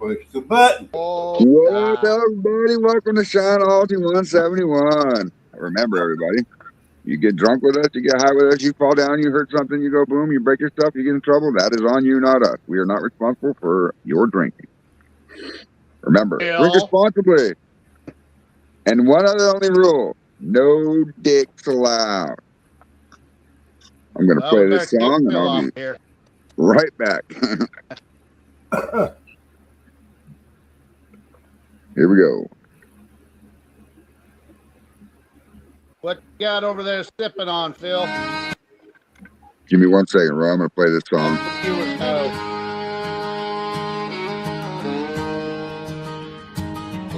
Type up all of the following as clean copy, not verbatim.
Push the button. What up, everybody? Welcome to Shineology 171. Remember, everybody, you get drunk with us, you get high with us, you fall down, you hurt something, you go boom, you break your stuff, you get in trouble. That is on you, not us. We are not responsible for your drinking. Remember, drink responsibly. And one other only rule: no dicks allowed. I'm going to play this song, and I'll be right back. Here we go. What you got over there sipping on, Phil? Give me 1 second, Ron. I'm going to play this song.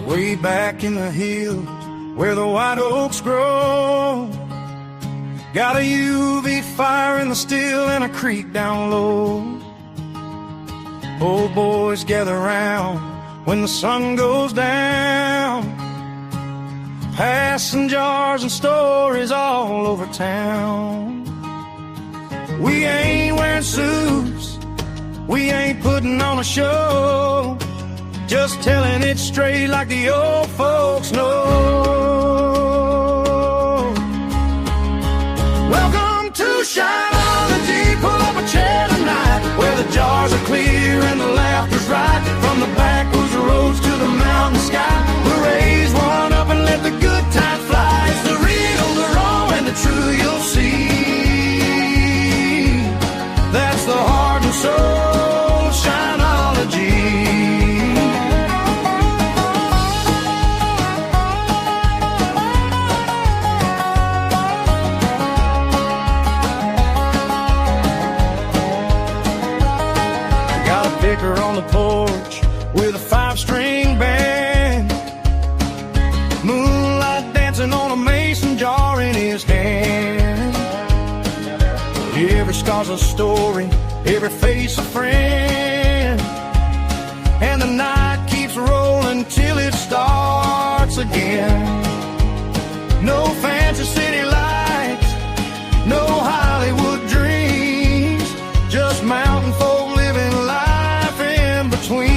Way back in the hills where the white oaks grow, got a UV fire in the still and a creek down low. Old boys gather round when the sun goes down, passing jars and stories all over town. We ain't wearing suits, we ain't putting on a show, just telling it straight like the old folks know. Welcome to Shineology, pull up a chair tonight, where the jars are clear and the laughter's right. From the backwoods roads to the mountain sky, we'll raise one up and let the good time fly. It's the real, the raw, and the true you'll see. That's the heart and soul of Shineology. On the porch with a 5-string band, moonlight dancing on a mason jar in his hand. Every scar's a story, every face a friend, and the night keeps rolling till it starts again. No fancy city lights, no Hollywood dreams, just mountain folk living life between.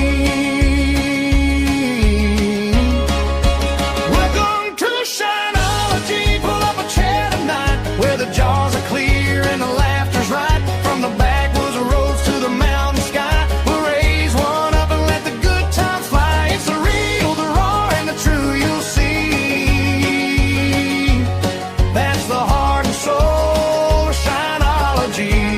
Welcome to Shineology, pull up a chair tonight, where the jars are clear and the laughter's right. From the backwoods roads to the mountain sky, we'll raise one up and let the good times fly. It's the real, the raw, and the true you'll see. That's the heart and soul of Shineology.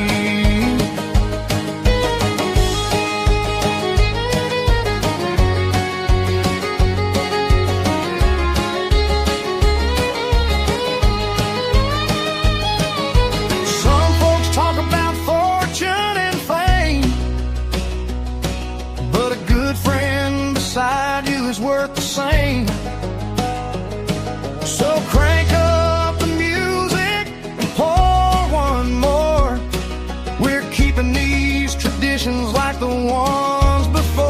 Is worth the same. So crank up the music and pour one more. We're keeping these traditions like the ones before.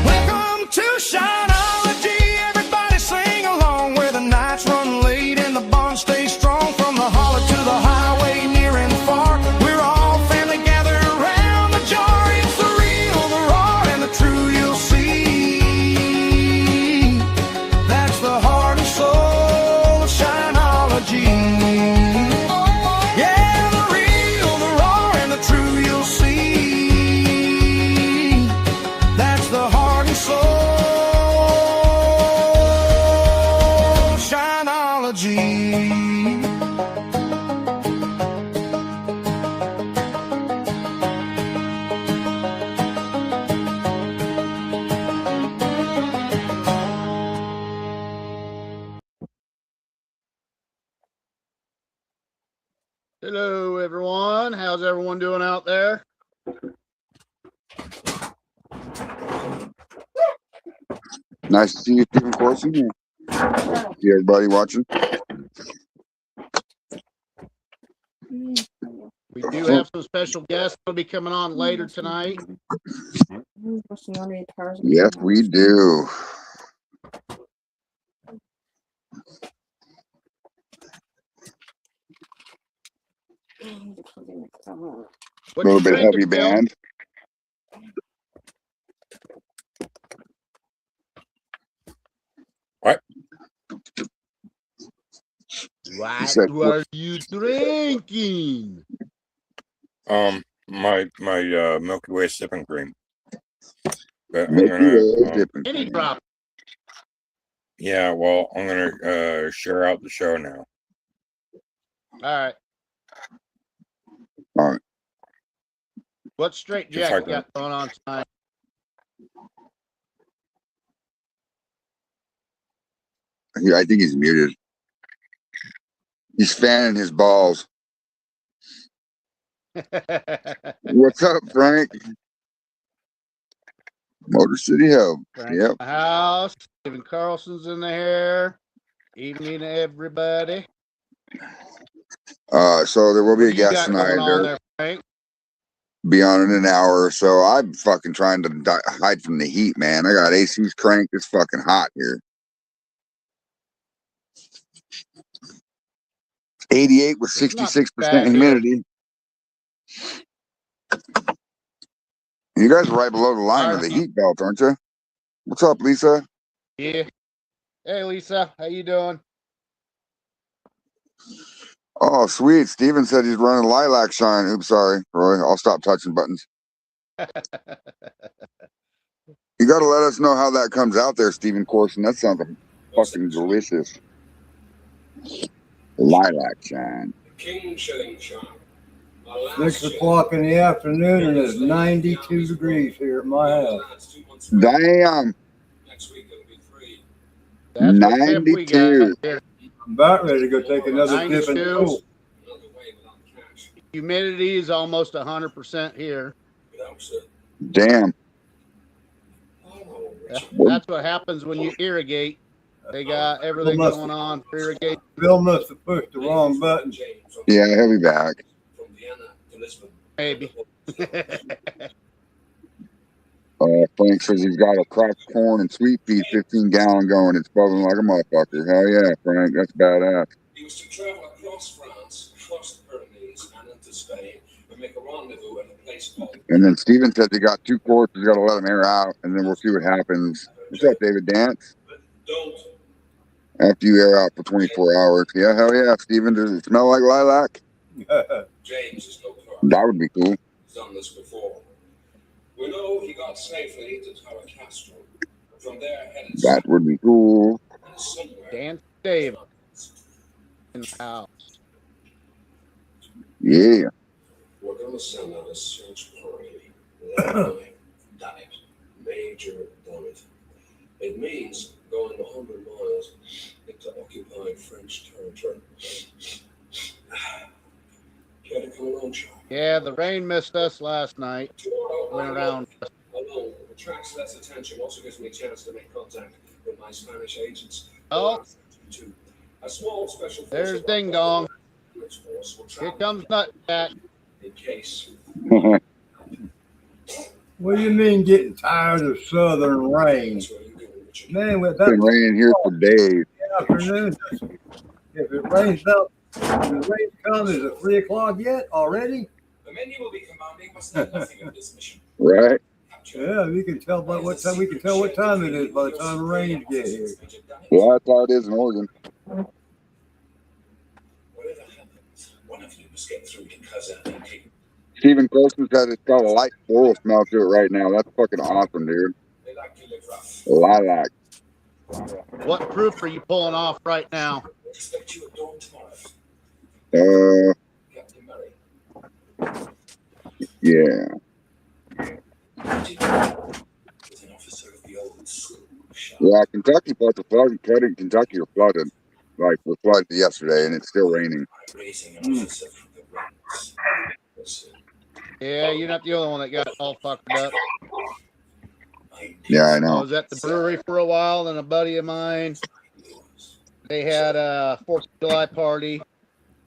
Welcome to Shineology, everybody sing along, where the nights run late and the bond stays strong. From the holler to the highway, near and far, we're all family gathered around the jar. It's the true you'll see. That's the heart and soul of Shineology. Yeah, the real, the raw, and the true you'll see. That's the heart and soul of Shineology. Hello, everyone. How's everyone doing out there? Nice to see you, Stephen Corson. See everybody watching. We do have some special guests that'll be coming on later tonight. Yes, we do. A little bit heavy band. What said, were you drinking? My Milky Way sipping cream. But I'm Milky gonna Way dipping. Any drop. yeah, well, I'm gonna share out the show now. All right. All right. What straight jacket got going on tonight? Yeah, I think he's muted. He's fanning his balls. What's up, Frank? Motor City Hub. Frank Yep. in the house. Stephen Carlson's in the hair. Evening, everybody. So there will be What a do you guest got going tonight. on there, Frank? Be on in an hour or so. I'm fucking trying to hide from the heat, man. I got AC's cranked. It's fucking hot here. 88 with 66% humidity. You guys are right below the line of the heat belt, aren't you? What's up, Lisa? Yeah. Hey, Lisa. How you doing? Oh, sweet. Steven said he's running lilac shine. Oops, sorry, Roy. I'll stop touching buttons. You got to let us know how that comes out there, Steven Corson. That sounds fucking delicious. Lilac shine. King Shilling Shine. 6 o'clock in the afternoon, and it's 92 degrees here at my house. Damn. Next week it'll be 3. That's 92. I'm about ready to go take another dip in the pool. Humidity is almost 100% here. Damn. That's what happens when you irrigate. They got everything going on for irrigation. Bill must have pushed the wrong button. Yeah, he'll be back. Maybe. Frank says he's got a cracked corn and sweet pea 15-gallon going. It's bubbling like a motherfucker. Hell yeah, Frank. That's badass. He was to travel across France, across the Pyrenees, and into Spain, and make a rendezvous at a place called... And then Steven says he got 2 quarts. He's got to let him air out, and then we'll see what happens. What's up, David Dance? Don't. After you air out for 24 hours. Yeah, hell yeah, Steven. Does it smell like lilac? James is no car. That would be cool. He's done this before. We know he got safely to Tower Castro. From there, headed that would be cool. Dan Dave in the house. Yeah. We're going to send out a search party. Done it. Major done it. It means going 100 miles into occupied French territory. Care to come along, Charlie? Yeah, the rain missed us last night. Went around. Alone attracts less attention. Also gives me a chance to make contact with my Spanish agents. Oh, a small special force. there's Ding Dong. Here comes Nutjack. In case. What do you mean getting tired of southern rain? Man, with that It's been raining here for days. afternoon, if it rains up, if the rain comes, is it 3 o'clock yet already? The menu will be commanding must know nothing of this mission. Right? Yeah, we can tell by what time. We can tell what time it is by the time the rains get here. Well, that's how it is in Oregon. Whatever happens, one of you must get through to cousin and keep. Steven Colson says it's got a light floral smell to it right now. That's fucking awesome, dude. They like to live rough. Lilac. What proof are you pulling off right now? I expect you at dawn tomorrow. Captain Murray. Yeah. Is an officer of the old school. Yeah, Kentucky parts of flooded in Kentucky are flooded. Like, we're flooded yesterday, and it's still raining. Raising an officer from the ranks. Listen, Yeah, you're not the only one that got all fucked up. Yeah, I I know. was at the brewery for a while, and a buddy of mine, they had a 4th of July party.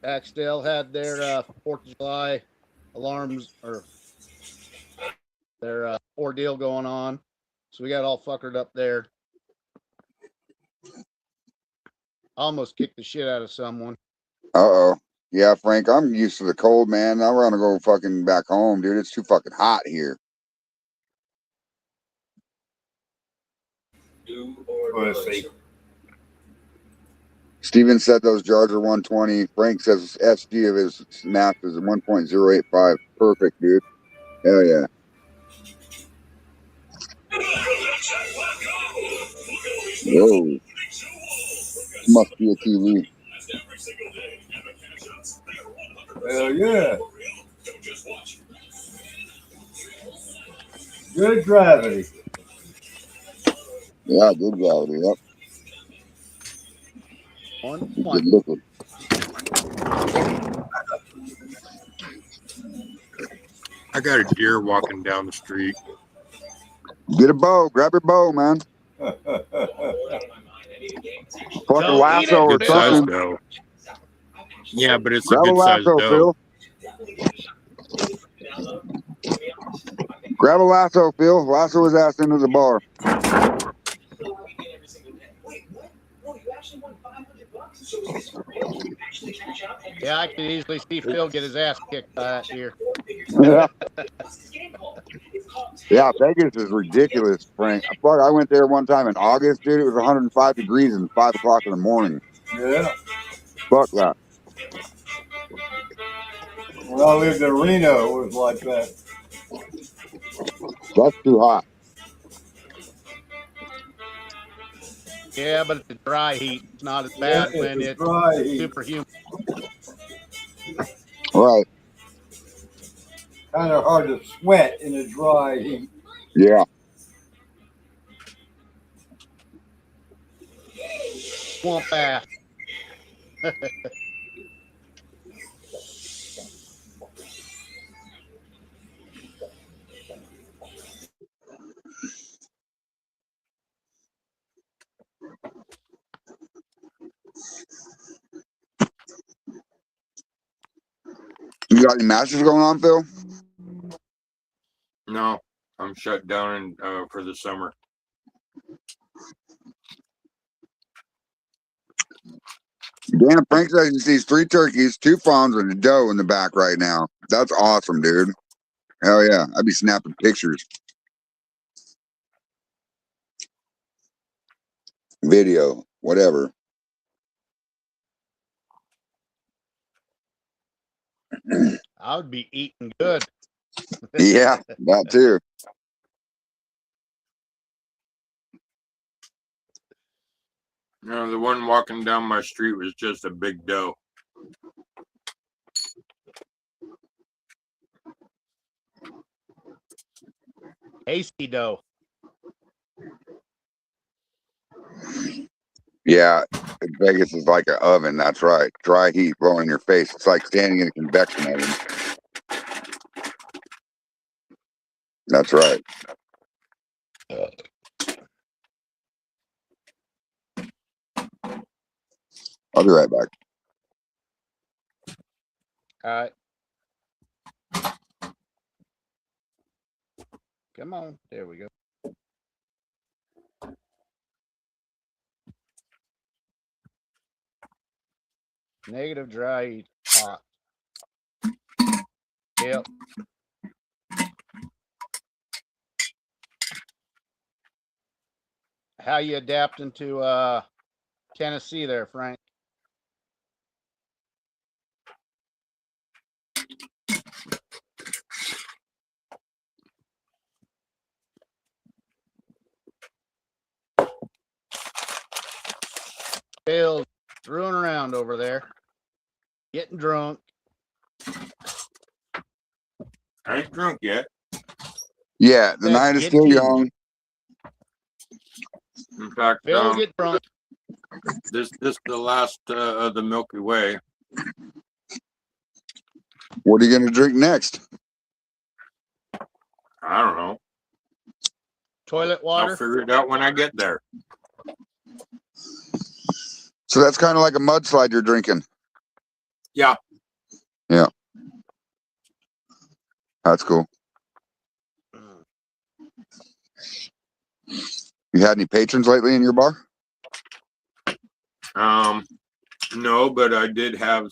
Axdale had their 4th of July alarms, or their ordeal going on. So we got all fuckered up there. Almost kicked the shit out of someone. Uh-oh. Yeah, Frank, I'm used to the cold, man. I want to go fucking back home, dude. It's too fucking hot here. do or Pussy. Steven said those jars are 120. Frank says SG of his math is 1.085. Perfect, dude. Hell yeah. Whoa. Must be a TV. Hell yeah. Good gravity. Yeah, good gravity. Yep. Good liquid. I got a deer walking down the street. Get a bow. Grab your bow, man. Fucking lasso or Good size something. doe. Yeah, but it's a Grab a good size lasso, doe. Phil. Grab a lasso, Phil. Lasso his ass into the bar. Yeah, I could easily see Phil get his ass kicked by that deer. Yeah. Yeah, Vegas is ridiculous, Frank. Fuck, I went there one time in August, dude. It was 105 degrees and 5 o'clock in the morning. Yeah. Fuck that. When I lived in Reno, it was like that. That's too hot. Yeah, but it's a dry heat. It's not as bad Yeah, when it's it's dry heat. super humid. Right. Kind of hard to sweat in a dry heat. Yeah. Swamp ass. You got any masters going on, Phil? No, I'm shut down for the summer. Damn, Frank says he sees 3 turkeys, 2 fawns, and a doe in the back right now. That's awesome, dude. Hell yeah. I'd be snapping pictures. Video, whatever. I would be eating good. Yeah, that too. No, the one walking down my street was just a big doe. Hasty doe. Yeah, Vegas is like an oven. That's right. Dry heat blowing in your face. It's like standing in a convection oven. That's right. I'll be right back. All right. Come on. There we go. Negative dry heat. Hot. Yep. How you adapting to Tennessee there, Frank? Phil screwing around over there. Getting drunk. I ain't drunk yet. Yeah, the That's night is get still tea. young. In fact, Phil will get drunk. this is the last of the Milky Way. What are you going to drink next? I don't know. Toilet I'll water. figure it out when I get there. So that's kind of like a mudslide you're drinking. Yeah. Yeah. That's cool. You had any patrons lately in your bar? No, but I did have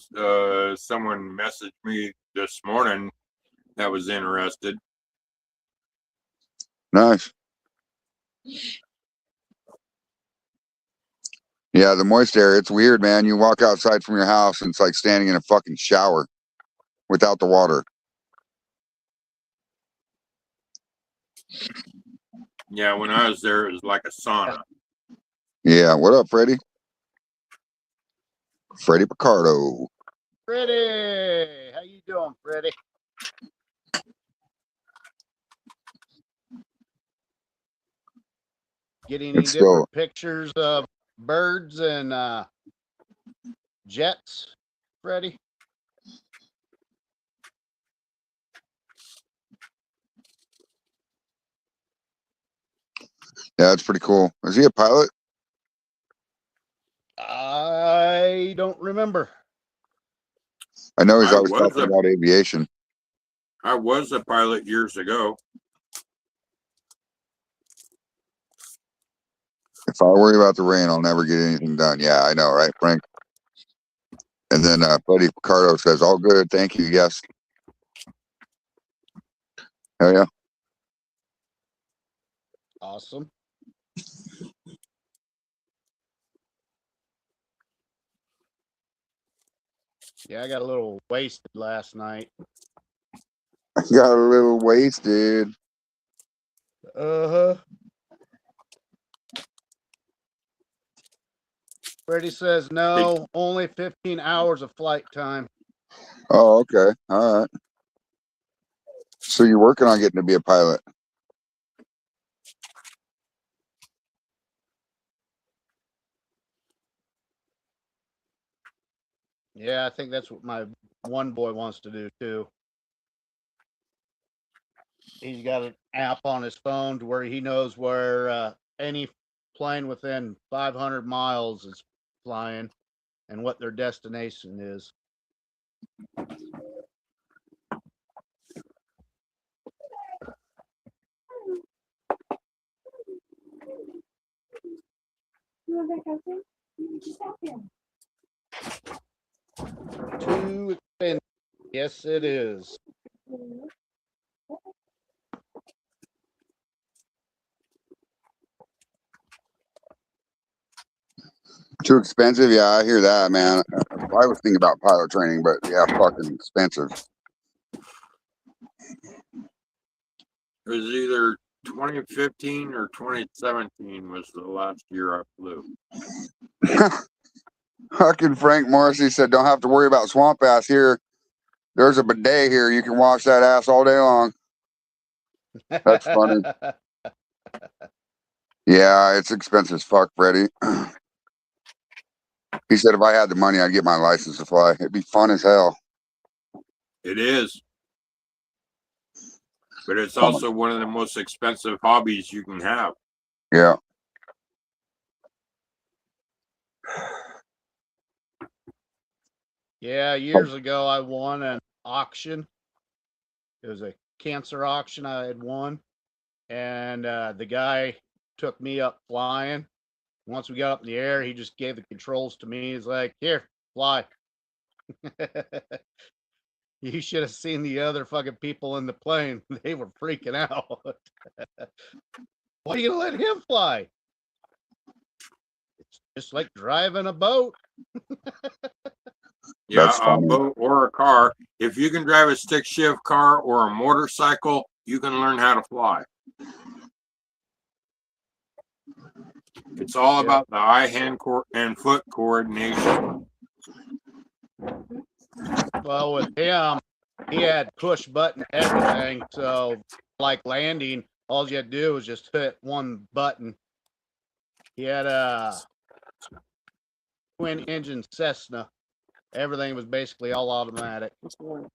someone message me this morning that was interested. Nice. Yeah, the moist air, it's weird, man. You walk outside from your house and it's like standing in a fucking shower without the water. Yeah, when I was there, it was like a sauna. Yeah, what up, Freddie? Freddie Picardo. Freddie, how you doing, Freddie? Getting any It's different still, pictures of birds and jets, Freddie? yeah, it's pretty cool. Is he a pilot? I don't remember. I know he's I always was talking a about aviation. I was a pilot years ago. If I worry about the rain, I'll never get anything done. Yeah, I know, right, Frank? And then Freddie Picardo says, all good, thank you, yes. Hell yeah. Awesome. Yeah, I got a little wasted last night. I got a little wasted. Uh-huh. Freddie says no, only 15 hours of flight time. Oh, okay. All right. So you're working on getting to be a pilot? Yeah, I think that's what my one boy wants to do too. He's got an app on his phone to where he knows where any plane within 500 miles is flying and what their destination is. Too expensive. Yes, it is. Too expensive? Yeah, I hear that, man. I was thinking about pilot training, but yeah, fucking expensive. It was either 2015 or 2017 was the last year I flew. Fucking Frank Morrissey said, don't have to worry about swamp ass here. There's a bidet here. You can wash that ass all day long. That's funny. Yeah, it's expensive as fuck, Freddie. He said if I had the money, I'd get my license to fly. It'd be fun as hell. It is. But it's also one of the most expensive hobbies you can have. Yeah. Yeah, years ago I won an auction. It was a cancer auction I had won. And the guy took me up flying. Once we got up in the air, he just gave the controls to me. He's like, here, fly. You should have seen the other fucking people in the plane. They were freaking out. Why are you gonna let him fly? It's just like driving a boat. Yeah, That's a funny. boat or a car. If you can drive a stick shift car or a motorcycle, you can learn how to fly. It's all about the eye, hand, and foot coordination. Well, with him, he had push button everything. So, like landing, all you had to do was just hit one button. He had a twin engine Cessna. Everything was basically all automatic. You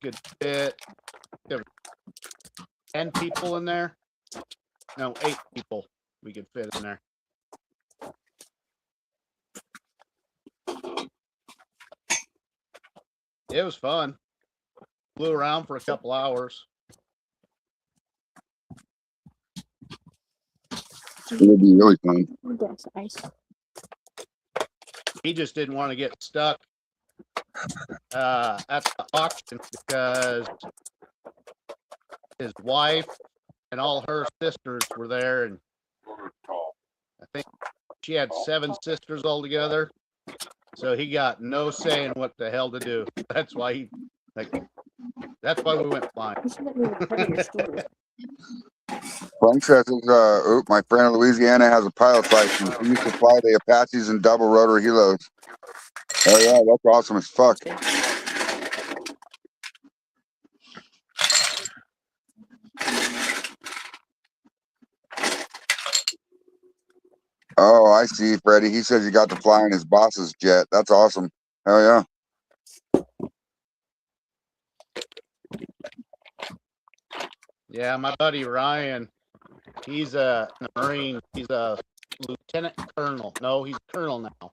could fit 10 people in there. No, 8 people we could fit in there. It was fun. Flew around for a couple hours. It would be really fun. He just didn't want to get stuck at the auction because his wife and all her sisters were there, and I think she had 7 sisters altogether. So he got no say in what the hell to do. That's why that's why we went flying. Frank says, my friend in Louisiana has a pilot's license. He used to fly the Apaches and double rotor helos. Oh, yeah, that's awesome as fuck. Oh, I see, Freddie. He says he got to fly in his boss's jet. That's awesome. Hell yeah. Yeah, my buddy Ryan, he's in the Marines. He's a lieutenant colonel. No, he's a colonel now.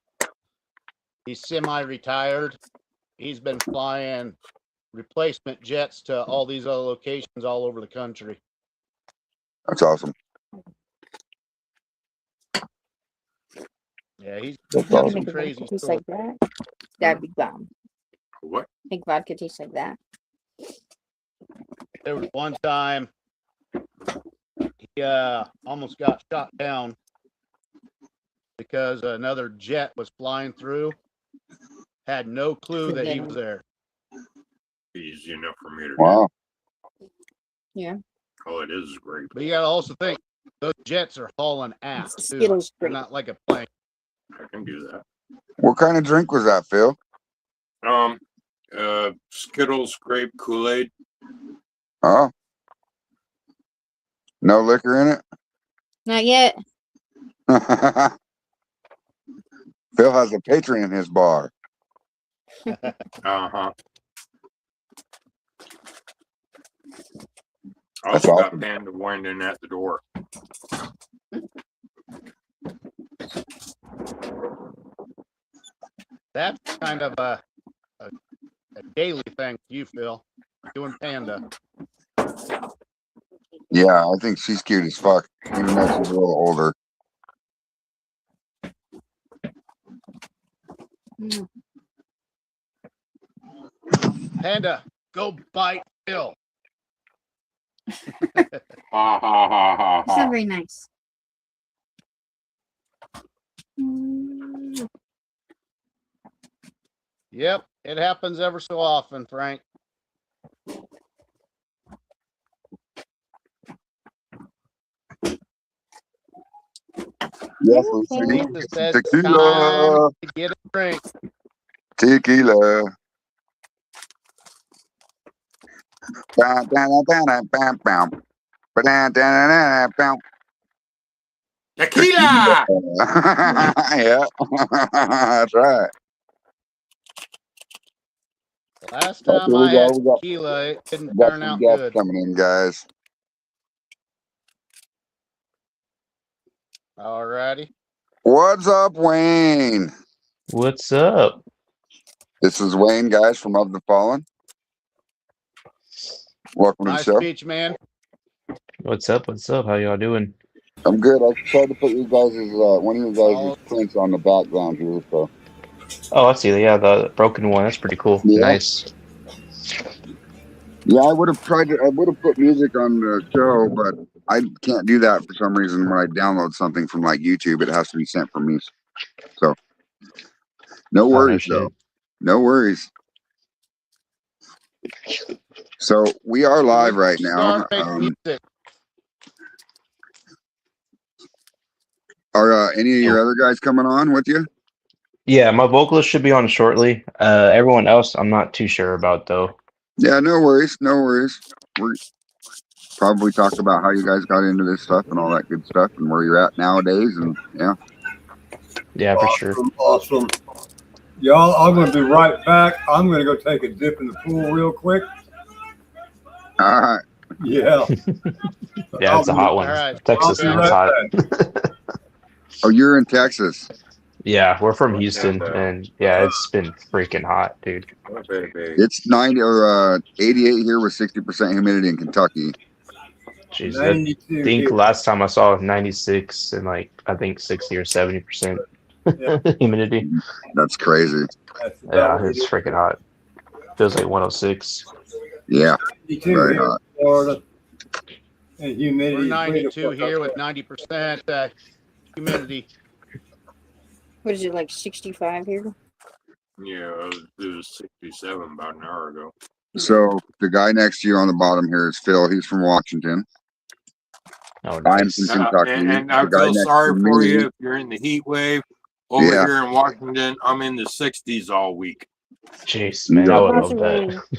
He's semi-retired. He's been flying replacement jets to all these other locations all over the country. That's awesome. Yeah, he's That's got awesome. some crazy Tastes stories. like that. That'd be bomb. What? Think vodka tastes like that. There was one time he almost got shot down because another jet was flying through. Had no clue that he was there. Easy enough for me to Wow. Yeah. do. All it is great. But you gotta also think those jets are hauling ass It's too. Skittles They're grape. not like a plane. I can do that. What kind of drink was that, Phil? Skittles grape Kool-Aid. Oh. No liquor in it? Not yet. Phil has a patron in his bar. Uh-huh. That's Also got awesome. Panda winding at the door. That's kind of a daily thing for you, Phil. Doing Panda. Yeah, I think she's cute as fuck, even though she's a little older. Mm. Panda, go bite Phil. Ha ha ha ha It's not ha. very nice. Mm. Yep, it happens ever so often, Frank. Yes, Okay. we need Lisa said it's tequila. time to get a drink. Tequila. Bam, bam, bam, bam, bam. Ba-dam, dam, dam, dam, Tequila! bam. Yeah, that's right. Last Oh, time here I we go. had We got, tequila, it didn't we got turn some out guests good. coming in, guys. Alrighty. What's up, Wayne? What's up? This is Wayne, guys, from Of the Fallen. Welcome to the Nice show. speech, man. What's up? What's up? How y'all doing? I'm good. I tried to put you guys' one of your guys' All- prints on the background here. So Oh, I see. Yeah, the broken one. That's pretty cool. yeah, Nice. yeah. I would have tried to. I would have put music on the show, but I can't do that for some reason. When I download something from like YouTube, it has to be sent from me. So no Oh, no worries, though. shit. No worries. So we are Well, we live right can now. start making music. Are any of your other guys coming on with you? Yeah, my vocalist should be on shortly. Everyone else, I'm not too sure about though. Yeah, no worries. No worries. We probably talk about how you guys got into this stuff and all that good stuff and where you're at nowadays. And yeah. Yeah, for sure. Awesome. Y'all, I'm going to be right back. I'm going to go take a dip in the pool real quick. All right. Yeah. Yeah, it's a hot one. All right. Texas I'll be man's hot. right Oh, you're in Texas. Yeah, we're from Houston, and yeah, it's been freaking hot, dude. Oh, baby. It's 90 or 88 here with 60% humidity in Kentucky. Jeez, I 92 think here. last time I saw 96 and like I think 60 or 70% Yeah. humidity. That's crazy. That's Yeah, about what it it's is. freaking hot. Feels like 106. Yeah. 92 Very here in hot. Florida. And humidity. We're is way the 92 fuck here up with there. 90% humidity. What is it, like 65 here? Yeah, it was 67 about an hour ago. So the guy next to you on the bottom here is Phil. He's from Washington. Oh, I'm nice. from Kentucky. And I The guy feel next sorry to for me- you if you're in the heat wave over Yeah. here in Washington. I'm in the 60s all week. Jeez, man, I would love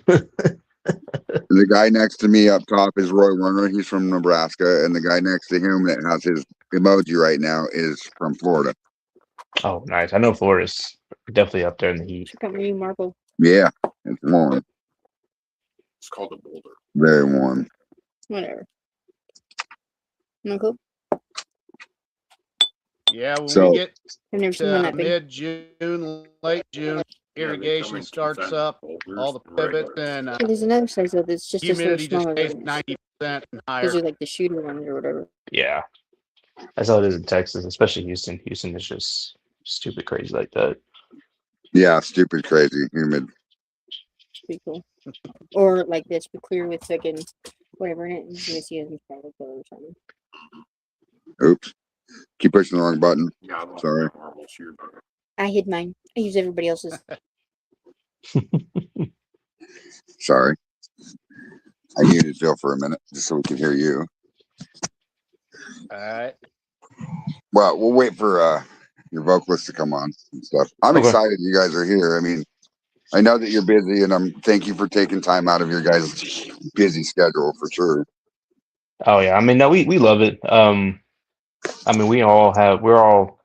that. The guy next to me up top is Roy Werner. He's from Nebraska, and the guy next to him that has his emoji right now is from Florida. Oh, nice. I know Florida's definitely up there in the heat. Check out my new marble. Yeah, it's warm, It's called a boulder. very warm. Whatever. Not cool. Yeah, when So- we get I've never seen one to that big. mid-June, late June, irrigation starts up, all the pivots and Hey, there's another size though that's just a little humidity just smaller. stays 90% and higher. Those are like the shooter ones or whatever. Yeah, that's how it is in Texas, especially Houston. Houston is just stupid crazy like that. Yeah, stupid, crazy, humid. Pretty cool. Or like this, but clear with fucking whatever in it. You can see it in color or something. Oops, keep pushing the wrong button. Yeah, I love Sorry. my marbles here, but I hid mine. I use everybody else's. Sorry, I muted Phil for a minute just so we could hear you. All right. Well, we'll wait for your vocalist to come on and stuff. I'm Okay. excited you guys are here. I mean, I know that you're busy, and thank you for taking time out of your guys' busy schedule for sure. Oh yeah, I mean, no, we love it. I mean, we're all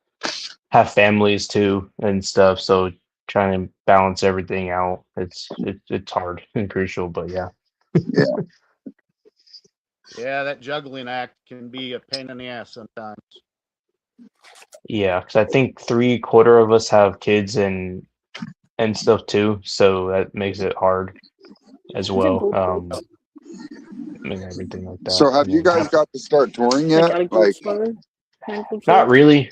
have families too and stuff, so trying to balance everything out, it's hard and crucial, but yeah. Yeah, that juggling act can be a pain in the ass sometimes. Yeah, because I think 3/4 of us have kids and stuff too, so that makes it hard as well. I mean, everything like that. So, have I you mean, guys got to start touring Like yet? out of Like, Goldspur? not really.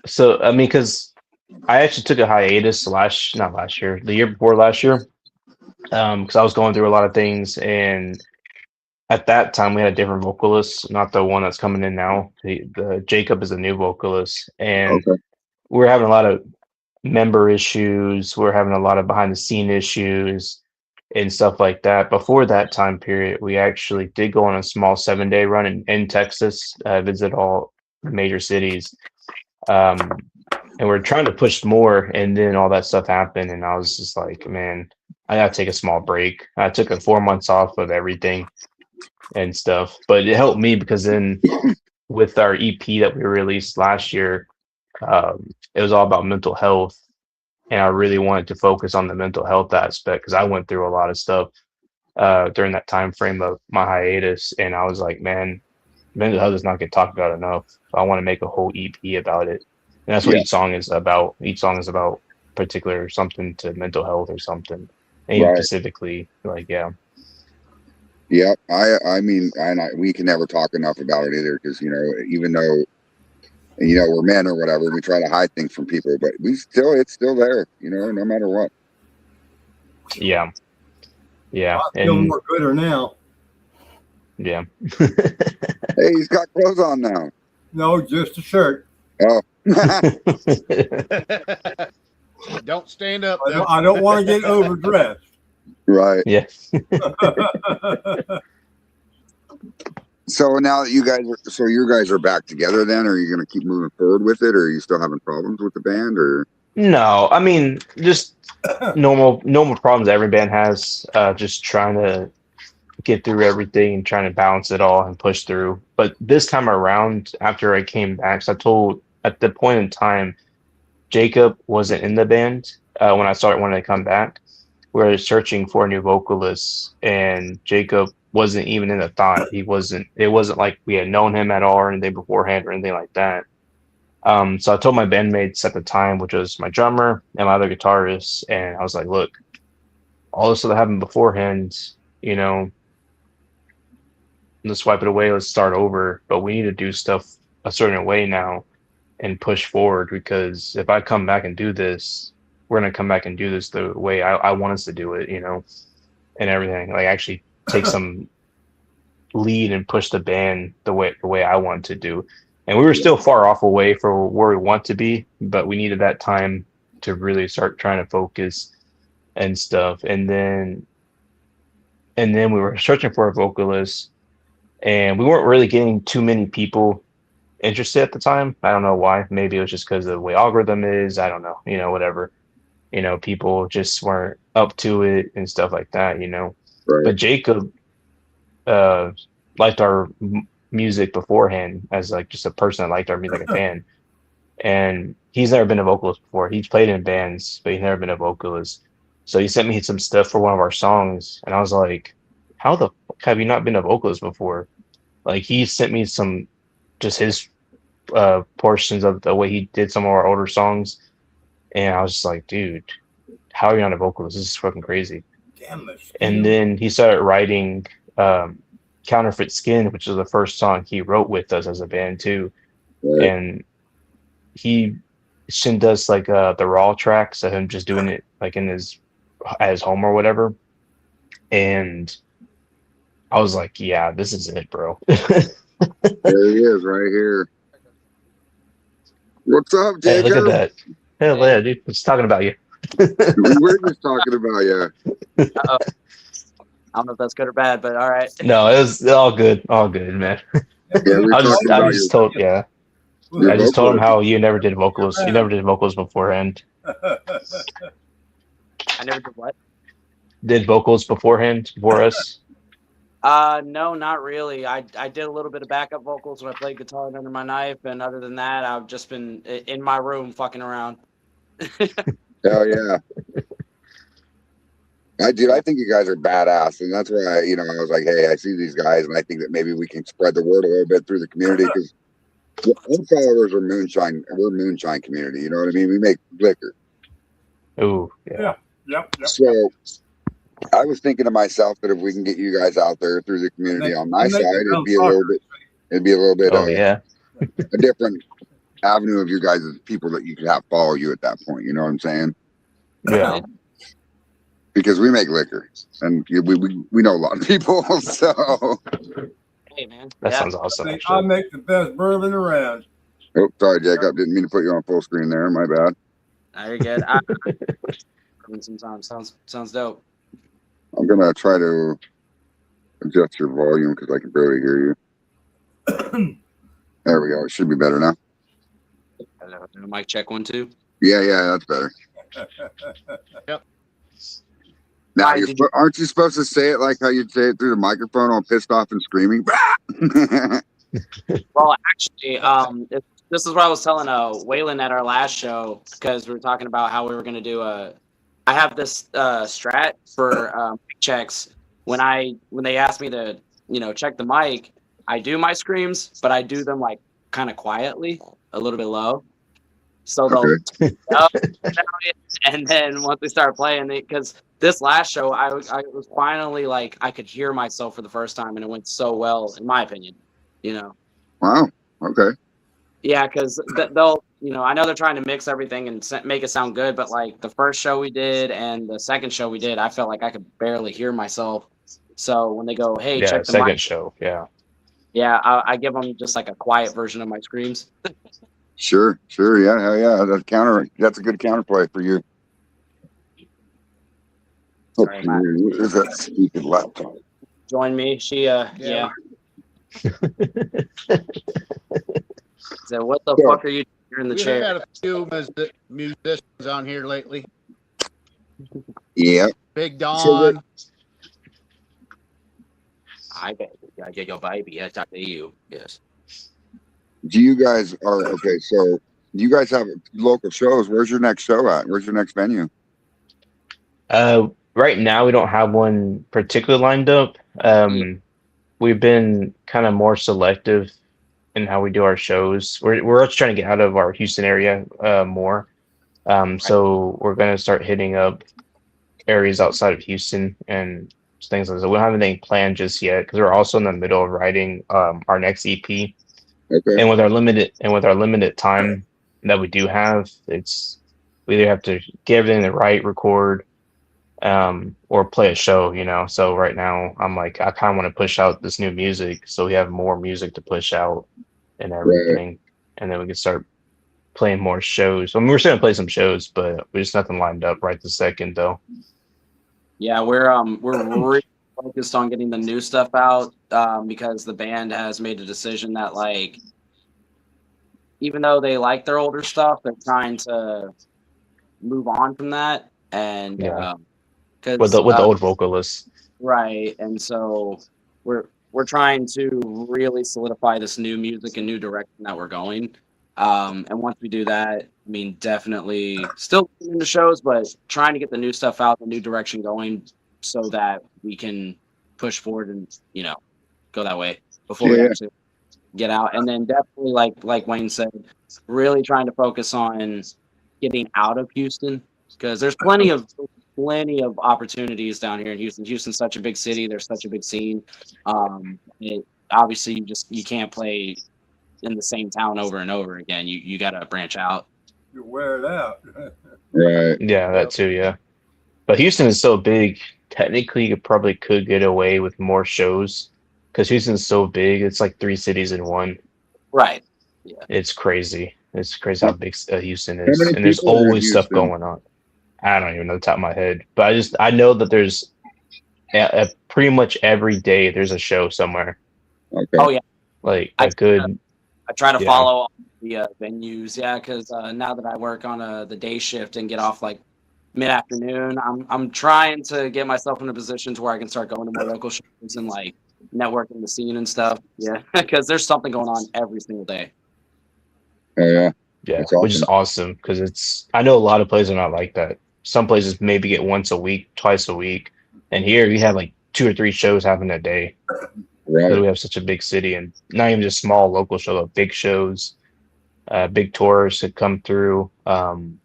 So I mean, because I actually took a hiatus not last year, the year before last year, because I was going through a lot of things, and at that time we had a different vocalist, not the one that's coming in now. The Jacob is a new vocalist, and okay, we were having a lot of member issues. We're having a lot of behind the scene issues and stuff like that. Before that time period, we actually did go on a small 7-day run in Texas, visit all the major cities. And we're trying to push more, and then all that stuff happened, and I was just like, man, I gotta take a small break. I took 4 months off of everything and stuff, but it helped me because then with our EP that we released last year, it was all about mental health, and I really wanted to focus on the mental health aspect because I went through a lot of stuff during that time frame of my hiatus, and I was like, man, mental health does not get talked about enough. So I want to make a whole EP about it, and that's what Yeah. each song is about. Each song is about particular something to mental health or something, and Right. specifically, like, yeah. yeah. I mean, we can never talk enough about it either, because even though we're men or whatever, we try to hide things from people, but it's still there. No matter what. Yeah. Yeah. I feel And more gooder now. yeah. Hey, he's got clothes on now. No, just a shirt. Oh, Don't stand up. I don't want to get overdressed. right. Yeah. So now that you guys are back together, then are you going to keep moving forward with it, or are you still having problems with the band, or? No, I mean, just normal problems every band has. Just trying to get through everything and trying to balance it all and push through. But this time around, after I came back, so I told at the point in time, Jacob wasn't in the band when I wanted to come back. We were searching for a new vocalist, and Jacob wasn't even in the thought. It wasn't like we had known him at all or anything beforehand or anything like that. So I told my bandmates at the time, which was my drummer and my other guitarist, and I was like, look, all this that happened beforehand, let's wipe it away, let's start over. But we need to do stuff a certain way now and push forward, because if I come back and do this, we're gonna come back and do this the way I want us to do it, and everything. Like, actually take some lead and push the band the way I want to do. And we were still far off away from where we want to be, but we needed that time to really start trying to focus and stuff. And then we were searching for a vocalist, and we weren't really getting too many people interested at the time. I don't know why. Maybe it was just because of the way algorithm is. I don't know. Whatever. People just weren't up to it and stuff like that. Right. But Jacob liked our music beforehand as like just a person that liked our music, a fan. And he's never been a vocalist before. He's played in bands, but he's never been a vocalist. So he sent me some stuff for one of our songs, and I was like, "How the fuck have you not been a vocalist before?" Like he sent me some, just his portions of the way he did some of our older songs, and I was just like, "Dude, how are you not a vocalist? This is fucking crazy." Damn it. And then he started writing Counterfeit Skin, which is the first song he wrote with us as a band too. Right. And he sent us like the raw tracks of him just doing it like at his home or whatever. And I was like, yeah, this is it, bro. There he is right here. What's up, Hey, Jacob? look at that. Hell yeah, dude. It's talking about you. We were just talking about you. I don't know if that's good or bad, but all right. No, it was all good. All good, man. Yeah, we were I just, talking I about just you. told, yeah. Your I just told him vocalist. how you never did vocals. You never did vocals beforehand. I never did what? Did vocals beforehand before us? No, not really. I did a little bit of backup vocals when I played guitar under my knife, and other than that, I've just been in my room fucking around. Hell yeah. I think you guys are badass, and that's why I was like, hey, I see these guys, and I think that maybe we can spread the word a little bit through the community, because our followers are moonshine. We're moonshine community. You know what I mean? We make liquor. Ooh, yeah. Yep. So I was thinking to myself that if we can get you guys out there through the community on my side, it'd be a little bit Oh yeah. a different avenue of you guys as people that you could have follow you at that point. You know what I'm saying? Yeah. Because we make liquor, and we know a lot of people. So Hey, man. That Yeah. sounds awesome. I Actually. make the best bourbon around. oh, sorry, Jacob, didn't mean to put you on full screen there. My bad. No, you're good. Sometimes sounds dope. I'm gonna try to adjust your volume because I can barely hear you. There we go. It should be better now. Hello, mic check 1 2. Yeah, that's better. Yep. Now, Hi, did you- aren't you supposed to say it like how you'd say it through the microphone, all pissed off and screaming? Well, actually, this is what I was telling Waylon at our last show, because we were talking about how we were going to do I have this strat for mic checks. When they ask me to check the mic, I do my screams, but I do them like kind of quietly, a little bit low. So they'll and then once we start playing, because this last show I was finally like I could hear myself for the first time, and it went so well, in my opinion. Wow. Okay. Yeah, because they'll I know they're trying to mix everything and make it sound good, but like the first show we did and the second show we did, I felt like I could barely hear myself. So when they go, hey, Yeah, check the second mic, show. Yeah. yeah, I give them just like a quiet version of my screams. Sure. Yeah, hell yeah. That's a good counterplay for you. Sorry, Matt. What is that stupid laptop? Join me. She yeah. So what the fuck are you doing? You're in the We've chair. had a few musicians on here lately. Yeah. Big So Don. I bet your baby. I talk to you. Yes. Do you guys okay? So you guys have local shows. Where's your next show at? Where's your next venue? Right now we don't have one particularly lined up. We've been kind of more selective in how we do our shows. We're just trying to get out of our Houston area more. So we're gonna start hitting up areas outside of Houston and things like that. We don't have anything planned just yet because we're also in the middle of writing our next EP. Okay. And with our limited time that we do have, we either have to get everything to write, record, or play a show, So right now I'm like, I kind of want to push out this new music so we have more music to push out and Right. everything, and then we can start playing more shows. I mean, we're still gonna play some shows, but we just nothing lined up right this second though. Yeah, we're really focused on getting the new stuff out because the band has made a decision that like even though they like their older stuff, they're trying to move on from that and Yeah, with because the old vocalists. right, and so we're trying to really solidify this new music and new direction that we're going. And once we do that, I mean, definitely still into shows, but trying to get the new stuff out, the new direction going, so that we can push forward and go that way before we Yeah. actually get out. And then definitely, like Wayne said, really trying to focus on getting out of Houston because there's plenty of opportunities down here in Houston. Houston's such a big city. There's such a big scene. Obviously, you can't play in the same town over and over again. You got to branch out. You wear it out. Right. Yeah, that too. Yeah, but Houston is so big. Technically, you probably could get away with more shows because Houston's so big. It's like 3 cities in one. Right. Yeah. It's crazy. It's crazy how big Houston How is, many and there's people are in always stuff Houston? going on. I don't even know the top of my head, but I know that there's pretty much every day there's a show somewhere. Okay. Oh yeah. Like I a good. try to Yeah. follow all the venues. Yeah, because now that I work on the day shift and get off like mid-afternoon, I'm trying to get myself in a position to where I can start going to more local shows and like networking the scene and stuff. Yeah, because there's something going on every single day. Oh yeah. Yeah, That's which is awesome because I know a lot of places are not like that. Some places maybe get once a week, twice a week, and here you have like 2 or 3 shows happening a day. Because Right. we have such a big city and not even just small local shows, but big shows, big tours that come through, and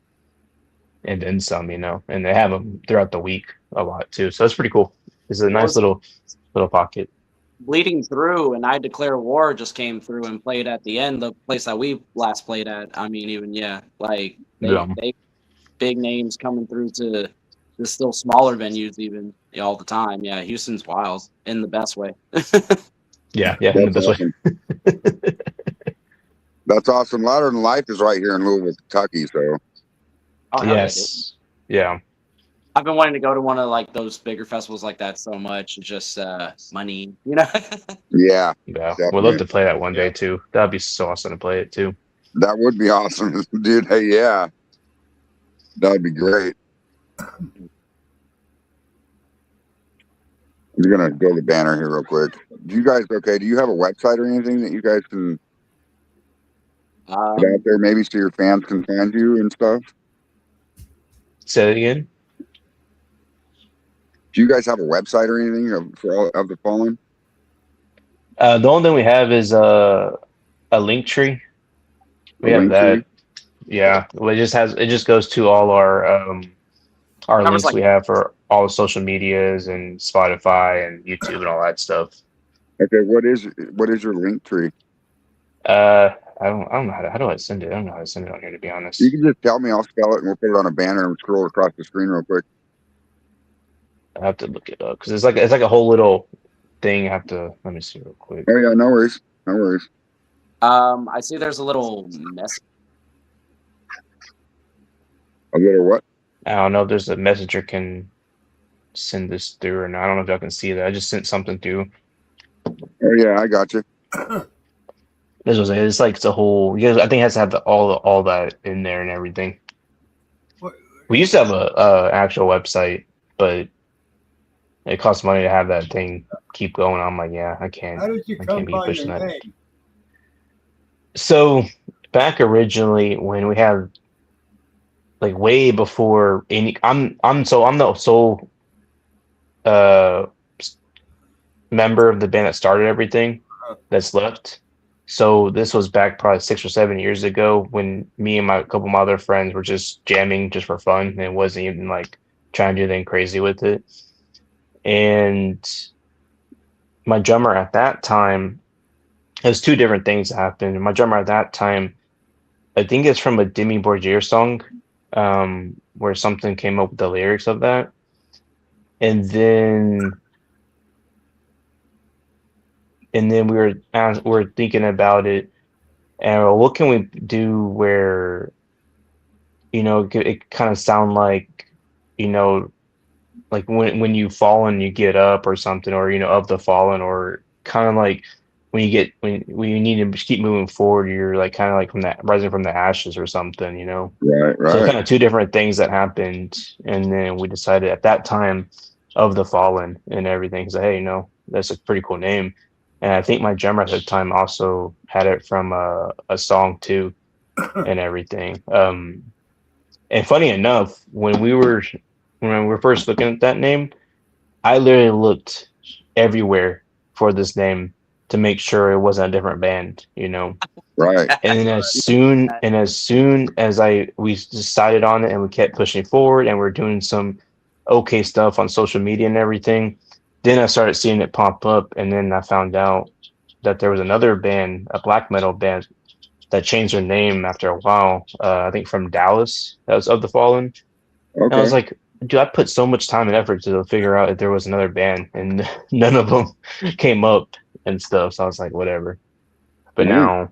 then some, and they have them throughout the week a lot too. So that's pretty cool. It's a nice little pocket. Bleeding Through and I Declare War just came through and played at the end, the place that we last played at. I mean, even like they big names coming through to the still smaller venues even all the time. Yeah, Houston's wild in the best way. Yeah, in the That's best way. awesome. That's awesome. Louder Than Life is right here in Louisville, Kentucky. So Oh, hell yeah, dude. Yes. Yeah. I've been wanting to go to one of like those bigger festivals like that so much. It's just money, yeah, Yeah. We'd definitely. love to play that one day too. That'd be so awesome to play it too. That would be awesome, dude. Hey, yeah, that'd be great. I'm gonna go to the banner here real quick. Do you guys Do you have a website or anything that you guys can put out there, maybe so your fans can find you and stuff? Say it again. Do you guys have a website or anything for all of the Fallon? The only thing we have is a link tree. We have that. Yeah, it just goes to all our links we have for all the social medias and Spotify and YouTube and all that stuff. Okay, what is your link tree? I don't know how do I send it? I don't know how to send it on here, to be honest. You can just tell me, I'll spell it, and we'll put it on a banner and scroll across the screen real quick. I have to look it up because it's like a whole little thing. Let me see real quick. Oh yeah, no worries. I see there's a little message. A little what? I don't know if there's a messenger can send this through or not. I don't know if y'all can see that. I just sent something through. Oh yeah, I got you. This was it's like the whole. I think it has to have all that in there and everything. What? We used to have a actual website, but it costs money to have that thing keep going. I'm like, yeah, I can't. How did you I come can't be by pushing your that. name? So back originally when we had like way before any, I'm the sole member of the band that started everything that's left. So this was back probably 6 or 7 years ago when me and a couple of my other friends were just jamming just for fun, and it wasn't even like trying to do anything crazy with it. And my drummer at that time, there's 2 different things that happened. My drummer at that time, I think it's from a Demi Borgir song, where something came up with the lyrics of that. And then we were thinking about it, And what can we do where, it kind of sound like, you know, like when you fall and you get up or something, or of the fallen, or kind of like when you need to just keep moving forward, you're like kind of like from that rising from the ashes or something. Right, So right. kind of two different things that happened, and then we decided at that time of the fallen and everything. So hey, that's a pretty cool name, and I think my drummer at the time also had it from a song too, and everything. And funny enough, when we were first looking at that name, I literally looked everywhere for this name to make sure it wasn't a different band. Right. And then as we decided on it and we kept pushing forward and we're doing some okay stuff on social media and everything, then I started seeing it pop up, and then I found out that there was another band, a black metal band, that changed their name after a while. I think from Dallas, that was Of the Fallen. And I was Okay. like, dude, I put so much time and effort to figure out if there was another band, and none of them came up and stuff. So I was like, whatever. But Dang.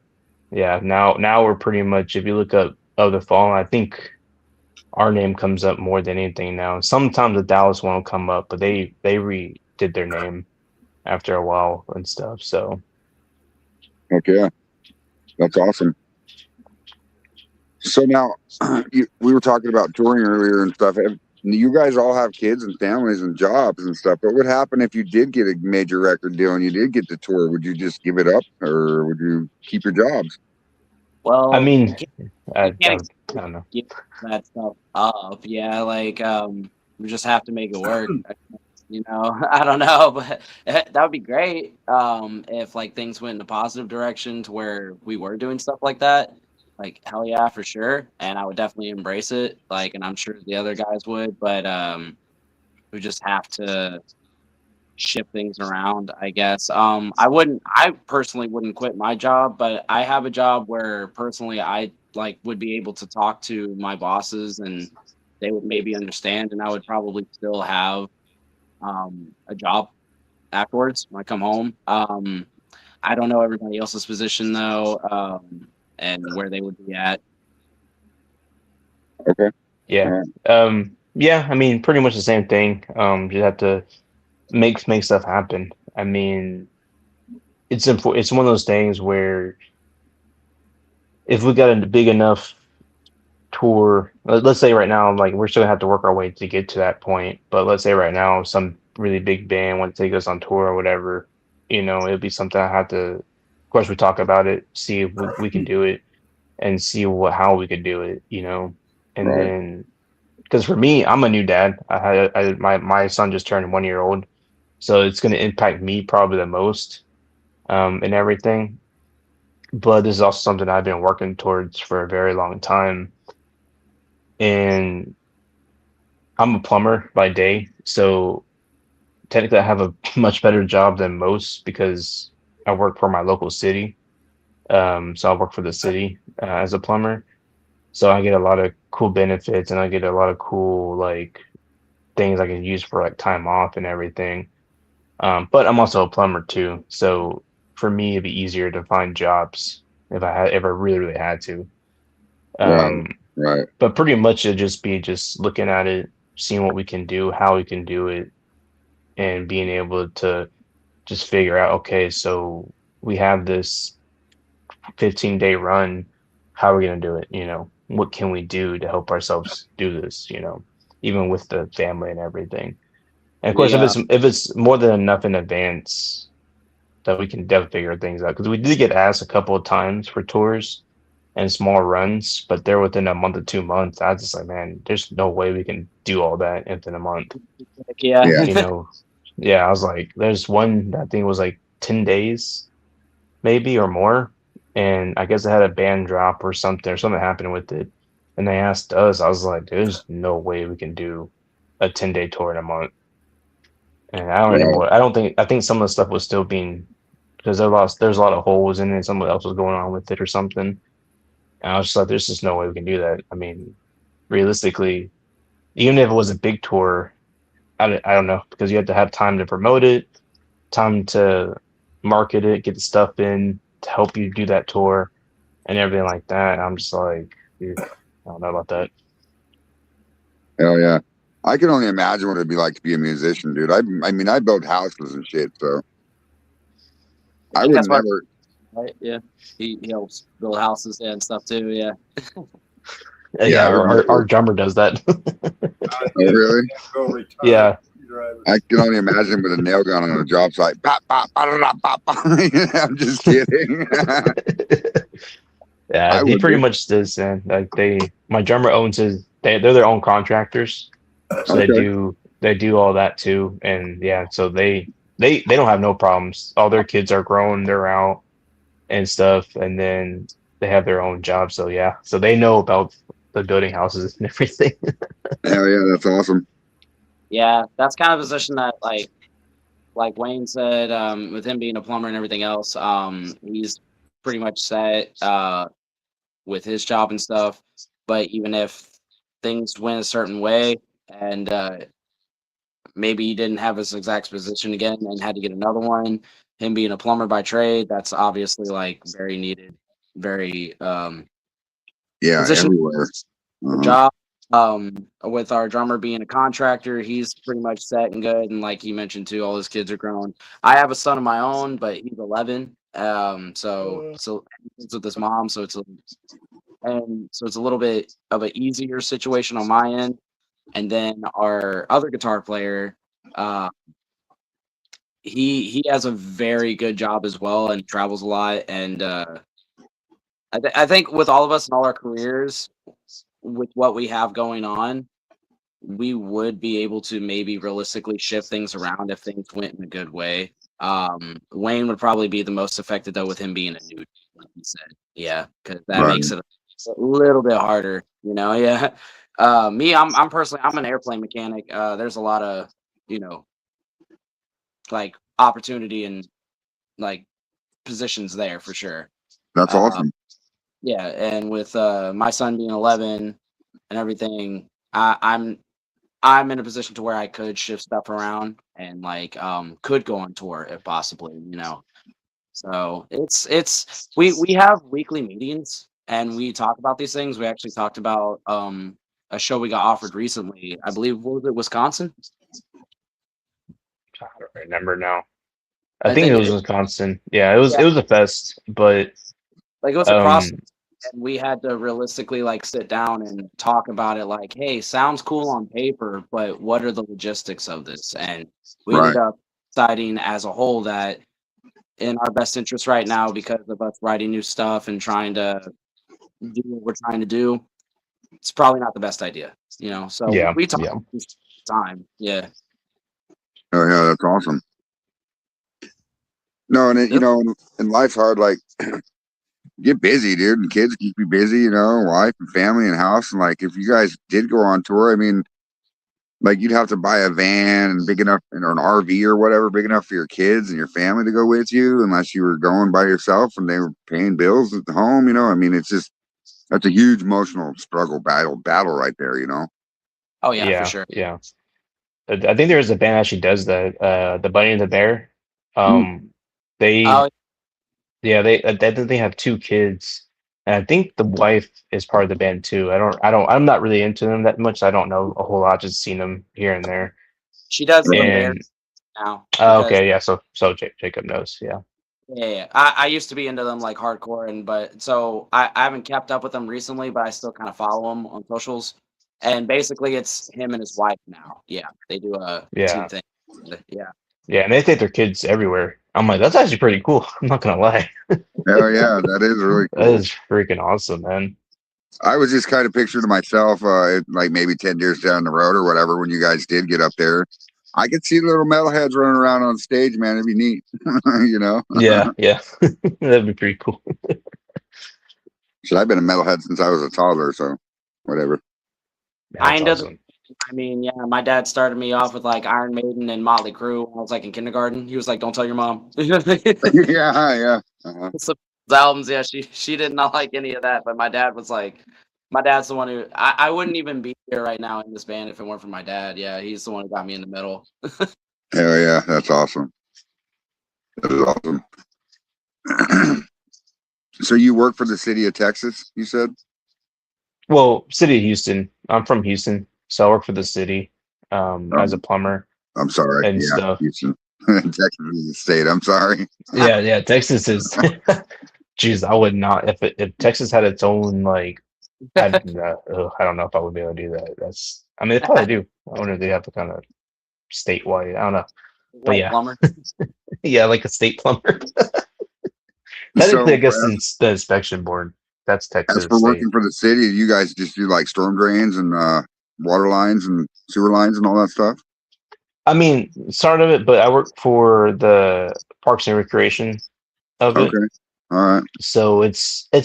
now we're pretty much, if you look up Of the Fallen, I think our name comes up more than anything now. Sometimes the Dallas one will come up, but they redid their name after a while and stuff. So Okay. That's awesome. So now, we were talking about touring earlier and stuff. You guys all have kids and families and jobs and stuff. What would happen if you did get a major record deal and you did get to tour? Would you just give it up, or would you keep your jobs? Well, I mean, you I can't I don't know. give that stuff up. Yeah, like we just have to make it work. I don't know, but that would be great. If like things went in a positive direction to where we were doing stuff like that. Like hell yeah, for sure, and I would definitely embrace it. Like, and I'm sure the other guys would, but we just have to shift things around, I guess. I personally wouldn't quit my job, but I have a job where personally I like would be able to talk to my bosses and they would maybe understand, and I would probably still have a job afterwards when I come home. I don't know everybody else's position though, and where they would be at. Okay. Yeah. All right. Yeah, I mean, pretty much the same thing. You have to make stuff happen. I mean, it's one of those things where if we got a big enough tour, let's say right now, like we're still gonna have to work our way to get to that point, but let's say right now some really big band wants to take us on tour or whatever, it'd be something I have to, of course, we talk about it, see if we can do it, and see how we could do it, and Right. then because for me, I'm a new dad. My son just turned 1 year old, so it's going to impact me probably the most, and everything. But this is also something I've been working towards for a very long time, and I'm a plumber by day, so technically I have a much better job than most because I work for my local city. So I work for the city as a plumber, so I get a lot of cool benefits and I get a lot of cool like things I can use for like time off and everything. But I'm also a plumber too, so for me it'd be easier to find jobs if I really really had to. Right. Um, Right. but pretty much it'd just be just looking at it, seeing what we can do, how we can do it, and being able to just figure out, okay, so we have this 15-day run. How are we gonna do it? What can we do to help ourselves do this? Even with the family and everything. And of course, Yeah, if it's more than enough in advance, that we can definitely figure things out. Because we did get asked a couple of times for tours and small runs, but they're within a month or 2 months. I was just like, man, there's no way we can do all that within a month. yeah, Yeah. Yeah, I was like, there's one that I think was like 10 days, maybe or more. And I guess I had a band drop or something happened with it. And they asked us, I was like, there's no way we can do a 10-day tour in a month. And I don't Right. anymore. I think some of the stuff was still being because there's a lot of holes in it. Something else was going on with it or something. And I was just like, there's just no way we can do that. I mean, realistically, even if it was a big tour, I don't know, because you have to have time to promote it, time to market it, get the stuff in to help you do that tour. and everything like that. I'm just like, dude, I don't know about that. Hell yeah. I can only imagine what it'd be like to be a musician, dude. I mean, I built houses and shit, so I think would that's why, never. right? Yeah, he helps build houses and stuff too. Yeah. Yeah, I would Our never. drummer does that. Oh, really? Go retire. Yeah. Driver. I can only imagine with a nail gun on a job site. Bop, bop, bop, bop, bop, bop. I'm just kidding. Yeah, I he would pretty be. much does. Like my drummer owns his. They're their own contractors, so Okay. they do all that too. And yeah, so they don't have no problems. All their kids are grown, they're out and stuff, and then they have their own job. So yeah, so they know about the building houses and everything. Hell yeah, that's awesome. Yeah, that's kind of a position that like Wayne said, with him being a plumber and everything else, he's pretty much set with his job and stuff. But even if things went a certain way and maybe he didn't have his exact position again and had to get another one, him being a plumber by trade, that's obviously like very needed, very Yeah, position everywhere. job. With our drummer being a contractor, he's pretty much set and good. And like he mentioned too, all his kids are grown. I have a son of my own, but he's 11. So he's with his mom, so it's a little bit of an easier situation on my end. And then our other guitar player, uh, he has a very good job as well and travels a lot. And I think with all of us in all our careers, with what we have going on, we would be able to maybe realistically shift things around if things went in a good way. Wayne would probably be the most affected though, with him being a new, like he said. Yeah, because that Right. makes it a little bit harder, you know. Yeah. Me, I'm personally, I'm an airplane mechanic. There's a lot of, you know, like opportunity and like positions there for sure. That's awesome. Yeah, and with my son being 11 and everything, I'm in a position to where I could shift stuff around and like could go on tour if possibly, you know. So it's we have weekly meetings and we talk about these things. We actually talked about a show we got offered recently. I believe, what was it, Wisconsin? I don't remember now. I I think it think was Wisconsin. Yeah, it was a fest, but like it was across, and we had to realistically like sit down and talk about it like, hey, sounds cool on paper, but what are the logistics of this? And we ended Right. up deciding as a whole that in our best interest right now, because of us writing new stuff and trying to do what we're trying to do, it's probably not the best idea, you know. So yeah, we talk yeah, this time. Yeah. Oh yeah, that's awesome. No, and it, you Yep. know, in life's hard. Like, get busy, dude, and kids keep you busy. You know, wife and family and house. And like, if you guys did go on tour, I mean, like you'd have to buy a van and big enough, or an RV or whatever, big enough for your kids and your family to go with you, unless you were going by yourself and they were paying bills at the home. You know, I mean, it's just that's a huge emotional struggle, battle right there. You know. Oh yeah, for yeah, sure. yeah. I think there's a band that actually does that. The Bunny and the Bear. They Oh, I think they have two kids, and I think the wife is part of the band too. I'm not really into them that much. I don't know a whole lot. Just seen them here and there. she does the bear And now because okay, yeah. So Jacob knows. Yeah, yeah. I used to be into them like hardcore, and but so I haven't kept up with them recently, but I still kind of follow them on socials. And basically, it's him and his wife now. Yeah, they do a team yeah, thing. Yeah. yeah. And they take their kids everywhere. I'm like, that's actually pretty cool. I'm not gonna lie. Hell yeah, that is really That cool. is freaking awesome, man. I was just kind of picturing to myself, like maybe 10 years down the road or whatever, when you guys did get up there, I could see little metalheads running around on stage, man. It'd be neat, you know? Yeah, yeah. That'd be pretty cool. So I've been a metalhead since I was a toddler, so whatever. That's Kind of. awesome. I mean, yeah, my dad started me off with like Iron Maiden and Motley Crue when I was like in kindergarten. He was like, "Don't tell your mom." Yeah, yeah. So the albums, yeah, she did not like any of that. But my dad was like, my dad's the one who I wouldn't even be here right now in this band if it weren't for my dad. Yeah, he's the one who got me in the middle. Hell yeah, that's awesome. That is awesome. So you work for the city of Texas, you said? Well, city of Houston. I'm from Houston, so I work for the city as a plumber I'm sorry. and Yeah, stuff. Houston. Texas is a state. I'm sorry. Yeah. Texas is. Jeez, I would not if Texas had its own like. I don't know if I would be able to do that. I mean, they probably do. I wonder if they have to kind of statewide. I don't know, but White yeah, plumber. yeah, like a state plumber. So Technically, I guess the inspection board. That's as Texas for state. working for the city, you guys just do like storm drains and water lines and sewer lines and all that stuff? I mean, sort of it, but I work for the Parks and Recreation of it, Okay. All right. so it's I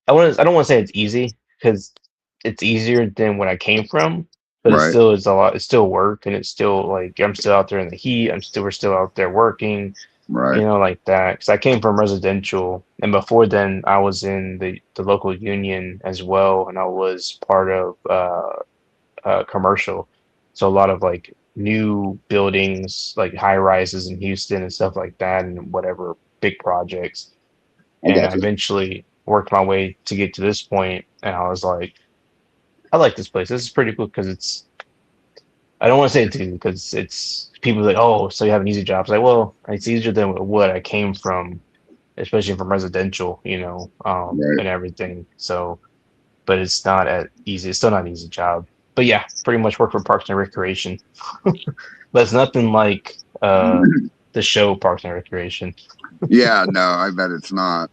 don't want to say it's easy because it's easier than when I came from, but it Right. still is a lot. It's still work, and it's still like I'm still out there in the heat. We're still out there working, Right. like that. Because I came from residential, and before then I was in the local union as well, and I was part of commercial. So a lot of like new buildings, like high rises in Houston and stuff like that, and whatever big projects. I And got I you. eventually worked my way to get to this point, and I was like, I like this place. This is pretty cool because I don't want to say it's easy because it's people like, oh, so you have an easy job. It's like, well, it's easier than what I came from, especially from residential, Right. and everything. So, but it's not as easy. It's still not an easy job. But yeah, pretty much work for Parks and Recreation. But it's nothing like the show Parks and Recreation. Yeah, no, I bet it's not.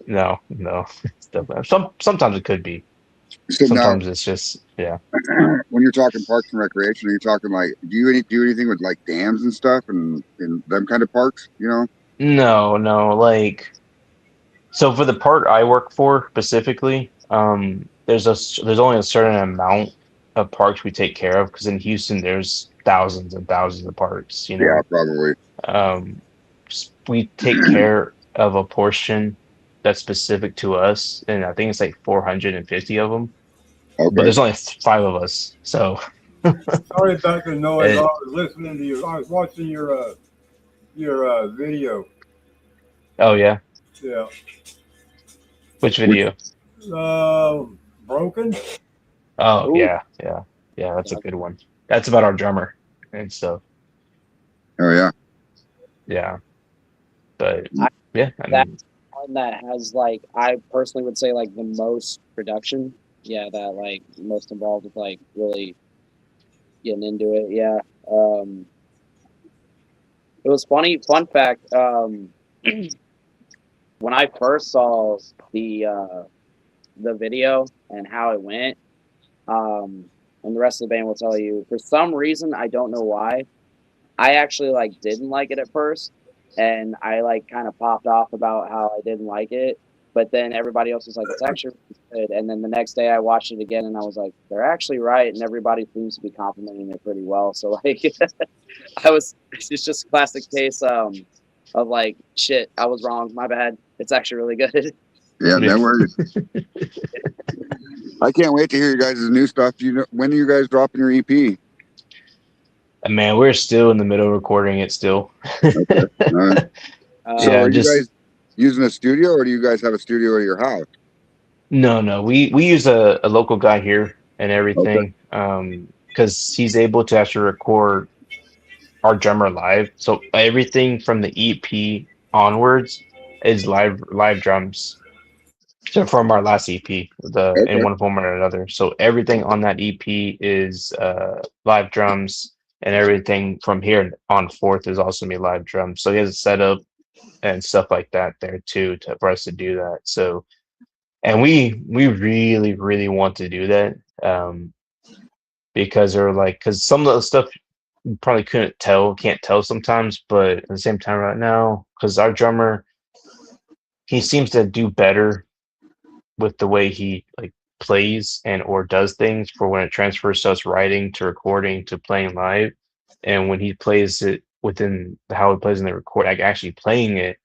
No, it's definitely sometimes it could be. So now, Sometimes it's just yeah. when you're talking parks and recreation, are you talking like do anything with like dams and stuff and them kind of parks? You know? No, like so for the part I work for specifically, there's only a certain amount of parks we take care of because in Houston there's thousands and thousands of parks, Yeah, probably. Um, we take care of a portion that's specific to us, and I think it's like 450 of them. But Okay. there's only five of us, so Sorry about the noise. I it, was listening to you. I was watching your video. oh yeah, Yeah. which Which video? Broken. Oh Ooh. yeah, that's a good one. That's about our drummer and stuff. Oh yeah. Yeah, but I- yeah, I that- mean, One that has like I personally would say like the most production. Yeah, that like most involved with like really getting into it. Yeah. It was funny. Fun fact. When I first saw the video and how it went, and the rest of the band will tell you. For some reason, I don't know why. I actually like didn't like it at first, and I like kind of popped off about how I didn't like it. But then everybody else was like, "It's actually really good." And then the next day, I watched it again, and I was like, "They're actually right," and everybody seems to be complimenting it pretty well. So like, it's just a classic case of like, shit, I was wrong, my bad. It's actually really good. Yeah, no worries. I can't wait to hear you guys' new stuff. When are you guys dropping your EP? man, we're still in the middle of recording it still. Okay. All right. So Yeah, are you just guys using a studio or do you guys have a studio at your house? no. We use a local guy here and Okay. everything, because he's able to actually record our drummer live. So everything from the EP onwards is live drums. So from our last EP, in Okay. one form or another. So everything on that EP is live drums, and everything from here on forth is also me live drums. So he has a setup and stuff like that there too for us to do that. So and we really want to do that, because they're like because some of the stuff you probably can't tell sometimes, but at the same time right now because our drummer he seems to do better with the way he like plays and or does things for when it transfers to us writing to recording to playing live, and when he plays it within how he plays in the record like actually playing it,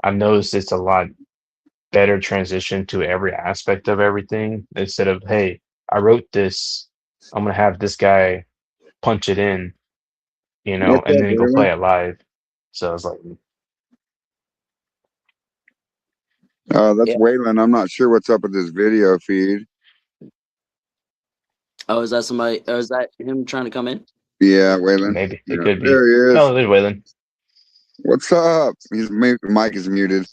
I've noticed it's a lot better transition to every aspect of everything instead of hey, I wrote this, I'm gonna have this guy punch it in, What's and up, then go Waylon? play it live. So I was like, That's Yeah. Waylon. I'm not sure what's up with this video feed. Oh, is that somebody? Or is that him trying to come in? Yeah, Waylon. Maybe it Yeah, could be. there he is. Oh, there's Waylon. What's up? His mic is muted.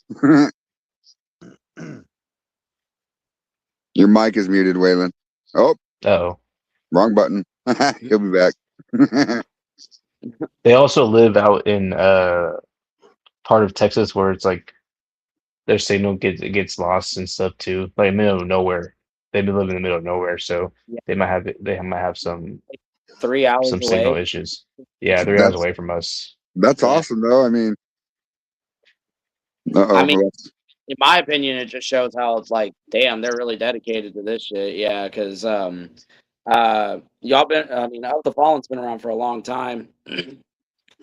Your mic is muted, Waylon. Oh, Oh, wrong button. He'll be back. they also live out in part of Texas where it's like their signal gets lost and stuff too, like middle of nowhere. They live in the middle of nowhere, so Yeah. they might have some 3 hours signal away. issues. Yeah, 3 hours away from us. That's Yeah. awesome, though. I mean, I mean, in my opinion, it just shows how it's like, damn, they're really dedicated to this shit. Yeah, because y'all been, I mean, the Fallon's been around for a long time.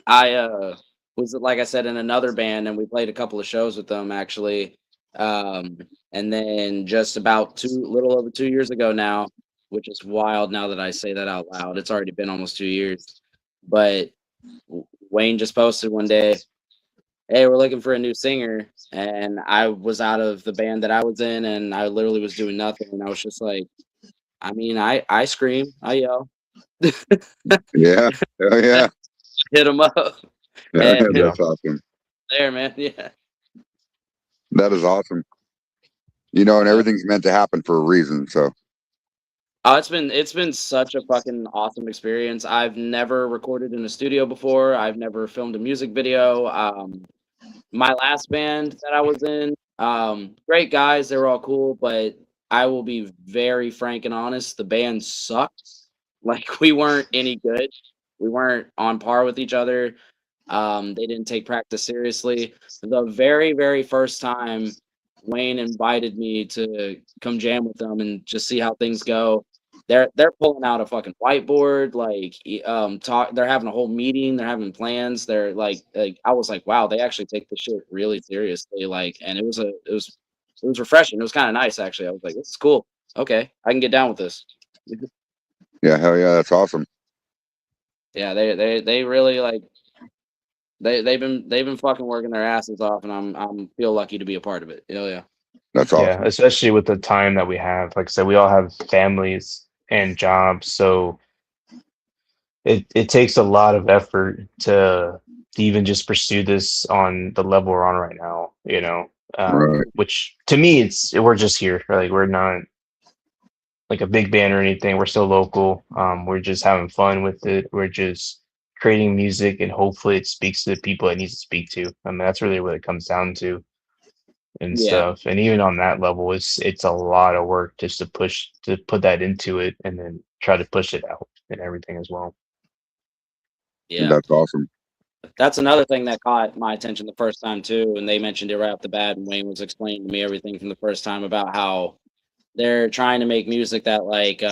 I was, like I said, in another band, and we played a couple of shows with them actually. And then just about little over 2 years ago now, which is wild now that I say that out loud. It's already been almost 2 years. But Wayne just posted one day, hey, we're looking for a new singer. And I was out of the band that I was in, and I literally was doing nothing. And I was just like, I mean, I scream, I yell. yeah. Oh, yeah. Hit him up. Yeah, And that's awesome. there, man. Yeah. That is awesome. You know, and everything's meant to happen for a reason. So, Oh, it's been such a fucking awesome experience. I've never recorded in a studio before. I've never filmed a music video. My last band that I was in, great guys, they were all cool, but I will be very frank and honest, the band sucked. Like we weren't any good. We weren't on par with each other. They didn't take practice seriously. The very, very first time Wayne invited me to come jam with them and just see how things go, they're pulling out a fucking whiteboard, like they're having a whole meeting, they're having plans, they're like I was like, wow, they actually take this shit really seriously, like, and it was refreshing. It was kind of nice actually. I was like, this is cool. Okay, I can get down with this. yeah, hell yeah, that's awesome. Yeah, they really like they've been fucking working their asses off, and I'm feel lucky to be a part of it. Hell yeah. That's Yeah, awesome. especially with the time that we have. Like I said, we all have families and jobs, so it takes a lot of effort to even just pursue this on the level we're on right now, you know. Right. Which to me, we're just here. Like we're not like a big band or anything. We're still local. We're just having fun with it. We're just creating music, and hopefully it speaks to the people it needs to speak to. I mean, that's really what it comes down to and Yeah. stuff. And even on that level, it's a lot of work just to put that into it and then try to push it out and everything as well. Yeah. That's awesome. That's another thing that caught my attention the first time too, and they mentioned it right off the bat, and Wayne was explaining to me everything from the first time about how they're trying to make music that like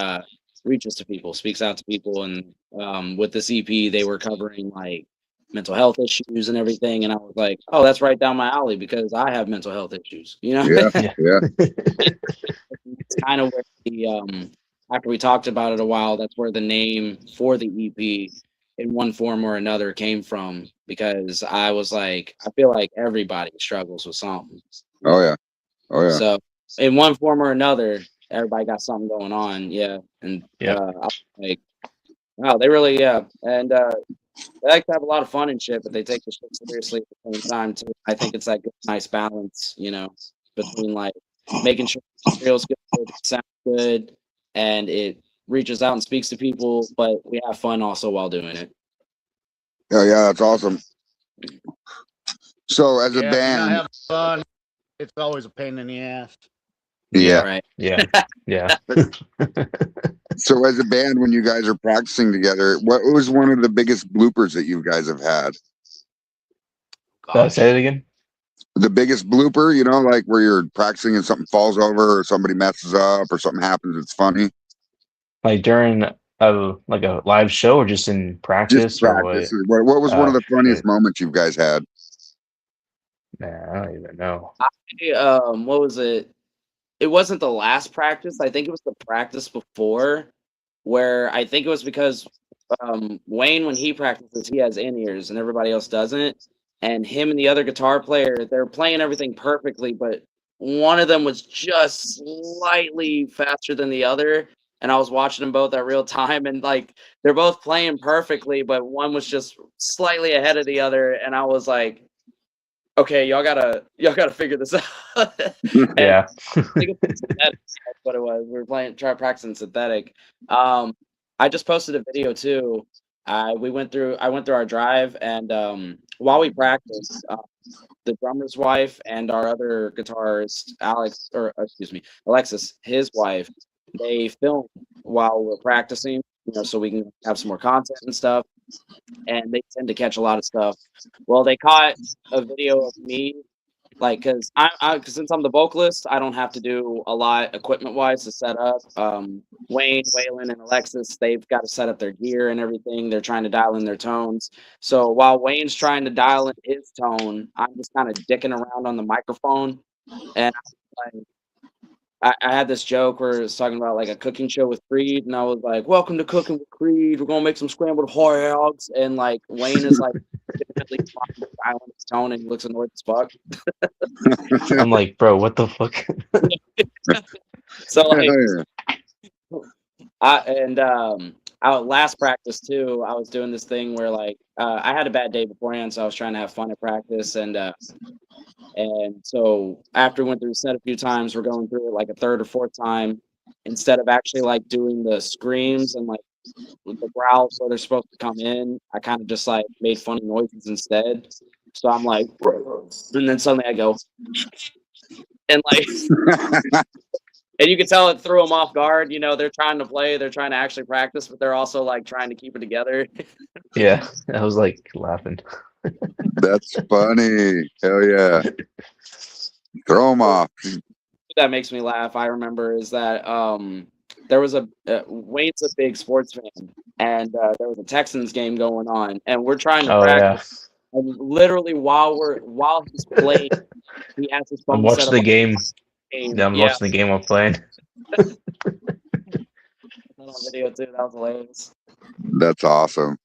reaches to people, speaks out to people, and with this EP they were covering like mental health issues and everything, and I was like, oh, that's right down my alley because I have mental health issues, you know. Yeah, yeah. It's kind of where the after we talked about it a while, that's where the name for the EP in one form or another came from, because I was like, I feel like everybody struggles with something. Oh yeah. Oh yeah. So in one form or another, everybody got something going on. Yeah. And Yeah. I was like, wow, they really, yeah. And they like to have a lot of fun and shit, but they take the shit seriously at the same time too. I think it's that good, nice balance, you know, between like making sure it feels good, it sounds good, and it reaches out and speaks to people, but we have fun also while doing it. Oh yeah, that's awesome. So as a Yeah, if you're not band, having fun, it's always a pain in the ass. yeah. Right. Yeah. Yeah. So as a band, when you guys are practicing together, what was one of the biggest bloopers that you guys have had? Say it again. The biggest blooper, you know, like where you're practicing and something falls over or somebody messes up or something happens. It's funny. Like during a live show or just in practice, Just practice. What was one of the funniest moments you guys had? Man, I don't even know. What was it? It wasn't the last practice. I think it was the practice before, where I think it was because Wayne, when he practices, he has in-ears and everybody else doesn't. And him and the other guitar player, they're playing everything perfectly, but one of them was just slightly faster than the other, and I was watching them both at real time, and like they're both playing perfectly, but one was just slightly ahead of the other, and I was like, okay, y'all gotta figure this out. And Yeah. I think it's synthetic, that's what it was. We were practicing synthetic. I just posted a video too. I went through our drive, and while we practiced, the drummer's wife and our other guitarist, Alexis, his wife, they filmed while we're practicing, so we can have some more content and stuff. And they tend to catch a lot of stuff. Well, they caught a video of me, like, cause since I'm the vocalist, I don't have to do a lot equipment wise to set up. Wayne, Waylon, and Alexis, they've got to set up their gear and everything. They're trying to dial in their tones. So while Wayne's trying to dial in his tone, I'm just kind of dicking around on the microphone. And I had this joke where it was talking about like a cooking show with Creed, and I was like, "Welcome to Cooking with Creed. We're gonna make some scrambled hogs." And like Wayne is like definitely dialing his tone, and he looks annoyed as fuck. I'm like, bro, what the fuck? So like, last practice too, I was doing this thing where like I had a bad day beforehand, so I was trying to have fun at practice, and so after we went through the set a few times, we're going through it like a third or fourth time. Instead of actually like doing the screams and like the growls where they're supposed to come in, I kind of just like made funny noises instead. So I'm like, and then suddenly I go, and like, and you can tell it threw them off guard. They're trying to play, they're trying to actually practice, but they're also like trying to keep it together. Yeah, I was like laughing. That's funny. Hell yeah. Throw them off. That makes me laugh. I remember is that there was Wayne's a big sports fan, and there was a Texans game going on, and we're trying to practice. Yeah. And literally while he's playing, he has his phone. I'm watching the game. Yeah, I'm watching the game while playing. On video too. That was hilarious. That's awesome.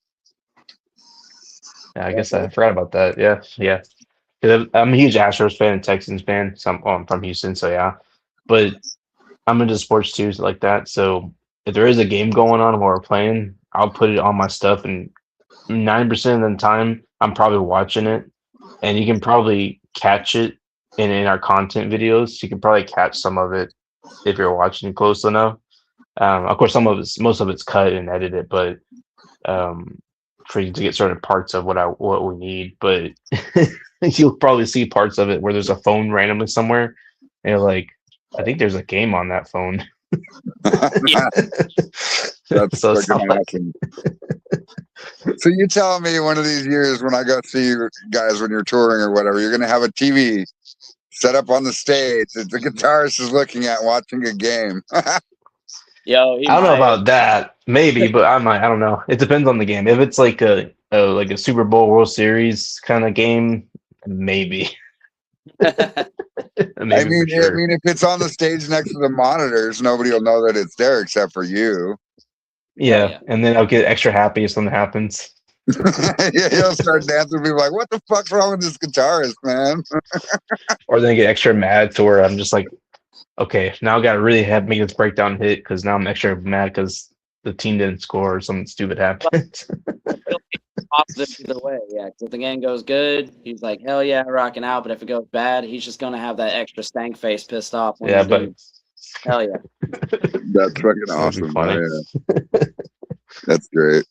Yeah, I guess I forgot about that. Yeah. I'm a huge Astros fan and Texans fan. So I'm from Houston, so yeah. But I'm into sports too, like that. So if there is a game going on while we're playing, I'll put it on my stuff, and 9% of the time I'm probably watching it. And you can probably catch it in our content videos. You can probably catch some of it if you're watching close enough. Of course, most of it's cut and edited, but for you to get certain parts of what we need, but you'll probably see parts of it where there's a phone randomly somewhere, and you're like, I think there's a game on that phone. That's so awesome. So you telling me one of these years when I go see you guys when you're touring or whatever, you're gonna have a TV set up on the stage that the guitarist is looking at watching a game? Yo, I don't know about that. Maybe, but I don't know. It depends on the game. If it's like a Super Bowl World Series kind of game, maybe. I mean, if it's on the stage next to the monitors, nobody will know that it's there except for you. Yeah, and then I'll get extra happy if something happens. Yeah, he'll start dancing and be like, "What the fuck's wrong with this guitarist, man?" Or then I get extra mad to where I'm just like, okay, now I got to really make this breakdown hit because now I'm extra mad because the team didn't score or something stupid happened. Positive either way, yeah. If the game goes good, he's like, hell yeah, rocking out. But if it goes bad, he's just gonna have that extra stank face, pissed off. Yeah, but hell yeah, that's fucking awesome. Funny. Yeah. That's great.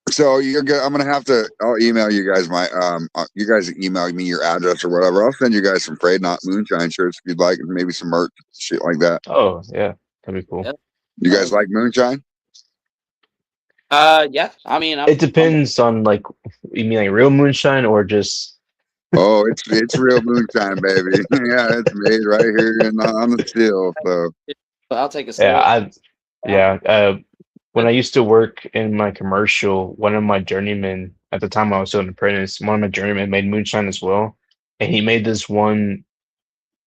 So you're good. I'm gonna have to. I'll email you guys my. You guys email me your address or whatever. I'll send you guys some Frayed Not Moonshine shirts if you'd like, and maybe some merch, shit like that. Oh yeah, that'd be cool. Yep. You guys like moonshine? Yeah. I mean, it depends on like, you mean like real moonshine or just? Oh, it's real moonshine, baby. Yeah, it's made right here on the still. So I'll take a sip. Yeah, when I used to work in my commercial, one of my journeymen at the time I was still an apprentice, one of my journeymen made moonshine as well, and he made this one.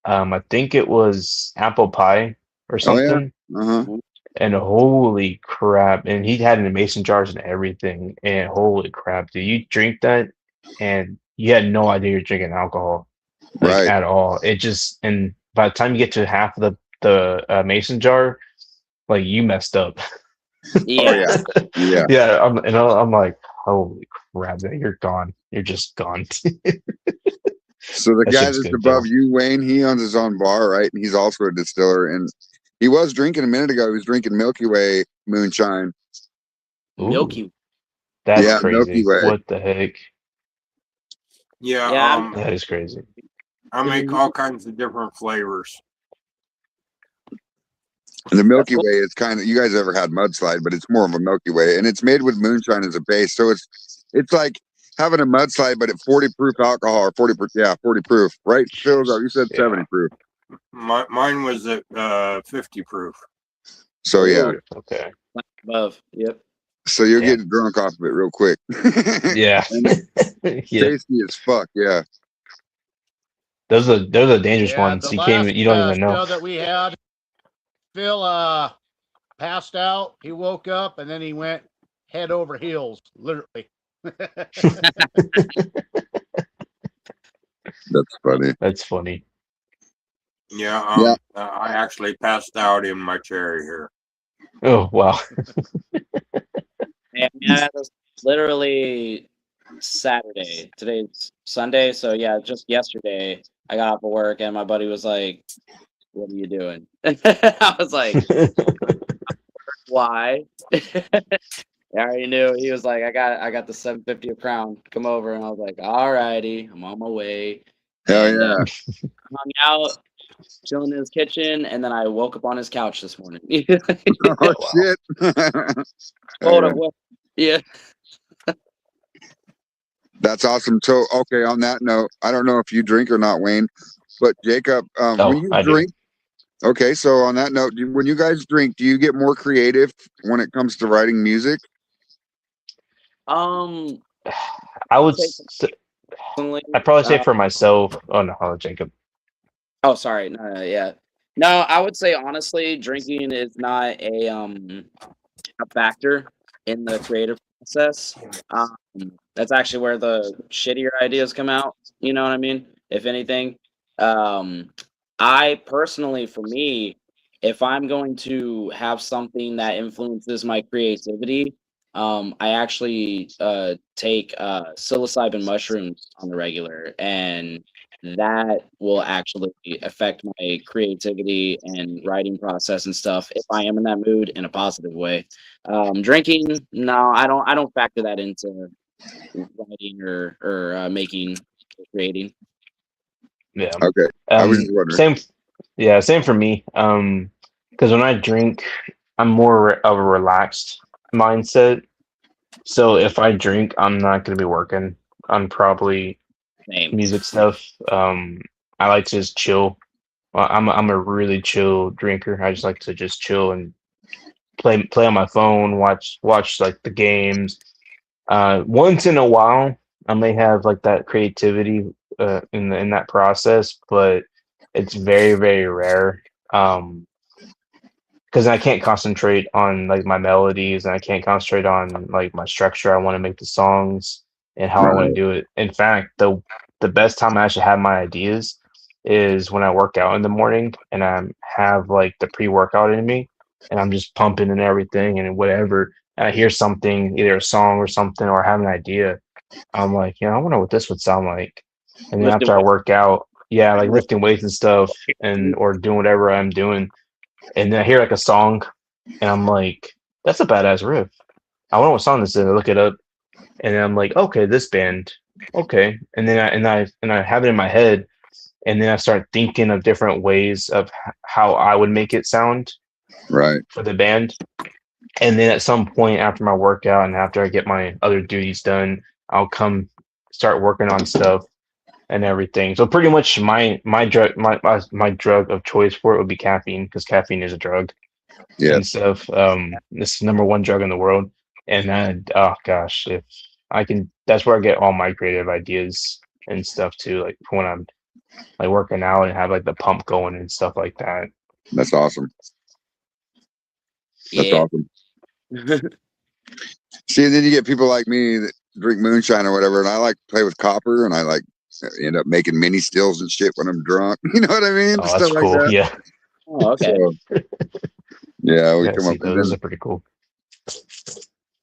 I think it was apple pie or something. Oh, yeah. Uh-huh. And holy crap! And he had it in mason jars and everything. And holy crap, do you drink that? And you had no idea you're drinking alcohol, like Right. at all. It just, and by the time you get to half of the mason jar, like you messed up. Yeah. Yeah. Yeah, I'm like, holy crap, you're gone. You're just gone. So the That guy shit's that's good above though. you, Wayne, he owns his own bar, right? And he's also a distiller. And he was drinking a minute ago. He was drinking Milky Way moonshine. Milky. That's Yeah, Milky crazy. Way. What the heck? Yeah, Yeah. That is crazy. I make all kinds of different flavors. And the Milky cool. Way is kind of, you guys ever had mudslide, but it's more of a Milky Way, and it's made with moonshine as a base. So it's like having a mudslide, but at 40 proof alcohol, or 40 proof, 40 proof, right? Phil, you said 70 proof. Mine was at 50 proof. So yeah, Okay. Above. Yep. so you'll Yeah. get drunk off of it real quick. Yeah. Yeah. Tasty as fuck. Yeah. Those are dangerous Yeah, ones. the You last you don't even know. show that we had, Phil passed out. He woke up and then he went head over heels, literally. That's funny. That's funny. Yeah, I actually passed out in my chair here. Oh wow. Yeah, that was literally Saturday. Today's Sunday, so yeah, just yesterday I got off of work and my buddy was like, "What are you doing?" I was like, "Why?" I already knew. He was like, "I got the 750 a crown. Come over," and I was like, "Alrighty, I'm on my way." Hell And yeah. hung out, chilling in his kitchen, and then I woke up on his couch this morning. Oh shit. Hold on, what? Yeah. That's awesome. So, okay, on that note, I don't know if you drink or not, Wayne, but Jacob, when you I do. drink, okay, so on that note, when you guys drink, do you get more creative when it comes to writing music? I I would. personally, I'd probably say for myself. Oh no, Jacob. Oh, sorry. No, yeah. No, I would say honestly, drinking is not a factor in the creative process. That's actually where the shittier ideas come out. You know what I mean? If anything, I personally, for me, if I'm going to have something that influences my creativity, I actually take psilocybin mushrooms on the regular, and that will actually affect my creativity and writing process and stuff if I am in that mood in a positive way. Drinking, no, I don't factor that into writing or making or creating. Yeah. Okay. I was just wondering. Same for me. Because when I drink, I'm more of a relaxed mindset. So if I drink, I'm not gonna be working on probably Same. music stuff. I like to just chill. I'm a really chill drinker. I just like to just chill and play on my phone, watch like the games. Once in a while, I may have like that creativity in that process, but it's very, very rare. Because I can't concentrate on like my melodies, and I can't concentrate on like my structure. I want to make the songs and how I want to do it. In fact, the best time I actually have my ideas is when I work out in the morning and I have like the pre-workout in me, and I'm just pumping and everything and whatever. And I hear something, either a song or something, or I have an idea. I'm like, I wonder what this would sound like. And then after I work out, yeah, like lifting weights and stuff, and or doing whatever I'm doing, and then I hear like a song, and I'm like, that's a badass riff. I wonder what song this is. I look it up, and then I'm like, okay, this band, okay. And then I have it in my head, and then I start thinking of different ways of how I would make it sound Right. for the band. And then at some point after my workout and after I get my other duties done, I'll come start working on stuff and everything. So pretty much my drug of choice for it would be caffeine, because caffeine is a drug and stuff. This is number one drug in the world. And then, oh gosh, if I can, that's where I get all my creative ideas and stuff too. Like when I'm like working out and have like the pump going and stuff like that. That's awesome. That's awesome. See, and then you get people like me drink moonshine or whatever, and I like to play with copper, and I like end up making mini stills and shit when I'm drunk. You know what I mean? Oh, Stuff that's like cool. that. Yeah. Oh, okay. So, yeah, we Yeah, come see, up, and those then are pretty cool.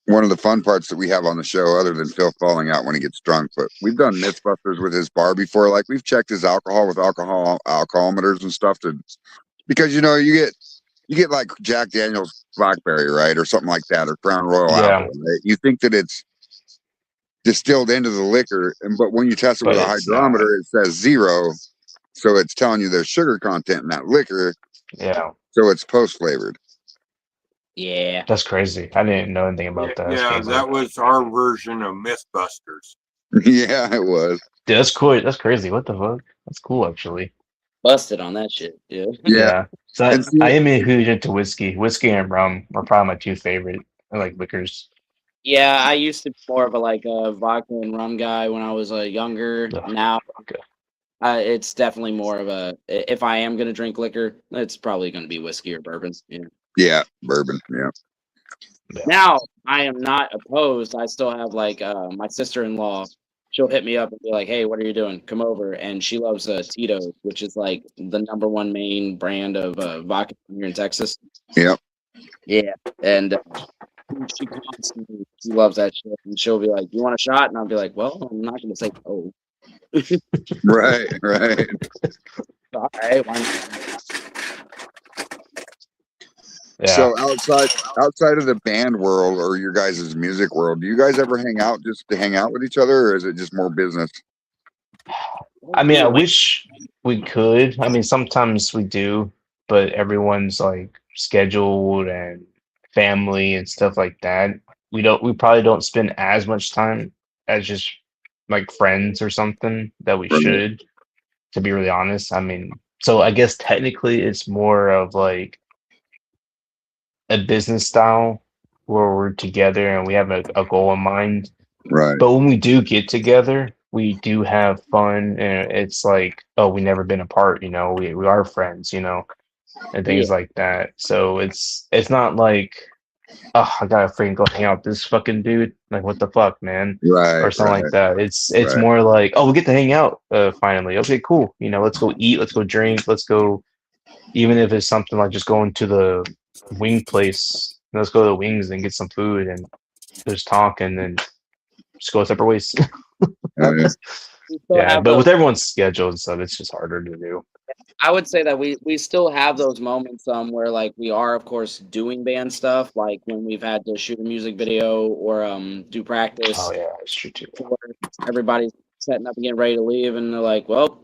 one of the fun parts that we have on the show, other than Phil falling out when he gets drunk, but we've done Mythbusters with his bar before. Like we've checked his alcohol with alcohometers and stuff because you get like Jack Daniel's Blackberry, right, or something like that, or Crown Royal Yeah. Apple. Right? You think that it's distilled into the liquor, but when you test it with But a it's not. hydrometer, it says 0, so it's telling you there's sugar content in that liquor, Yeah. so it's post flavored. Yeah. That's crazy. I didn't know anything about that. That's Yeah, crazy. that was our version of Mythbusters. Yeah, it was. Yeah, that's cool. That's crazy. What the fuck? That's cool, actually. Busted on that shit. Yeah. Yeah. So And see- I am a huge into whiskey. Whiskey and rum are probably my two favorite. I like liquors. Yeah, I used to be more of a like a vodka and rum guy when I was younger. Ugh, Now okay. it's definitely more of a if I am gonna drink liquor, it's probably gonna be whiskey or bourbon. Yeah. Yeah, bourbon. Yeah. Yeah. Now I am not opposed. I still have like my sister-in-law. She'll hit me up and be like, "Hey, what are you doing? Come over." And she loves Tito's, which is like the #1 main brand of vodka here in Texas. Yep. Yeah, and she constantly she loves that shit, and she'll be like, "You want a shot?" And I'll be like, "Well, I'm not gonna say no." Right. Right. All right, why not? Yeah. So outside of the band world or your guys' music world, do you guys ever hang out just to hang out with each other, or is it just more business? I mean, I Either way. wish we could. I mean, sometimes we do, but everyone's like scheduled and family and stuff like that. We probably don't spend as much time as just like friends or something that we Right. should, to be really honest. I mean, so I guess technically it's more of like a business style where we're together and we have a goal in mind. Right. But when we do get together, we do have fun, and it's like, oh, we never been apart, we are friends, and things like that. So it's not like, oh, I gotta freaking go hang out with this fucking dude. Like, what the fuck, man? Right. Or something Right. like that. It's Right. more like, oh, we get to hang out finally. Okay, cool. Let's go eat, let's go drink, let's go, even if it's something like just going to the wing place, let's go to the wings and get some food and just talk and then just go separate ways. Yeah. We still Yeah, have but those- with everyone's schedule and stuff, it's just harder to do. I would say that we still have those moments where like we are of course doing band stuff, like when we've had to shoot a music video or do practice. Oh yeah, that's true too. Or everybody's setting up and getting ready to leave, and they're like, "Well,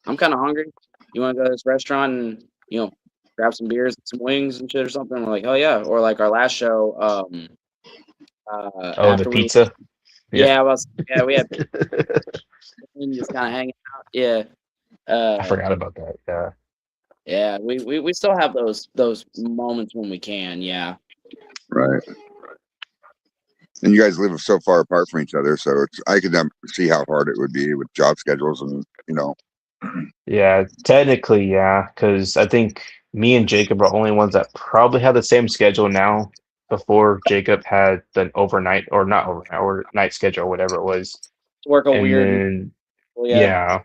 I'm kind of hungry. You want to go to this restaurant and grab some beers, and some wings, and shit or something?" And we're like, "Oh yeah." Or like our last show, Oh, after the we pizza. yeah, we had just kind of hanging out. Yeah. I forgot about that. Yeah. Yeah, we still have those moments when we can. Yeah. Right. And you guys live so far apart from each other, so I could see how hard it would be with job schedules and Yeah, technically, yeah, because I think me and Jacob are the only ones that probably have the same schedule now. Before Jacob had the overnight or not overnight or night schedule or whatever it was. Work a And weird. then, Yeah. yeah.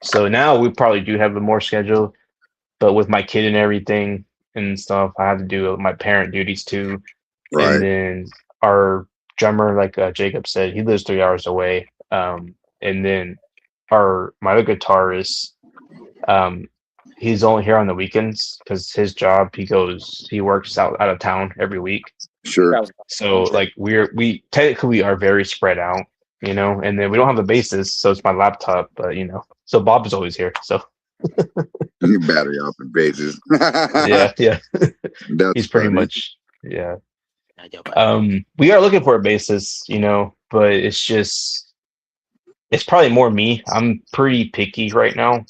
So now we probably do have a more schedule, but with my kid and everything and stuff, I have to do my parent duties too. right. And then our drummer, like Jacob said, he lives 3 hours away. And then my other guitarist, he's only here on the weekends because his job, he works out of town every week. Sure. So like we technically are very spread out, and then we don't have a bassist, so it's my laptop, but so Bob is always here. So You battery off and bases. yeah. That's He's pretty funny. much, yeah. We are looking for a bassist, but it's probably more me. I'm pretty picky right now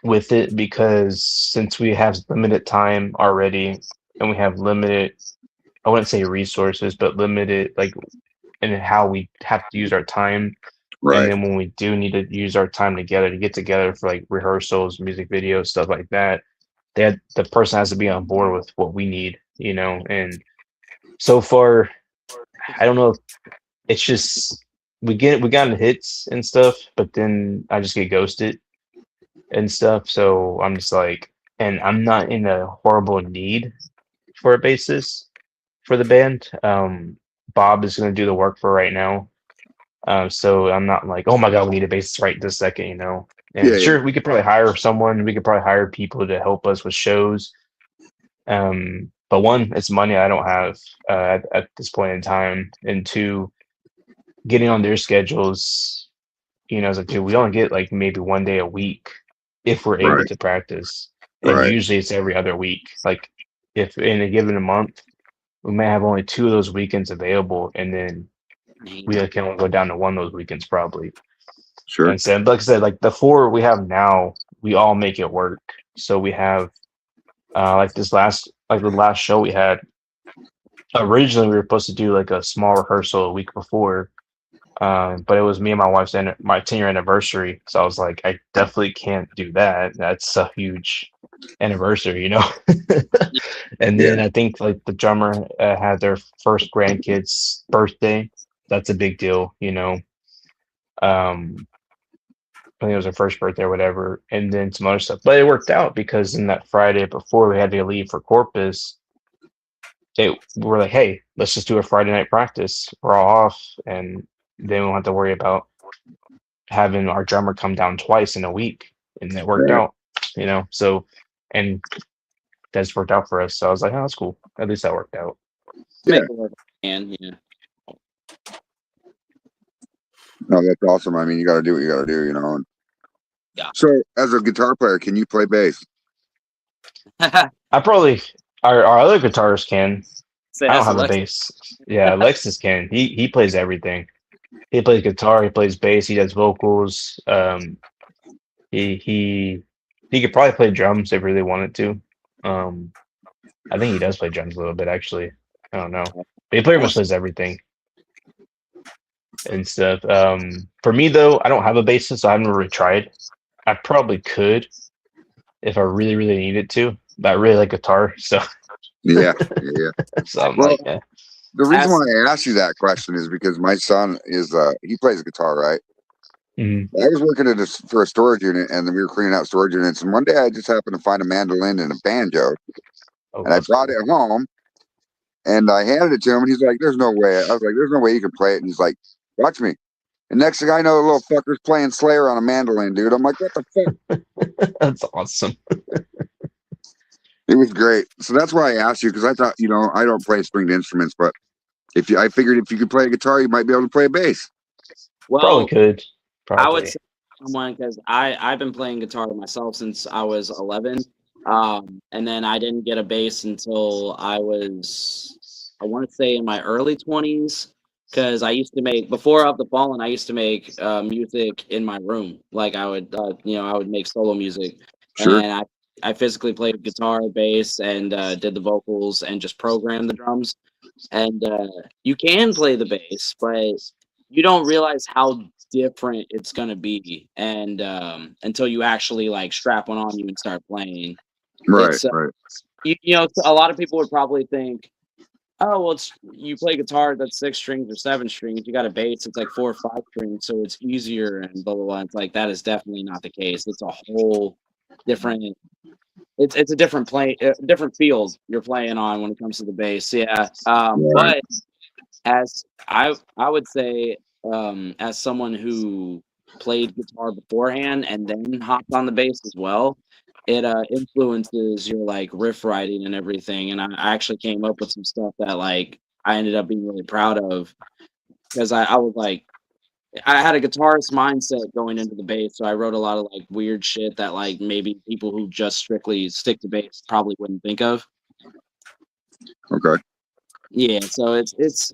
with it because since we have limited time already and we have limited, I wouldn't say resources, but limited like in how we have to use our time. Right. And then when we do need to use our time together to get together for like rehearsals, music videos, stuff like that, the person has to be on board with what we need, and so far, I don't know if it's just we got into hits and stuff, but then I just get ghosted and stuff. So I'm just like, and I'm not in a horrible need for a bassist for the band. Bob is going to do the work for right now. So I'm not like, oh my God, we need a bassist right this second, you know. And Yeah, sure, we could probably hire someone. We could probably hire people to help us with shows. But one, it's money I don't have at this point in time, and two, getting on their schedules. You know, it's like, dude, we only get like maybe 1 day a week if we're able right, to practice, and right, usually it's every other week. Like if in a given month, we may have only 2 of those weekends available, and then we can only go down to one of those weekends probably. sure. And so, like I said, like the 4 we have now, we all make it work. So we have like the last show we had. Originally, we were supposed to do like a small rehearsal a week before, but it was me and my wife's my 10-year anniversary. So I was like, I definitely can't do that. That's a huge anniversary, you know. And Yeah, then I think like the drummer had their first grandkid's birthday. That's a big deal, you know. Um, I think it was her first birthday or whatever, and then some other stuff. But it worked out because in that Friday before we had to leave for Corpus, we were like, hey, let's just do a Friday night practice. We're all off, and then we don't have to worry about having our drummer come down twice in a week, and it worked right. out, you know. So, and that's worked out for us. So I was like, oh, that's cool. At least that worked out. Yeah. Make it work, and yeah. No, that's awesome. I mean, you got to do what you got to do, you know. And Yeah. so, as a guitar player, can you play bass? I probably our other guitarists can. Say I don't that's have a Alexa. bass. Yeah, Alexis can. He plays everything. He plays guitar. He plays bass. He does vocals. He could probably play drums if he really wanted to. I think he does play drums a little bit actually. I don't know. But he pretty much plays everything and stuff. For me though, I don't have a bassist, so I haven't really tried. I probably could if I really, really needed to. But I really like guitar, so Yeah, yeah. so I'm Well, like, eh. the reason why I asked you that question is because my son is he plays guitar, right? Mhm. I was working at for a storage unit, and we were cleaning out storage units. And one day, I just happened to find a mandolin and a banjo, Oh, and I that's brought cool. it home, and I handed it to him, and he's like, "There's no way." I was like, "There's no way you can play it." And he's like, "Watch me." And next thing I know, the little fucker's playing Slayer on a mandolin, dude. I'm like, "What the fuck?" That's awesome. It was great. So that's why I asked you, because I thought, you know, I don't play stringed instruments, but I figured if you could play a guitar, you might be able to play a bass. Probably Well, could. I would Probably. say someone because I've been playing guitar myself since I was 11, and then I didn't get a bass until I want to say in my early 20s. Because I used to make before Up the Fallen, I used to make music in my room. Like I would, I would make solo music, Sure. and I physically played guitar, bass, and did the vocals and just programmed the drums. And you can play the bass, but you don't realize how different it's gonna be, and until you actually like strap one on you and start playing. Right, It's right. a lot of people would probably think, oh well, you play guitar that's 6 strings or 7 strings. You got a bass, it's like 4 or 5 strings, so it's easier and blah blah blah. It's like that is definitely not the case. It's a whole different. It's a different different field you're playing on when it comes to the bass. Yeah, Right. but as I would say, as someone who played guitar beforehand and then hopped on the bass as well, it influences your like riff writing and everything. And I actually came up with some stuff that like I ended up being really proud of because I was like I had a guitarist mindset going into the bass, so I wrote a lot of like weird shit that like maybe people who just strictly stick to bass probably wouldn't think of. Okay. Yeah, so it's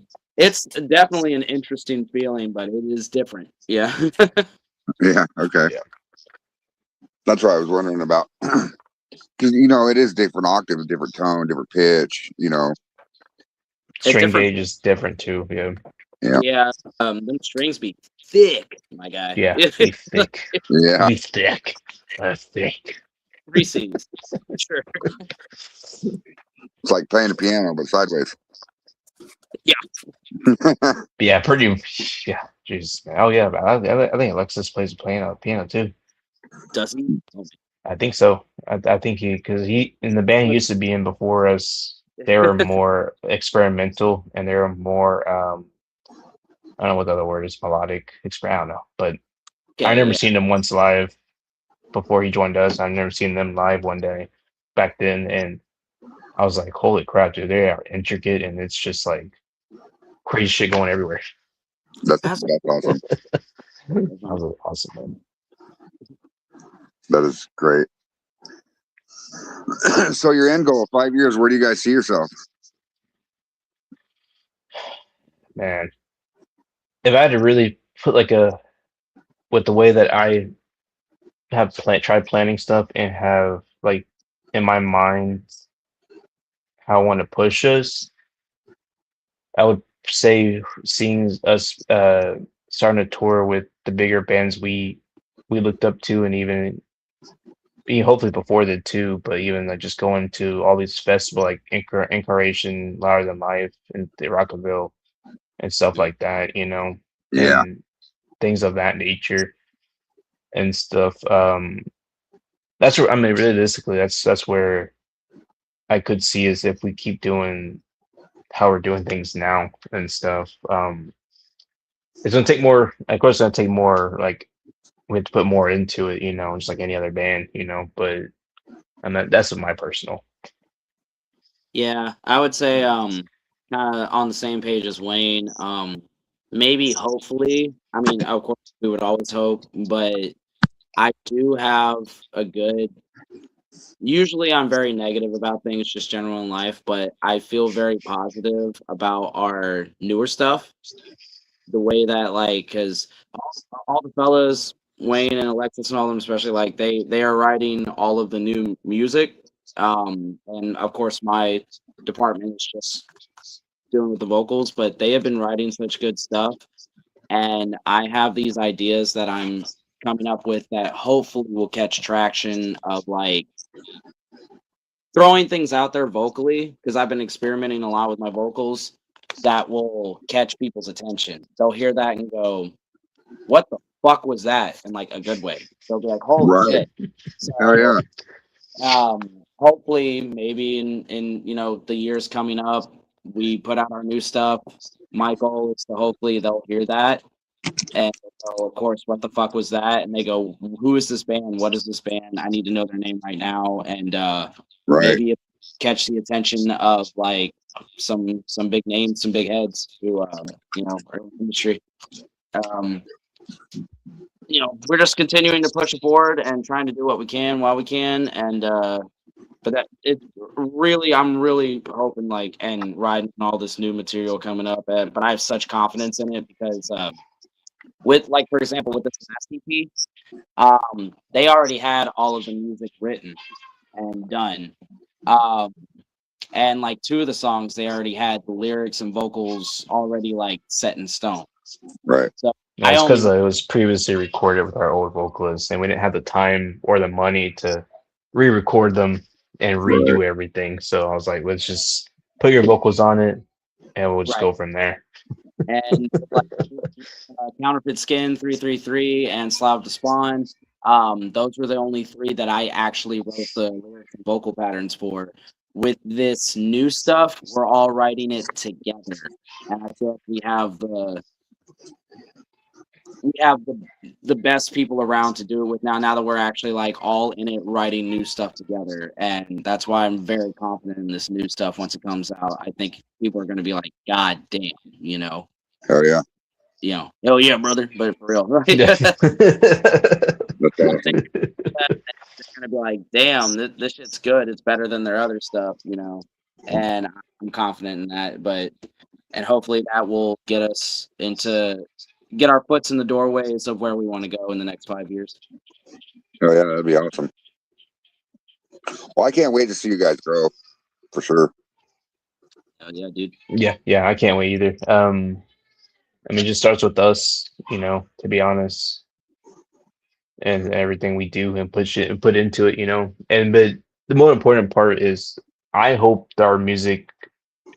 definitely an interesting feeling, but it is different. Yeah. Yeah. Okay. Yeah. That's what I was wondering about. Because, you know, it is different octave, different tone, different pitch, you know. It's String different. gauge is different too. Yeah. Yeah. Yeah, them strings be thick, my guy. Yeah. Be thick. Yeah. Be thick. Thick. 3 C's. Sure. It's like playing a piano, but sideways. Yeah. Yeah. Pretty. Yeah. Jesus, man. Oh yeah, but I think Alexis plays piano too. Does he? I think so. I think because he in the band he used to be in before us. They were more experimental and they were more I don't know what the other word is, melodic. I don't know, but I Okay, never yeah. seen him once live before he joined us. I've never seen them live one day back then, and I was like, holy crap, dude, they are intricate and it's just like crazy shit going everywhere. That's That's awesome. That was awesome, man. That is great. So your end goal, 5 years, where do you guys see yourself? Man, if I had to really put like with the way that I have tried planning stuff and have like in my mind how I want to push us, I would say seeing us starting to tour with the bigger bands we looked up to, and even being hopefully before that too, but even like just going to all these festivals like Incarnation, Louder Than Life, and the Rockaville and stuff like that, Yeah. and things of that nature and stuff. That's where I mean, realistically, that's where I could see is if we keep doing how we're doing things now and stuff. It's gonna take more. Of course, it's gonna take more. Like we have to put more into it, just like any other band, But that's my personal. Yeah, I would say kind of on the same page as Wayne. Maybe hopefully. I mean, of course we would always hope, but I do have a good usually I'm very negative about things just general in life, but I feel very positive about our newer stuff. The way that like cuz all the fellas Wayne and Alexis and all of them especially like they are writing all of the new music. And of course my department is just dealing with the vocals, but they have been writing such good stuff and I have these ideas that I'm coming up with that hopefully will catch traction of like throwing things out there vocally because I've been experimenting a lot with my vocals that will catch people's attention. They'll hear that and go, "What the fuck was that?" in like a good way. They'll be like, "Holy Right. shit!" So, Oh yeah. hopefully, maybe in the years coming up, we put out our new stuff. My goal is to hopefully they'll hear that and so, of course, what the fuck was that? And they go, "Who is this band? What is this band? I need to know their name right now." And Right. maybe it catch the attention of like some big names, some big heads who are in the industry. We're just continuing to push it forward and trying to do what we can while we can. And but that it really, I'm really hoping like and riding all this new material coming up. But I have such confidence in it because. With like for example with this last EP, they already had all of the music written and done, and like two of the songs they already had the lyrics and vocals already like set in stone. Right. So Yeah, it's because it was previously recorded with our old vocalists, and we didn't have the time or the money to re-record them and redo everything. So I was like, let's just put your vocals on it, and we'll just go from there. And like Counterfeit Skin 333 and Slav to Spawn, those were the only three that I actually wrote the lyrics and vocal patterns for. With this new stuff, we're all writing it together, and I feel like we have the best people around to do it with now that we're actually like all in it writing new stuff together, and that's why I'm very confident in this new stuff once it comes out. I think people are going to be like, "God damn," Hell yeah. Hell yeah, brother, but for real, right? That's awesome. It's gonna be like, damn, this shit's good. It's better than their other stuff, and I'm confident in that. And hopefully that will get us get our foots in the doorways of where we want to go in the next 5 years. Oh yeah, that'd be awesome. Well, I can't wait to see you guys grow, for sure. Oh yeah, dude. Yeah, I can't wait either. I mean, it just starts with us, to be honest, and everything we do and put into it, but the more important part is I hope that our music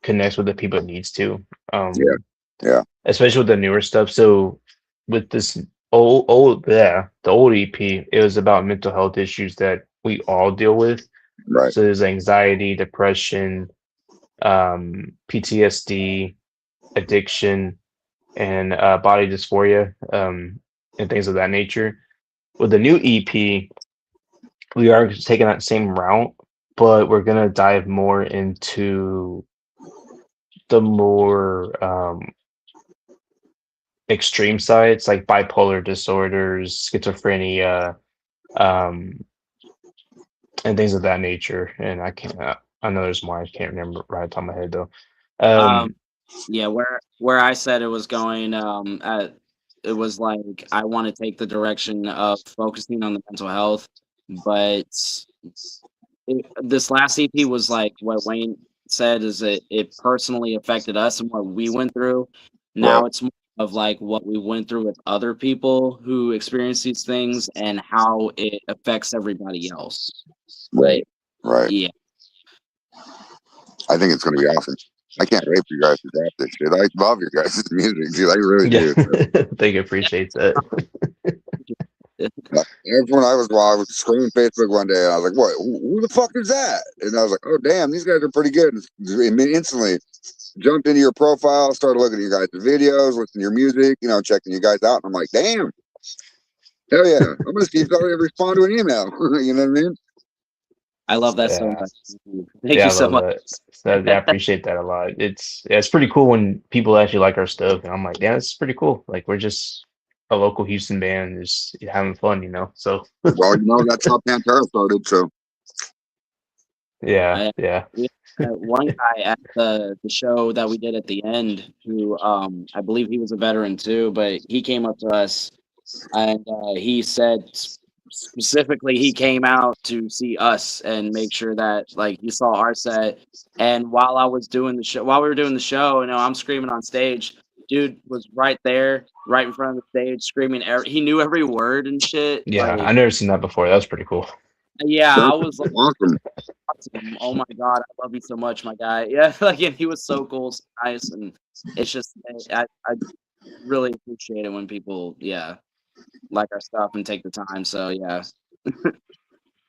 connects with the people it needs to. Yeah. Especially with the newer stuff. So with this the old EP, it was about mental health issues that we all deal with. Right. So there's anxiety, depression, PTSD, addiction, and body dysphoria, and things of that nature. With the new EP, we are taking that same route, but we're gonna dive more into the more extreme sides, like bipolar disorders, schizophrenia, um, and things of that nature. And I know there's more. I can't remember right off the top of my head though. Yeah, where I said it was going, it was like I want to take the direction of focusing on the mental health, but this last EP was like what Wayne said is it personally affected us and what we went through. Now Right. it's more of like what we went through with other people who experience these things and how it affects everybody else. Right. Right. Yeah. I think it's going to be awesome. I can't wait for you guys to drop this shit. I love your guys' music, dude. I really Yeah, do. they appreciate that. When I was scrolling Facebook one day, and I was like, "What? Who the fuck is that?" And I was like, "Oh, damn, these guys are pretty good." And instantly jumped into your profile, started looking at your guys' videos, listening to your music, checking you guys out. And I'm like, "Damn, hell yeah! I'm gonna see if I ever respond to an email." You know what I mean? I love that so Yeah. much. Thank Yeah, you I so love much. that. I appreciate that a lot. It's pretty cool when people actually like our stuff, and I'm like, yeah, it's pretty cool. Like we're just a local Houston band, just having fun, So Well, that's how Pantera started. So yeah, yeah. We had one guy at the show that we did at the end who I believe he was a veteran too, but he came up to us and he said specifically he came out to see us and make sure that like he saw our set. And while we were doing the show, I'm screaming on stage. Dude was right there, right in front of the stage, screaming. He knew every word and shit. Yeah, Like, I've never seen that before. That was pretty cool. yeah, I was like, awesome. oh my god, I love you so much, my guy. Yeah, like and he was so cool, so nice, and it's just I really appreciate it when people like our stuff and take the time. So yeah.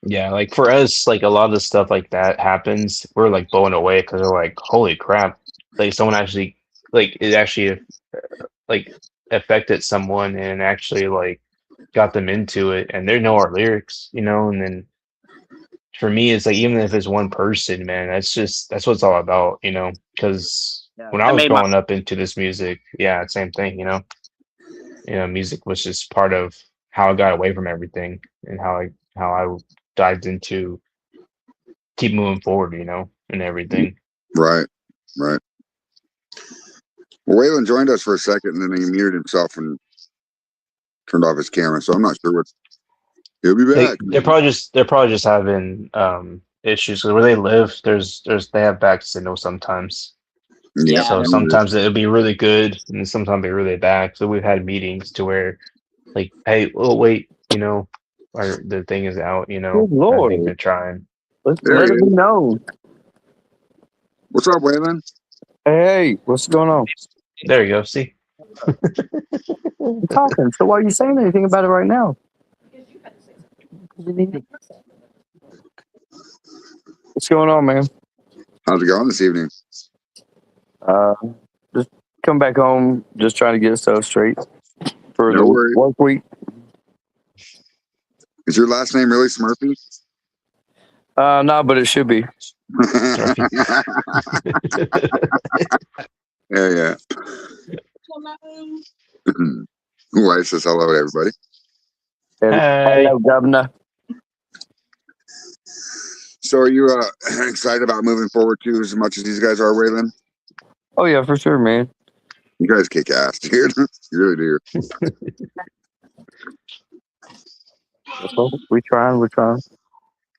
Yeah, like for us, like a lot of the stuff like that happens, we're like blown away because we're like, holy crap! Like someone actually, like it actually, like affected someone and actually like got them into it, and they know our lyrics, And then for me, it's like even if it's one person, man, that's what it's all about, Because when I That was made my growing up into this music, yeah, same thing, music was just part of how I got away from everything and how I dived into keep moving forward, and everything. Right. Well, Waylon joined us for a second, and then he muted himself and turned off his camera. So I'm not sure what. He'll be back. They're probably just having issues 'cause where they live. They have back signal sometimes. Yeah. So sometimes it'll be really good, and sometimes they're really bad. So we've had meetings to where, like, hey, oh wait, or the thing is out, Good I Lord. think they're trying. Let There it he be is. known. What's up, Waylon? Hey, what's going on? There you go. See, I'm talking. So why are you saying anything about it right now? What's going on, man? How's it going this evening? Just come back home. Just trying to get stuff straight for No the worries. work week. Is your last name really Smurfy? No, but it should be. Yeah. Wife says hello to everybody. Hey. Hello, Governor. So are you excited about moving forward too as much as these guys are, Waylon? Oh yeah, for sure, man. You guys kick ass, dude. You really do. We're trying.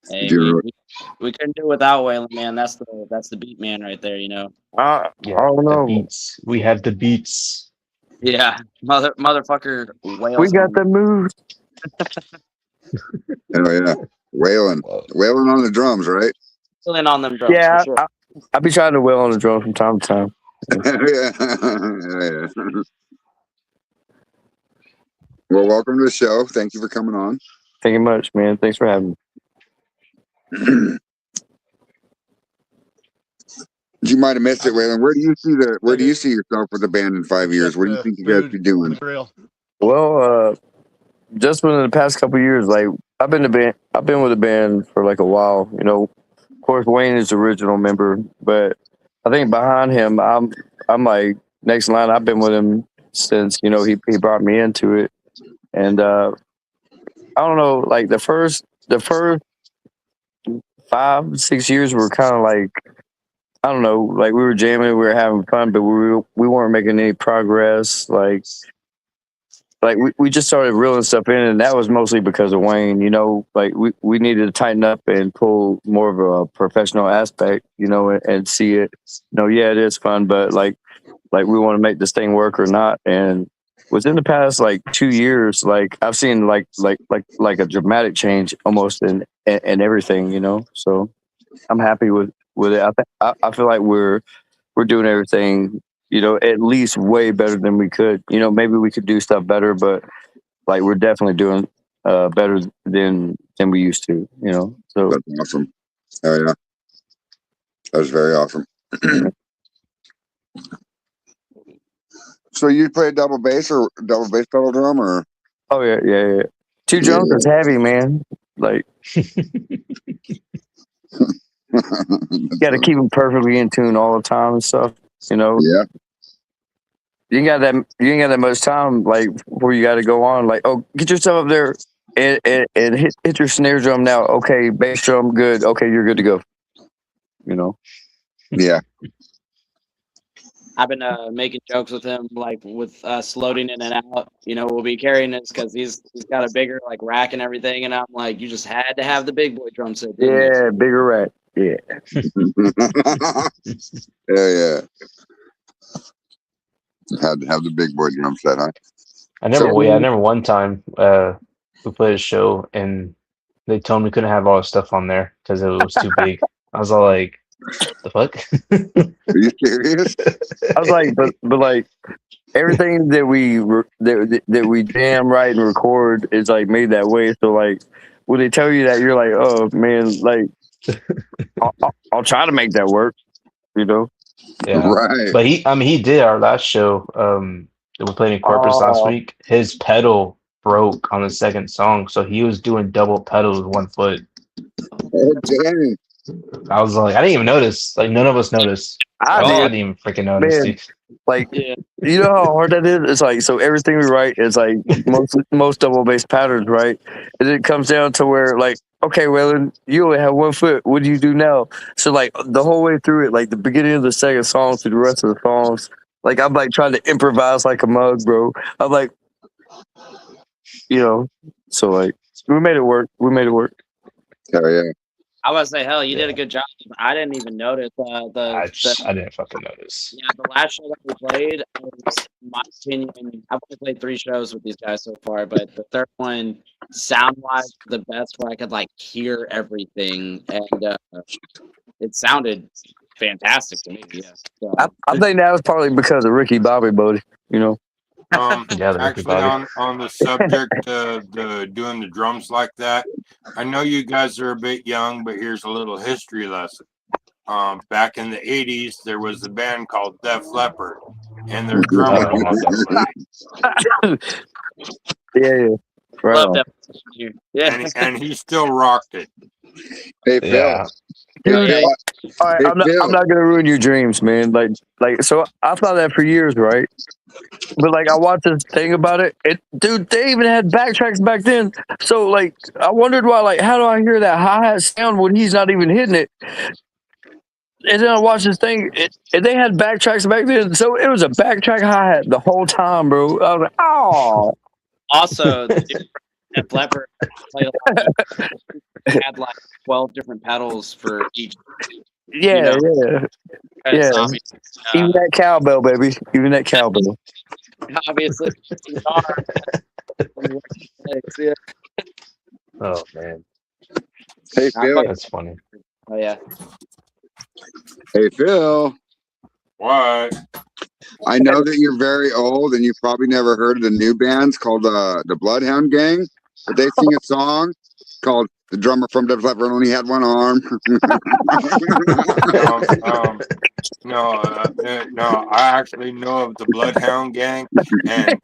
Hey, Do we couldn't do it without Waylon, man. That's the beat man right there, Yeah, I don't the know. beats. We have the beats. Yeah, motherfucker. Wales. We got the moves. Oh yeah, Waylon on the drums, right? Filling on them drums. Yeah, For sure. I be trying to wail on the drum from time to time. Yeah. Well, welcome to the show. Thank you for coming on. Thank you much, man. Thanks for having me. You might have missed it, Waylon. Where do you see yourself with the band in 5 years? What do you think you guys be doing? Grill. Well, just within the past couple of years, like I've been with the band for like a while. You know, of course Wayne is the original member, but I think behind him, I'm like next in line. I've been with him since he brought me into it, and I don't know, like the first 5-6 years were kind of like, I don't know, like we were jamming, we were having fun, but we weren't making any progress. Like we just started reeling stuff in, and that was mostly because of Wayne. You know, like we needed to tighten up and pull more of a professional aspect, and see it. Yeah, it is fun, but like we want to make this thing work or not. And within the past like 2 years, like I've seen like a dramatic change almost in everything. So I'm happy with it. I feel like we're doing everything, at least way better than we could. Maybe we could do stuff better, but like we're definitely doing better than we used to. So That's awesome. Oh yeah, that was very awesome. So you play double bass pedal drum, or? Oh yeah. Two drums is heavy, man. Like got to keep them perfectly in tune all the time and stuff. Yeah. You ain't got that much time, like, where you got to go on, like, oh, get yourself up there and hit your snare drum now. Okay, bass drum, good. Okay, you're good to go. Yeah. I've been making jokes with him, like with us loading in and out. We'll be carrying this because he's got a bigger like rack and everything, and I'm like, you just had to have the big boy drum set. Yeah, bigger rack. Yeah. Yeah. Had to have the big boy drum set, huh? I remember one time we played a show and they told me we couldn't have all the stuff on there because it was too big. I was all like, the fuck? Are you serious? I was like, but like everything that we jam, write, and record is like made that way. So like when they tell you that, you're like, oh man, like I'll try to make that work. Yeah. Right. But he did our last show. That we played in Corpus last week. His pedal broke on the second song, so he was doing double pedals with 1 foot. Oh, dang. I was like, I didn't even notice. Like none of us noticed. I didn't even freaking notice. Man, like, you know how hard that is? It's like, so everything we write is like most double bass patterns, right? And it comes down to where, like, okay, Waylon, you only have 1 foot. What do you do now? So, like, the whole way through it, like the beginning of the second song to the rest of the songs, like, I'm like trying to improvise like a mug, bro. I'm like, so like, we made it work. Oh yeah. I was say, hell, you did a good job. I didn't even notice I didn't fucking notice. Yeah, the last show that we played, was, in my opinion, I've only played 3 shows with these guys so far, but the third one, sound-wise, the best where I could like hear everything, and it sounded fantastic to me. Yeah, so. I think that was probably because of Ricky Bobby, buddy. Actually, on the subject of doing the drums like that, I know you guys are a bit young, but here's a little history lesson. Back in the 80s, there was a band called Def Leppard, and their drummer. Yeah. Right. Love that. Yeah. And he still rocked it. Hey, Phil. Yeah. Dude, all right, I'm not gonna ruin your dreams, man. Like, so I thought that for years, right? But like, I watched this thing about it. Dude, they even had backtracks back then. So like, I wondered why. Like, how do I hear that hi-hat sound when he's not even hitting it? And then I watched this thing, and they had backtracks back then. So it was a backtrack hi-hat the whole time, bro. I was like, oh. Also, Def Leppard played a lot of, had like 12 different pedals for each. Yeah. Even that cowbell, baby. Even that cowbell. Obviously. Yeah. Oh man. Hey Phil. That's funny. Oh yeah. Hey Phil. What? I know that you're very old and you've probably never heard of the new bands called the Bloodhound Gang, but they sing a song called "The Drummer from Def Leppard Only Had One Arm." No, I actually know of the Bloodhound Gang, and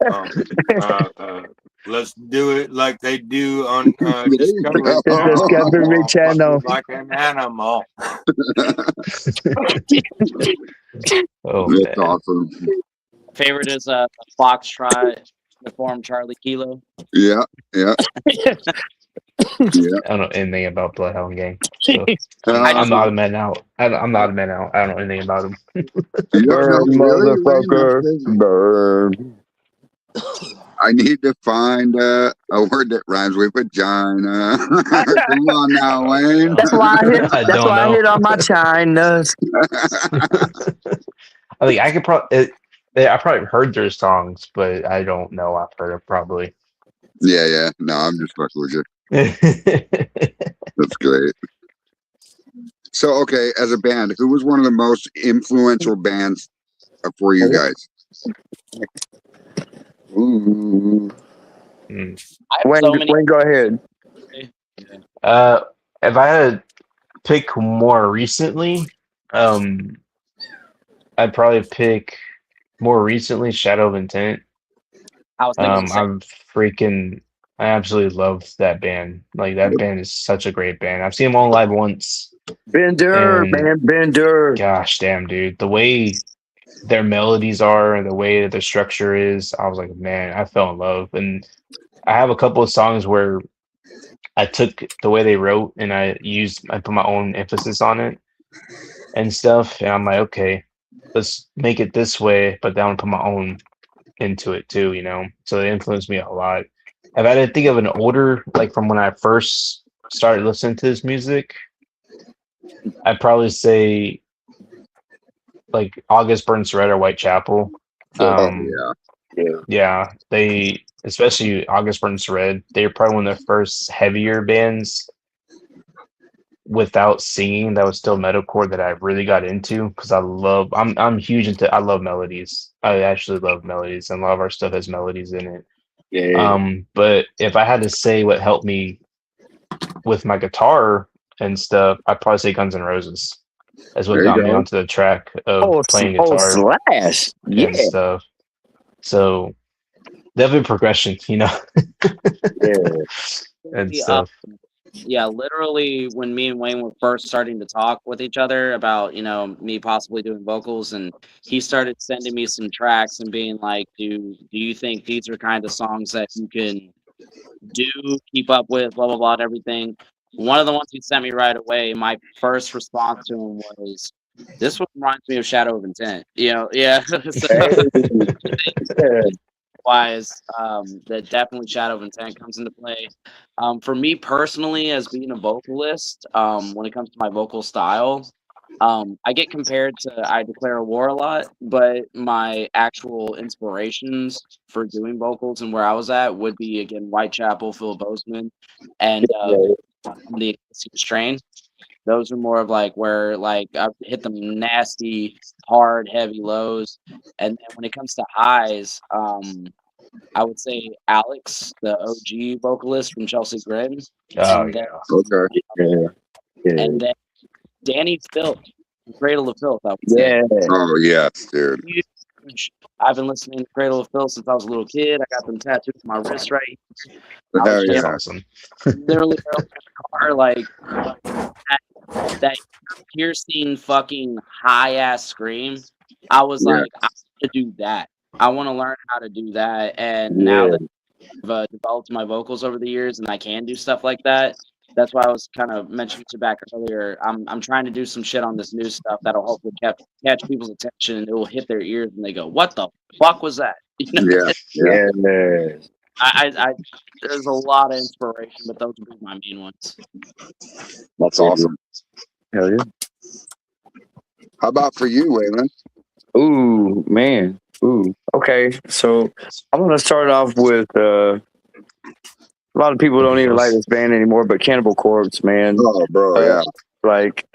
let's do it like they do on There you Discovery go. Channel. Discovery Fuck Channel. you like an animal. Oh That's man. awesome. Favorite is Foxtrot, the form Charlie Kilo. Yeah, yeah, yeah. I don't know anything about Bloodhound Gang. So I'm not a man out. I'm not a man out. I don't know anything about him. You don't know, Burn, really? Lane? motherfucker. That's crazy. Burn. I need to find a word that rhymes with vagina. Come on now, Wayne. That's why I hit. I That's don't why I know. hit on my chinas. I think I could probably. I probably heard their songs, but I don't know. I've heard it probably. Yeah. No, I'm just fucking with you. That's great. So, okay, as a band, who was one of the most influential bands for you guys? Ooh. Hmm. I have Wayne, so many. Wayne, go ahead. If I had to pick more recently, I'd probably pick more recently Shadow of Intent. I was thinking the same. I absolutely love that band. Like that band is such a great band. I've seen them on live once. Bender, And- man, Bender. Gosh damn, dude. The way their melodies are and the way that their structure is, I was like, man, I fell in love. And I have a couple of songs where I took the way they wrote and I put my own emphasis on it and stuff. And I'm like, okay, let's make it this way, but then I'm gonna put my own into it too, you know? So they influenced me a lot. If I had to think of an older, like from when I first started listening to this music, I'd probably say like August Burns Red or Whitechapel. Yeah, they, especially August Burns Red, they're probably one of the first heavier bands without singing that was still metalcore that I really got into because I'm huge into, I love melodies. I actually love melodies, and a lot of our stuff has melodies in it. But if I had to say what helped me with my guitar and stuff, I'd probably say Guns N' Roses. That's what There you got me go. onto the track of playing guitar Slash. Yeah. and stuff. So definitely progression, you know, and stuff. Yeah, literally when me and Wayne were first starting to talk with each other about, me possibly doing vocals, and he started sending me some tracks and being like, do you think these are kind of songs that you can keep up with, blah, blah, blah, and everything. One of the ones he sent me right away, my first response to him was, this one reminds me of Shadow of Intent. Yeah. Wise, that definitely Shadow of Intent comes into play. For me personally, as being a vocalist, when it comes to my vocal style, I get compared to I Declare a War a lot, but my actual inspirations for doing vocals and where I was at would be, again, Whitechapel, Phil Bozeman, and the Strain. Those are more of like where like I hit them nasty, hard, heavy lows. And then when it comes to highs, I would say Alex, the OG vocalist from Chelsea Grin. Oh, and then, Okay. and then Danny Filth, Cradle of Filth, I would say. Oh yes, dude. Huge. I've been listening to Cradle of Filth since I was a little kid. I got them tattooed on my wrist right. Hell yeah. Awesome. Literally in the car, like that piercing fucking high ass scream. I was like, I want to do that. I want to learn how to do that. And now that I've developed my vocals over the years and I can do stuff like that, that's why I was kind of mentioning to back earlier. I'm trying to do some shit on this new stuff that'll hopefully catch people's attention, and it will hit their ears and they go, "What the fuck was that?" Yeah. I there's a lot of inspiration, but those would be my main ones. That's awesome. Hell yeah. How about for you, Waylon? Ooh, man. Ooh. Okay. So I'm gonna start off with a lot of people don't even like this band anymore, but Cannibal Corpse, man. Oh, bro, yeah. Like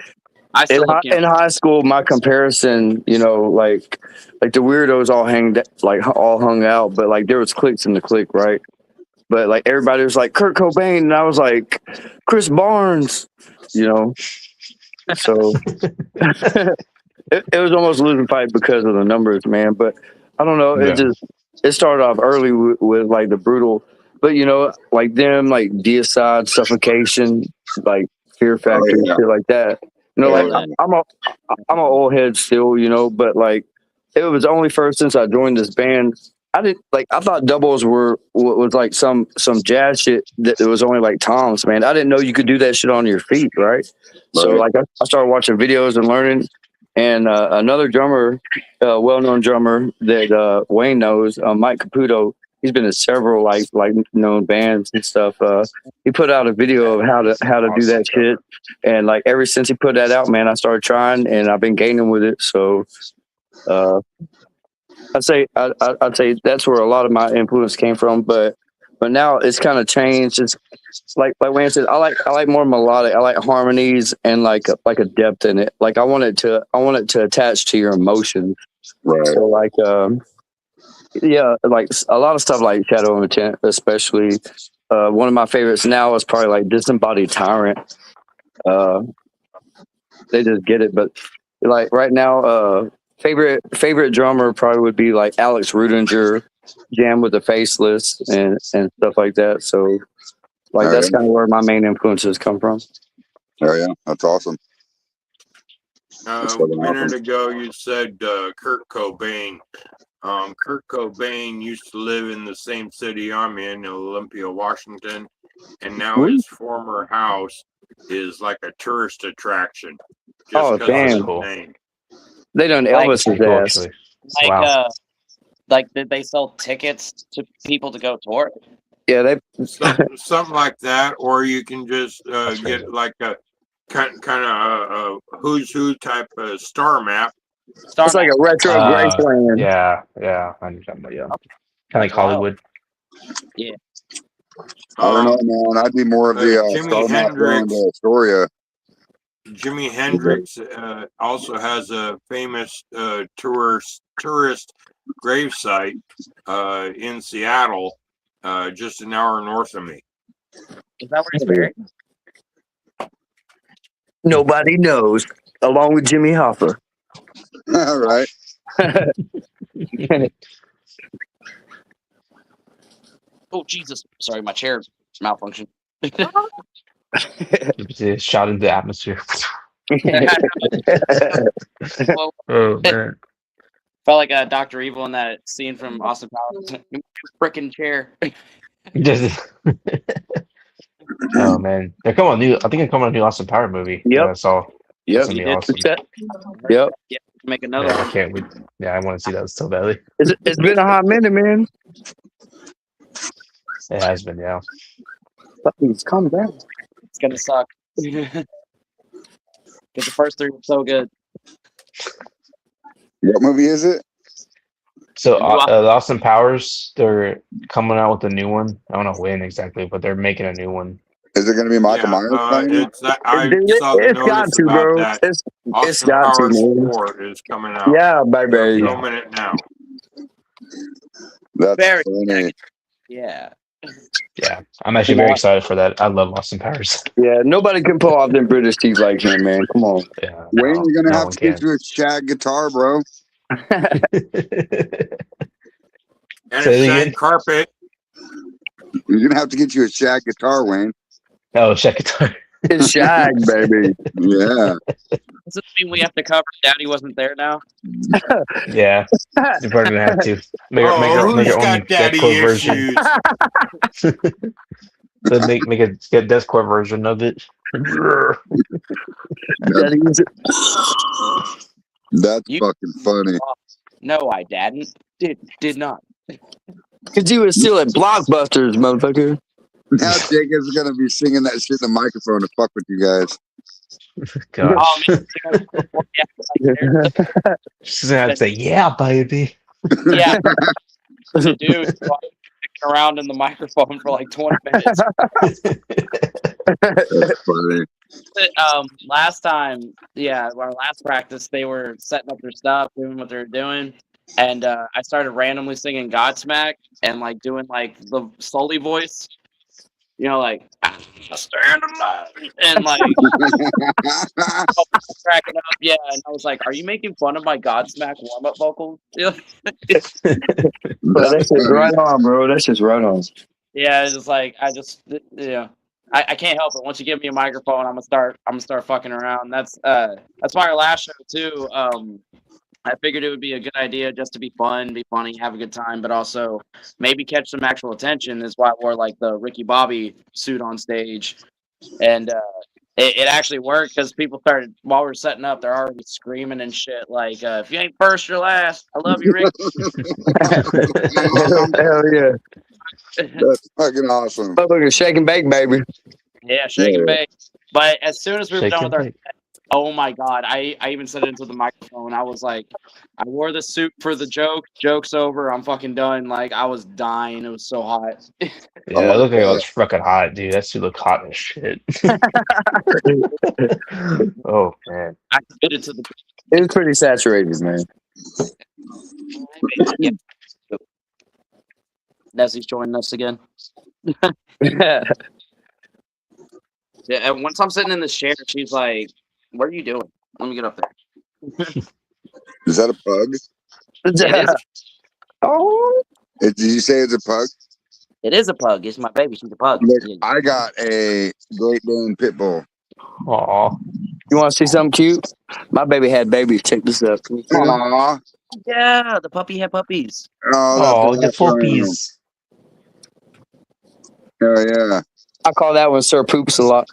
I still look in high school, my comparison, you know, like the weirdos all hung out, but like there was cliques in the clique, right? But like everybody was like Kurt Cobain, and I was like Chris Barnes, you know. So it was almost a losing fight because of the numbers, man. But I don't know. It started off early with like the brutal, but you know, like them, like deicide, suffocation, like Fear Factor, shit like that. You know, like I'm an old head still, you know, but like it was only first since I joined this band. I thought doubles was like some jazz shit that it was only like toms, man. I didn't know you could do that shit on your feet, right? So like I started watching videos and learning. And another drummer, well-known drummer that Wayne knows, Mike Caputo, he's been in several like known bands and stuff. He put out a video of how to do that shit, and like ever since he put that out, man, I started trying, and I've been gaining with it. So I'd say that's where a lot of my influence came from. But now it's kind of changed. It's like Wayne said, I like more melodic. I like harmonies and like a depth in it. Like I want it to attach to your emotions. Right. So like yeah, like a lot of stuff like Shadow of Intent, especially. One of my favorites now is probably like Disembodied Tyrant. They just get it, but like right now, favorite drummer probably would be like Alex Rudinger, Jam with the Faceless and stuff like that. So like that's kind of where my main influences come from. Oh yeah, that's awesome. A minute ago, you said Kurt Cobain. Kurt Cobain used to live in the same city I'm in Olympia, Washington, and now his former house is like a tourist attraction. Just damn! Cool. Name. They done Elvis's ass. Like, wow. Like, did they sell tickets to people to go tour? Yeah, they something like that, or you can just get like a kind of who's who type of star map. It's like a retro Graceland. Yeah, I understand that. Yeah, kind of like Hollywood. Yeah. I don't know, man. I'd be more of the Jimi Hendrix. Astoria. Jimi Hendrix also has a famous tourist gravesite in Seattle, just an hour north of me. Is that where he's buried? Nobody knows, along with Jimmy Hoffa. All right. Oh Jesus! Sorry, my chair malfunctioned. Shot into the atmosphere. Well, oh man! Felt like Dr. Evil in that scene from Austin Powers. Frickin' chair. Oh man, they're coming on new. I think they're coming on a new Austin Power movie. Yep. I saw. Yep. Awesome. Yep. Yeah, make another. Yeah, I can't wait. Yeah, I want to see that so badly. It's been a hot minute, man. It has been, yeah. Please calm down. It's gonna suck. Because the first three were so good. What movie is it? So the Austin Powers, they're coming out with a new one. I don't know when exactly, but they're making a new one. Is it going to be Michael Myers? I saw the notice about that. It's got to, man. 4 is coming out. Yeah, baby. Filming it now. That's very funny. Yeah. Yeah, I'm actually very excited for that. I love Austin Powers. Yeah, nobody can pull off them British teeth like him, man. Come on. Yeah, Wayne, you're going to have to get you a shag guitar, bro. And a shag carpet. You're going to have to get you a shag guitar, Wayne. Oh, shag guitar. It's shag, baby. Yeah. Does it mean we have to cover Daddy wasn't there now? Yeah, you're probably gonna have to make your own deathcore version. Then make a deathcore version of it. That's fucking funny. No, I didn't. Did not. Because you were still at Blockbusters, motherfucker. Now Jacob's gonna be singing that shit in the microphone to fuck with you guys. Gosh. She's gonna have to say, "Yeah, baby." Yeah, dude, around in the microphone for like 20 minutes. That's funny. Last time, yeah, our last practice, they were setting up their stuff, doing what they were doing, and I started randomly singing Godsmack and like doing like the Sully voice, like stand alive, and like cracking up. Yeah, and I was like, "Are you making fun of my Godsmack warm up vocals?" But That's that's just funny. right on, bro. That's just right on. Yeah, it's just like I can't help it. Once you give me a microphone, I'm gonna start fucking around. That's why our last show too. I figured it would be a good idea just to be fun, be funny, have a good time, but also maybe catch some actual attention. Is why I wore like the Ricky Bobby suit on stage, and it actually worked because people started while we were setting up. They're already screaming and shit like, "If you ain't first, you're last." I love you, Rick. Hell yeah. That's fucking awesome. Motherfucker, shake and bake, baby. Yeah, shake and bake. But as soon as we were Shake done and with our bake. oh my god, I even said it into the microphone. I was like, I wore the suit for the joke. Joke's over. I'm fucking done. Like I was dying. It was so hot. Yeah, it looked like it was fucking hot, dude. That suit looked hot as shit. Oh man. I committed to the It was pretty saturated, man. yeah. Nessie's joining us again. Yeah. Yeah, and once I'm sitting in this chair, she's like, "What are you doing? Let me get up there." Is that a pug? It is. Oh, Did you say it's a pug? It is a pug. It's my baby. She's a pug. Look, Yeah. I got a Great Dane pit bull. Aw. you want to see something cute? My baby had babies. Check this out. Can you see them? Aw. Yeah, the puppy had puppies. Oh, the that's awesome. puppies. Hell yeah. I call that one Sir Poops a lot.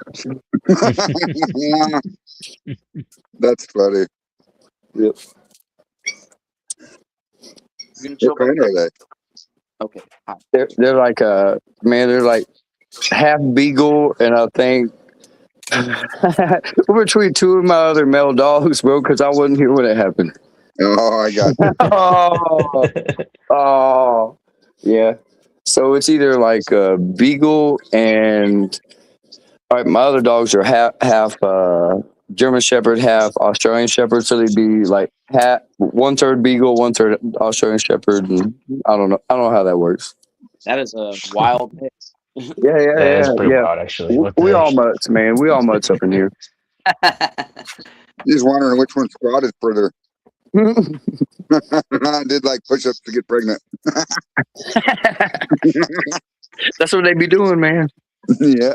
That's funny. Yep. You can show What kind are they? Okay. Hi. They're like they're like half beagle, and I think we're between two of my other male dogs, bro, because I wasn't here when it happened. Oh, I got you. Oh, yeah. So it's either like a beagle and all right, my other dogs are half German Shepherd, half Australian Shepherd, so they'd be like half 1/3 beagle, 1/3 Australian Shepherd, and I don't know how that works. That is a wild mix. Yeah, That's pretty wild, actually. What the We all heck? mutts, man. We all mutts up in here. Just wondering which one squatted further. I did like push-ups to get pregnant. That's what they be doing, man. Yeah.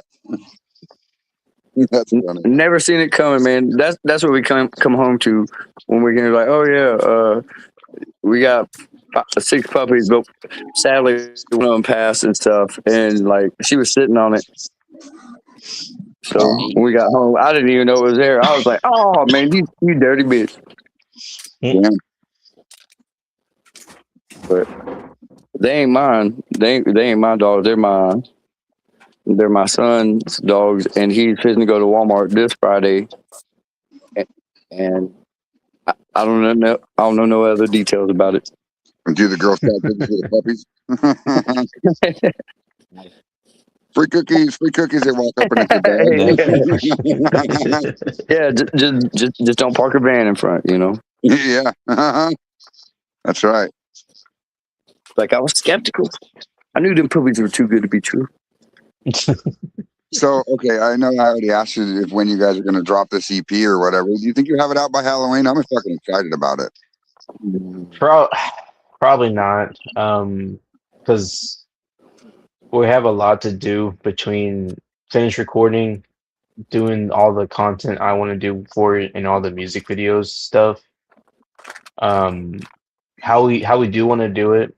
That's funny. Never seen it coming, man. That's what we come home to when we're gonna be like, oh yeah, we got 6 puppies, but sadly one of them passed and stuff, and like she was sitting on it. So when we got home, I didn't even know it was there. I was like, oh man, you dirty bitch. Yeah. But they ain't mine. They ain't my dogs. They're my son's dogs, and he's fitting to go to Walmart this Friday. And I don't know. I don't know no other details about it. And do the Girl Scout cookies for the puppies. Free cookies. They walk up and it's Yeah, just don't park a van in front. Yeah. That's right. Like I was skeptical. I knew them puppies were too good to be true. So, okay, I know I already asked you if when you guys are going to drop this EP or whatever. Do you think you have it out by Halloween? I'm fucking excited about it. Probably not, because we have a lot to do between finish recording, doing all the content I want to do for it, and all the music videos stuff. How we do want to do it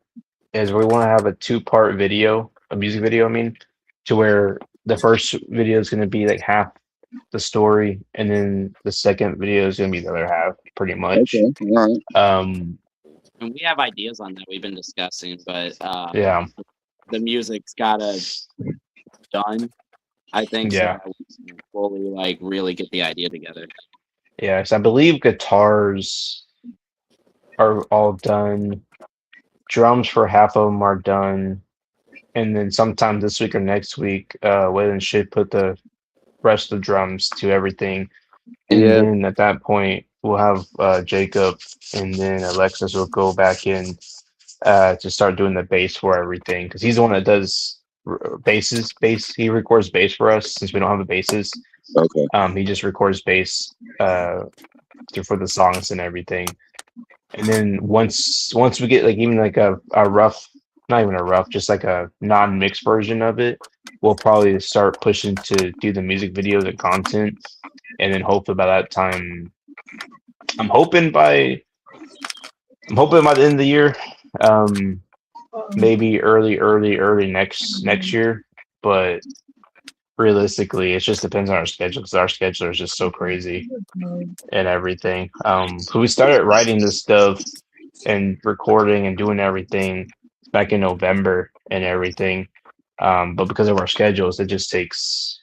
is we want to have a 2-part video, a music video, I mean, to where the first video is going to be like half the story, and then the second video is going to be the other half, pretty much. Okay, all right. And we have ideas on that we've been discussing, but yeah, the music's gotta done. I think yeah, so. We can fully like really get the idea together. yeah. So I believe guitars are all done. Drums for half of them are done, and then sometime this week or next week, Waylon should put the rest of the drums to everything. And Yeah. then at that point, we'll have Jacob, and then Alexis will go back in to start doing the bass for everything because he's the one that does basses. Bass. He records bass for us since we don't have the basses. Okay. He just records bass for the songs and everything. And then once we get like even like a rough, not even a rough, just like a non-mixed version of it, we'll probably start pushing to do the music videos and content. And then hopefully by that time, I'm hoping by the end of the year, maybe early next year. But realistically, it just depends on our schedule because our schedule is just so crazy and everything. So we started writing this stuff and recording and doing everything back in November and everything. But because of our schedules, it just takes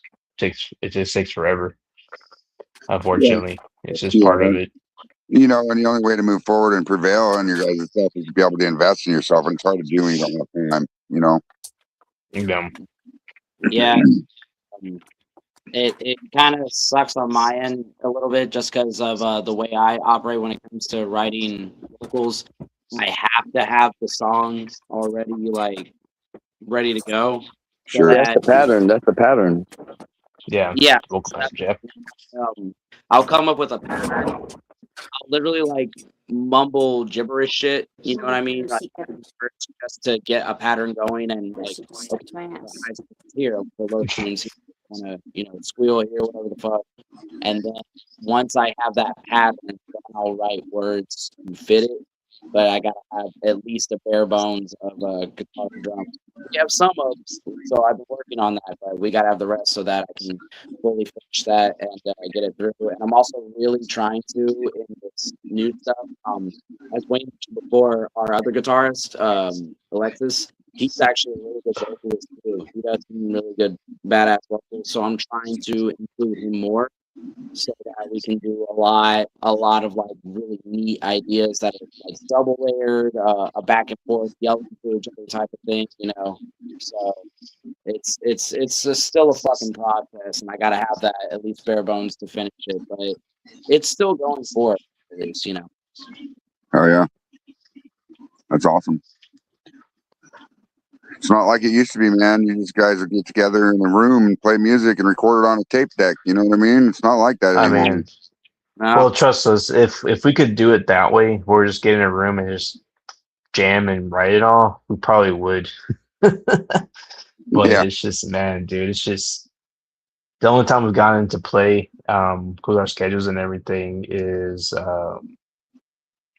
forever. Unfortunately, it's just part of it. You know, and the only way to move forward and prevail on your guys' stuff is to be able to invest in yourself, and it's hard to do when you don't have time. You know. Yeah. It kind of sucks on my end a little bit just because of the way I operate when it comes to writing vocals. I have to have the song already like ready to go. Sure. That's the pattern. That's the pattern. Yeah. Yeah. Vocal passage, yeah. I'll come up with a pattern. I'll literally like mumble gibberish shit. You know what I mean? Like, just to get a pattern going and like here the low tunes here, wanna squeal here, whatever the fuck. And then once I have that pattern, then I'll write words and fit it. But I gotta have at least a bare bones of a guitar and drum. We have some of them, so I've been working on that, but we gotta have the rest so that I can fully finish that and get it through. And I'm also really trying to in this new stuff. As Wayne mentioned before, our other guitarist, Alexis, he's actually a really good vocalist too. He does some really good badass vocals. So I'm trying to include him more so that we can do a lot of like really neat ideas that are like double layered, a back and forth yelling to each other type of thing, So it's just still a fucking process, and I gotta have that at least bare bones to finish it, but it's still going forward, at least, Oh yeah, that's awesome. It's not like it used to be, man. You just guys would get together in a room and play music and record it on a tape deck. You know what I mean? It's not like that anymore. I mean, well, trust us. If we could do it that way, we're just get in a room and just jam and write it all, we probably would. But it's just, man, dude, it's just the only time we've gotten into play with our schedules and everything is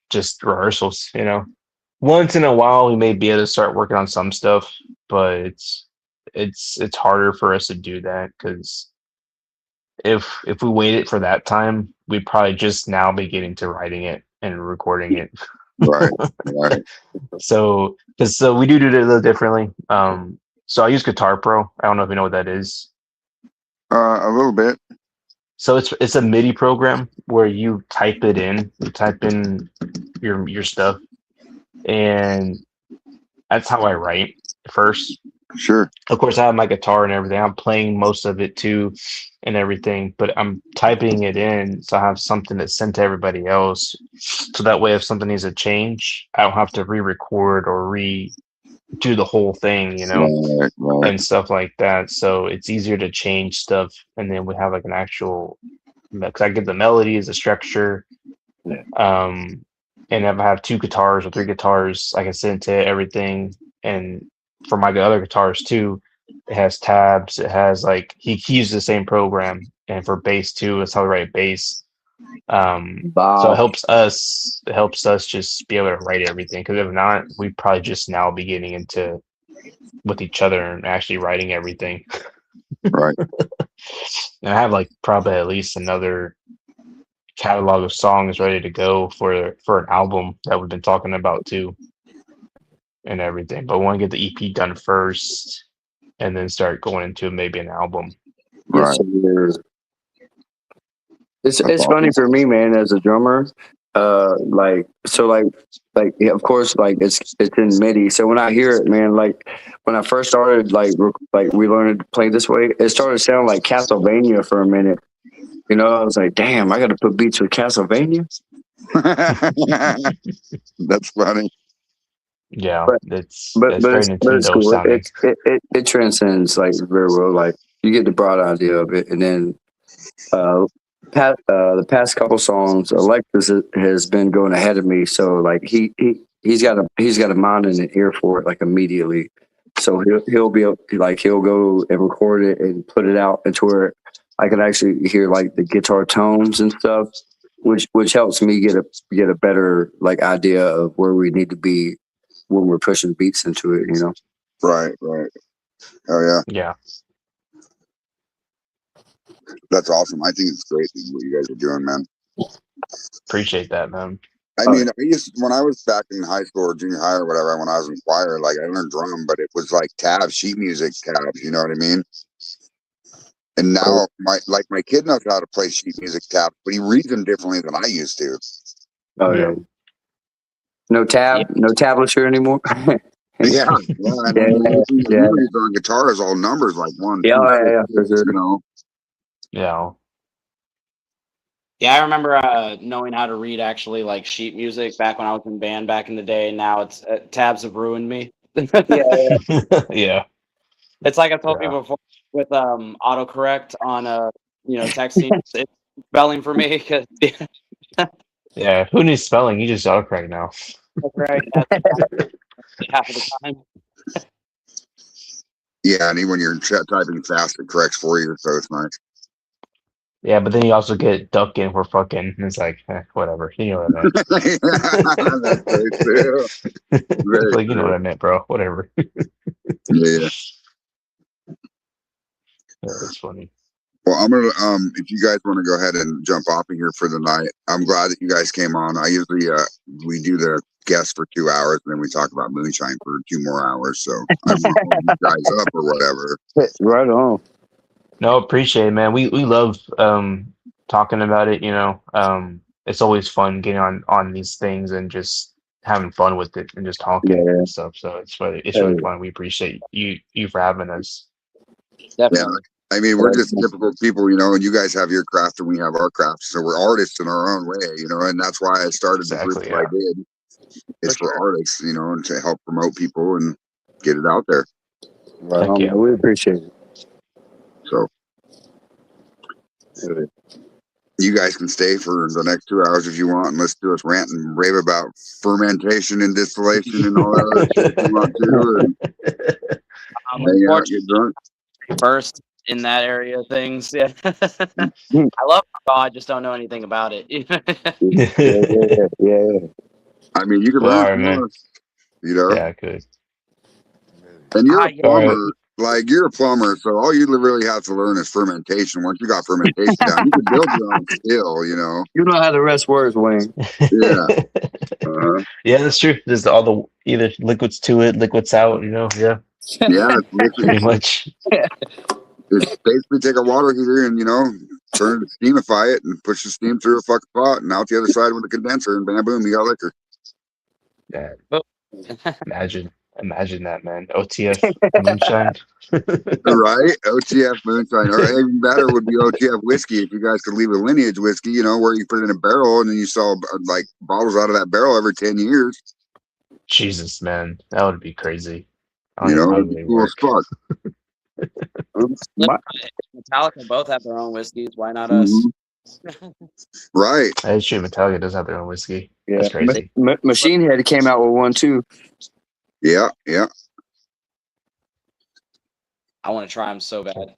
just rehearsals, Once in a while we may be able to start working on some stuff, but it's harder for us to do that because if we waited for that time, we'd probably just now be getting to writing it and recording it. Right. So we do it a little differently. So I use Guitar Pro. I don't know if you know what that is. A little bit. So it's a MIDI program where you type in your stuff, and that's how I write first. Sure. Of course, I have my guitar and everything. I'm playing most of it too, and everything. But I'm typing it in, so I have something that's sent to everybody else. So that way, if something needs to change, I don't have to re-record or do the whole thing, right. And stuff like that. So it's easier to change stuff, and then we have like an actual. Because I get the melodies, the structure, and if I have 2 guitars or 3 guitars, I can send to everything. And for my other guitars too, it has tabs. It has like he uses the same program, and for bass too, that's how we write bass. So it helps us. It helps us just be able to write everything. Because if not, we'd probably just now be getting into with each other and actually writing everything. Right. And I have like probably at least another catalog of songs ready to go for an album that we've been talking about too, and everything. But we want to get the EP done first, and then start going into maybe an album. Right. It's funny for me, man, as a drummer. like so like yeah, of course like it's in MIDI. So when I hear it, man, like when I first started like we learned to play this way, it started sounding like Castlevania for a minute. You know, I was like, damn, I got to put beats with Castlevania. That's funny. Yeah, But it's very but it's Nintendo cool. sounding. It transcends like very well. Like you get the broad idea of it, and then the past couple songs, Alexis has been going ahead of me. So like he's got a mind and an ear for it like immediately. So he'll be able like he'll go and record it and put it out into where I can actually hear like the guitar tones and stuff, which helps me get a better like idea of where we need to be when we're pushing beats into it. You know. Right. Oh yeah, Yeah, that's awesome. I think it's great what you guys are doing, man. appreciate that, man. I mean, when I was back in high school or junior high or whatever, when I was in choir, like I learned drum, but it was like tabs, sheet music tabs. You know what I mean? And now my kid knows how to play sheet music tabs, but he reads them differently than I used to. Oh yeah. No tablature anymore. Yeah. I mean, everything that he reads on guitar is all numbers, like 1, 2, Yeah, 3, for sure. you know. Yeah. Yeah, I remember knowing how to read actually like sheet music back when I was in band back in the day. Now it's tabs have ruined me. Yeah. It's like I've told Yeah. people before with autocorrect on texting. It's spelling for me because Yeah. Who needs spelling? You just autocorrect now. right half of the time. Yeah, and even when you're typing fast, it corrects for you, so it's nice. Yeah, but then you also get duck in for fucking. It's like whatever. You know what I meant. That's very true. It's like you know what I meant, bro. Whatever. Yeah. Yeah, that's funny. Well, I'm gonna if you guys want to go ahead and jump off of here for the night, I'm glad that you guys came on. I usually we do the guest for 2 hours and then we talk about moonshine for 2 more hours. So I don't want to hold you guys up or whatever. Right on. No, appreciate it, man. We love talking about it, you know. It's always fun getting on these things and just having fun with it and just talking and stuff. So it's really fun. We appreciate you for having us. Definitely. I mean, we're just typical people, you know, and you guys have your craft and we have our craft. So we're artists in our own way, you know, and that's why I started the group that I did. It's for artists, you know, and to help promote people and get it out there. Right on, man. We appreciate it. So you guys can stay for the next 2 hours if you want and listen to us rant and rave about fermentation and distillation and all that other shit you want to. And hang out, get drunk. First in that area of things. Yeah. I love alcohol, I just don't know anything about it. Yeah. I mean, you can learn from us, you know. Yeah, I could. And you're a plumber, like you're a plumber, so all you really have to learn is fermentation. Once you got fermentation down, you can build your own skill, you know. You know how the rest works, Wayne. Yeah. Yeah, that's true. There's all the either liquids to it, liquids out, you know. Yeah. Yeah, pretty much. It's basically take a water heater and, you know, turn it, steamify it, and push the steam through a fucking pot, and out the other side with a condenser, and bam, boom, you got liquor. Yeah. Imagine that, man. OTF moonshine. Right? OTF moonshine. Or even better would be OTF whiskey if you guys could leave a lineage whiskey, you know, where you put it in a barrel and then you sell like bottles out of that barrel every 10 years. Jesus, man. That would be crazy. You know, it'd be cool as fuck. Metallica both have their own whiskeys. Why not us? Right. That's true. Metallica does have their own whiskey. Yeah. That's crazy. Machine Head came out with one too. Yeah. I want to try them so bad.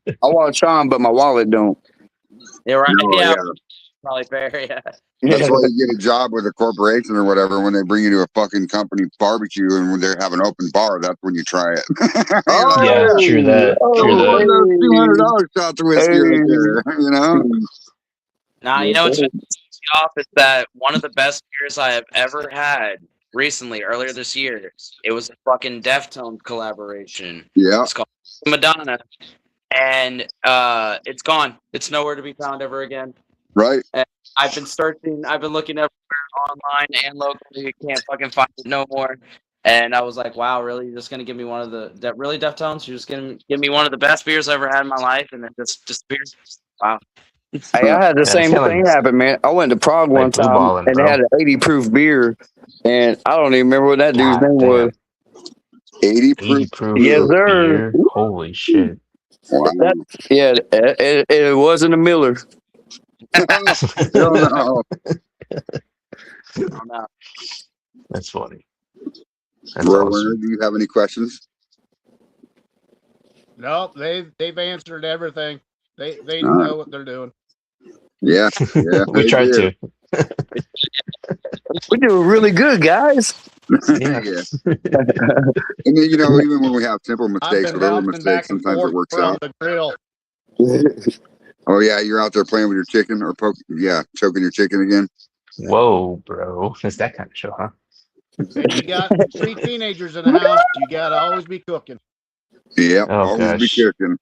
I want to try them, but my wallet don't. Yeah, right. No, Yeah. Probably fair. Yeah. That's why you get a job with a corporation or whatever. When they bring you to a fucking company barbecue and when they have an open bar, that's when you try it. Yeah, true that. True that. $200 shots of whiskey right there, you know? Nah, you know what's off is that one of the best beers I have ever had recently, earlier this year, it was a fucking Deftones collaboration. Yeah. It's called Madonna. And it's gone. It's nowhere to be found ever again. Right. And I've been searching. I've been looking everywhere online and locally. You can't fucking find it no more. And I was like, wow, really? You're just gonna give me one of the really Deftones? You're just gonna give me one of the best beers I ever had in my life, and then just disappears? Wow. Hey, I had the Man, it's same kind of thing happen, man. I went to Prague one like blue time balling, and they bro. had an 80 proof beer, and I don't even remember what that dude's God name was. damn. 80 80 proof. proof Yes, sir. beer. Holy shit. Wow. That, yeah, it wasn't a Miller. Hell no. I don't know. That's funny. That's Roy awesome. Werner, do you have any questions? Nope, they've answered everything. They All right. know what they're doing. Yeah. Yeah. We they tried do. to. We're doing really good, guys. Yeah. Yeah. And then, even when we have simple I've mistakes, been whatever bouncing back mistakes, and sometimes it forth works from out. the grill. Oh yeah, you're out there playing with your chicken or choking your chicken again. Whoa, bro. It's that kind of show, huh? And you got 3 teenagers in the house. You gotta always be cooking. Yeah, Oh, always be gosh. cooking.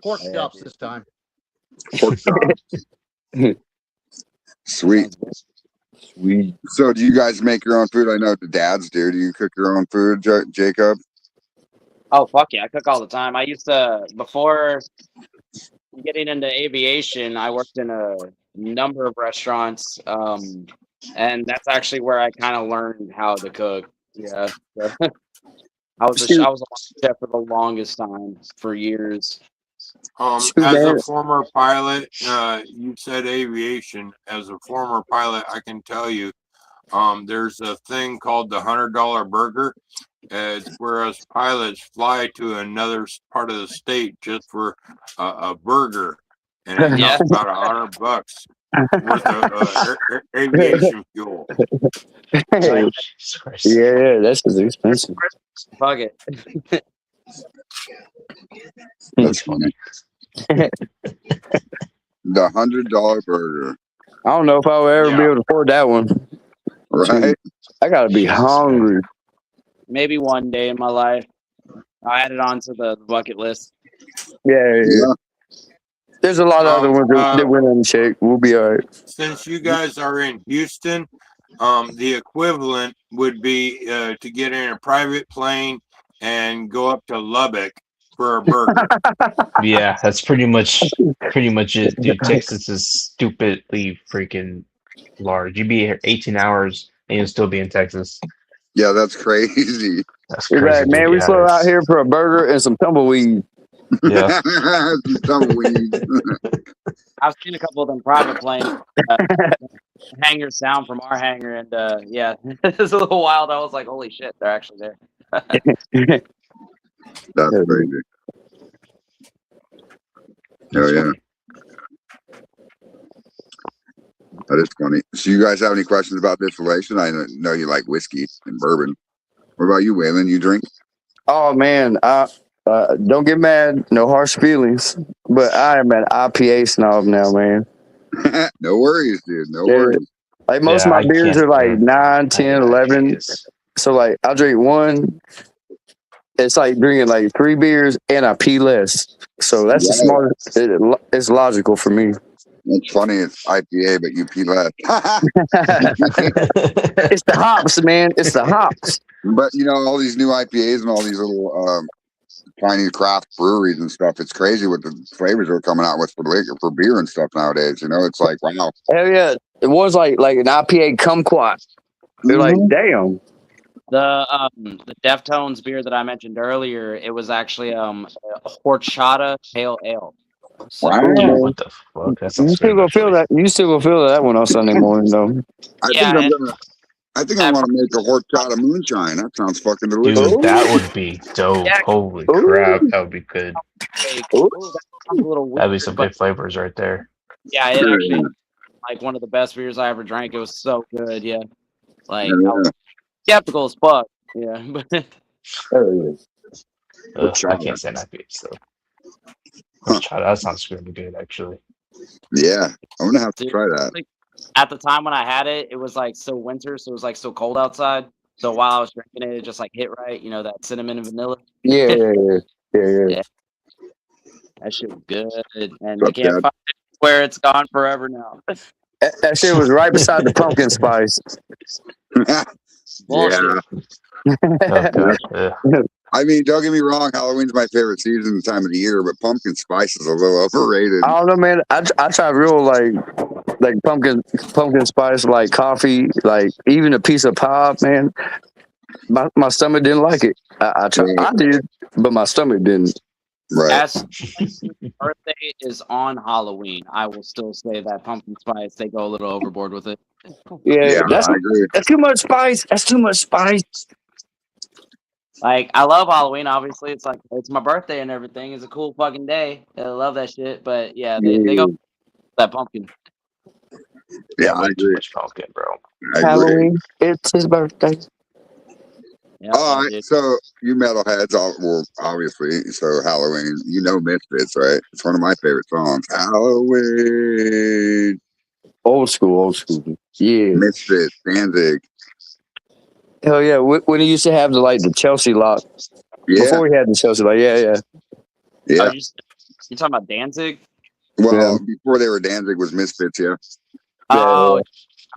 Pork chops this time. Pork chops. Sweet. Sweet. So, do you guys make your own food? I know the dads do. Do you cook your own food, Jacob? Oh fuck yeah, I cook all the time. I used to before getting into aviation. I worked in a number of restaurants, and that's actually where I kind of learned how to cook. Yeah, so I was a chef for the longest time for years. Shoot, As a man. former pilot, you said aviation. As a former pilot, I can tell you, there's a thing called the $100 burger. It's where us pilots fly to another part of the state just for a burger, and it Yeah. costs about $100 worth of aviation fuel. Hey, Jesus Christ. yeah, that's expensive. Fuck it. That's funny. The $100 burger, I don't know if I will ever be Yeah. able to afford that one. right? I gotta be Jesus, hungry. Maybe one day in my life, I'll add it onto the bucket list. Yeah. There's a lot of other ones that went in the shake. We'll be all right. Since you guys are in Houston, the equivalent would be to get in a private plane and go up to Lubbock for a burger. Yeah, that's pretty much it, dude. Texas is stupidly freaking large. You'd be here 18 hours and you'll still be in Texas. Yeah, that's crazy. That's You're crazy, like, man, dude. we Yeah, flew out it's- here for a burger and some tumbleweed. Yeah. Some tumbleweeds. I've seen a couple of them private planes. Hangers down from our hangar, and yeah, it's a little wild. I was like, holy shit, they're actually there. That's crazy. Oh yeah, that is funny. So, you guys have any questions about distillation? I know you like whiskey and bourbon. What about you, Waylon? You drink? Oh man, don't get mad. No harsh feelings, but I am an IPA snob now, man. No worries, dude. No Yeah. worries. Like most Yeah, of my I beers can't are like stand 9, 10, 11. IPAs. So like I'll drink one. It's like drinking like 3 beers and I pee less. So that's the Right. smartest. It's logical for me. It's funny. It's IPA, but you pee less. It's the hops, man. It's the hops. But all these new IPAs and all these little tiny craft breweries and stuff. It's crazy what the flavors are coming out with for liquor, for beer and stuff nowadays. It's like wow. Hell yeah. It was like an IPA kumquat. They're like, damn. The Deftones beer that I mentioned earlier, it was actually a horchata pale ale. So, Wow. Dude, what the fuck? That You sounds still good, gonna feel actually. that. You still gonna feel that one on Sunday morning, though. I think I want to make a horchata moonshine. That sounds fucking delicious. Dude, that would be dope. Yeah. Holy crap, that would be good. Ooh, that sounds a little weird, That'd be some but good flavors right there. yeah, it actually like one of the best beers I ever drank. It was so good. Yeah, like I was skeptical as fuck. Yeah, but I can't stand IPAs though. That sounds really good, actually. Yeah, I'm gonna have to try that. like, at the time when I had it, it was like so winter, so it was like so cold outside. So while I was drinking it, it just like hit right. That cinnamon and vanilla. Yeah. That shit was good, and What's I can't up, find it where it's gone forever now. That shit was right beside the pumpkin spice. Dad? Bullshit. Oh god. I mean, don't get me wrong. Halloween's my favorite season and time of the year, but pumpkin spice is a little overrated. I don't know, man. I tried real like pumpkin spice, like coffee, like even a piece of pop, man. My stomach didn't like it. I tried, Right. I did, but my stomach didn't. Right. As birthday is on Halloween, I will still say that pumpkin spice, they go a little overboard with it. Yeah, Yeah, I agree. that's too much spice. That's too much spice. Like, I love Halloween, obviously. It's like, it's my birthday and everything. It's a cool fucking day. I love that shit. But yeah, they go that pumpkin. Yeah, I Way too agree. much pumpkin, bro. I agree. Halloween, it's his birthday. Yeah, All right, dude. so you metalheads, well, obviously, so Halloween, you know Misfits, right? It's one of my favorite songs. Halloween, Old school. Yeah. Misfits, Danzig. Hell yeah. When he used to have the Chelsea lock. Yeah, Before he had the Chelsea lock. Yeah. yeah. Oh, you talking about Danzig? Well, before they were Danzig was Misfits, yeah. Oh,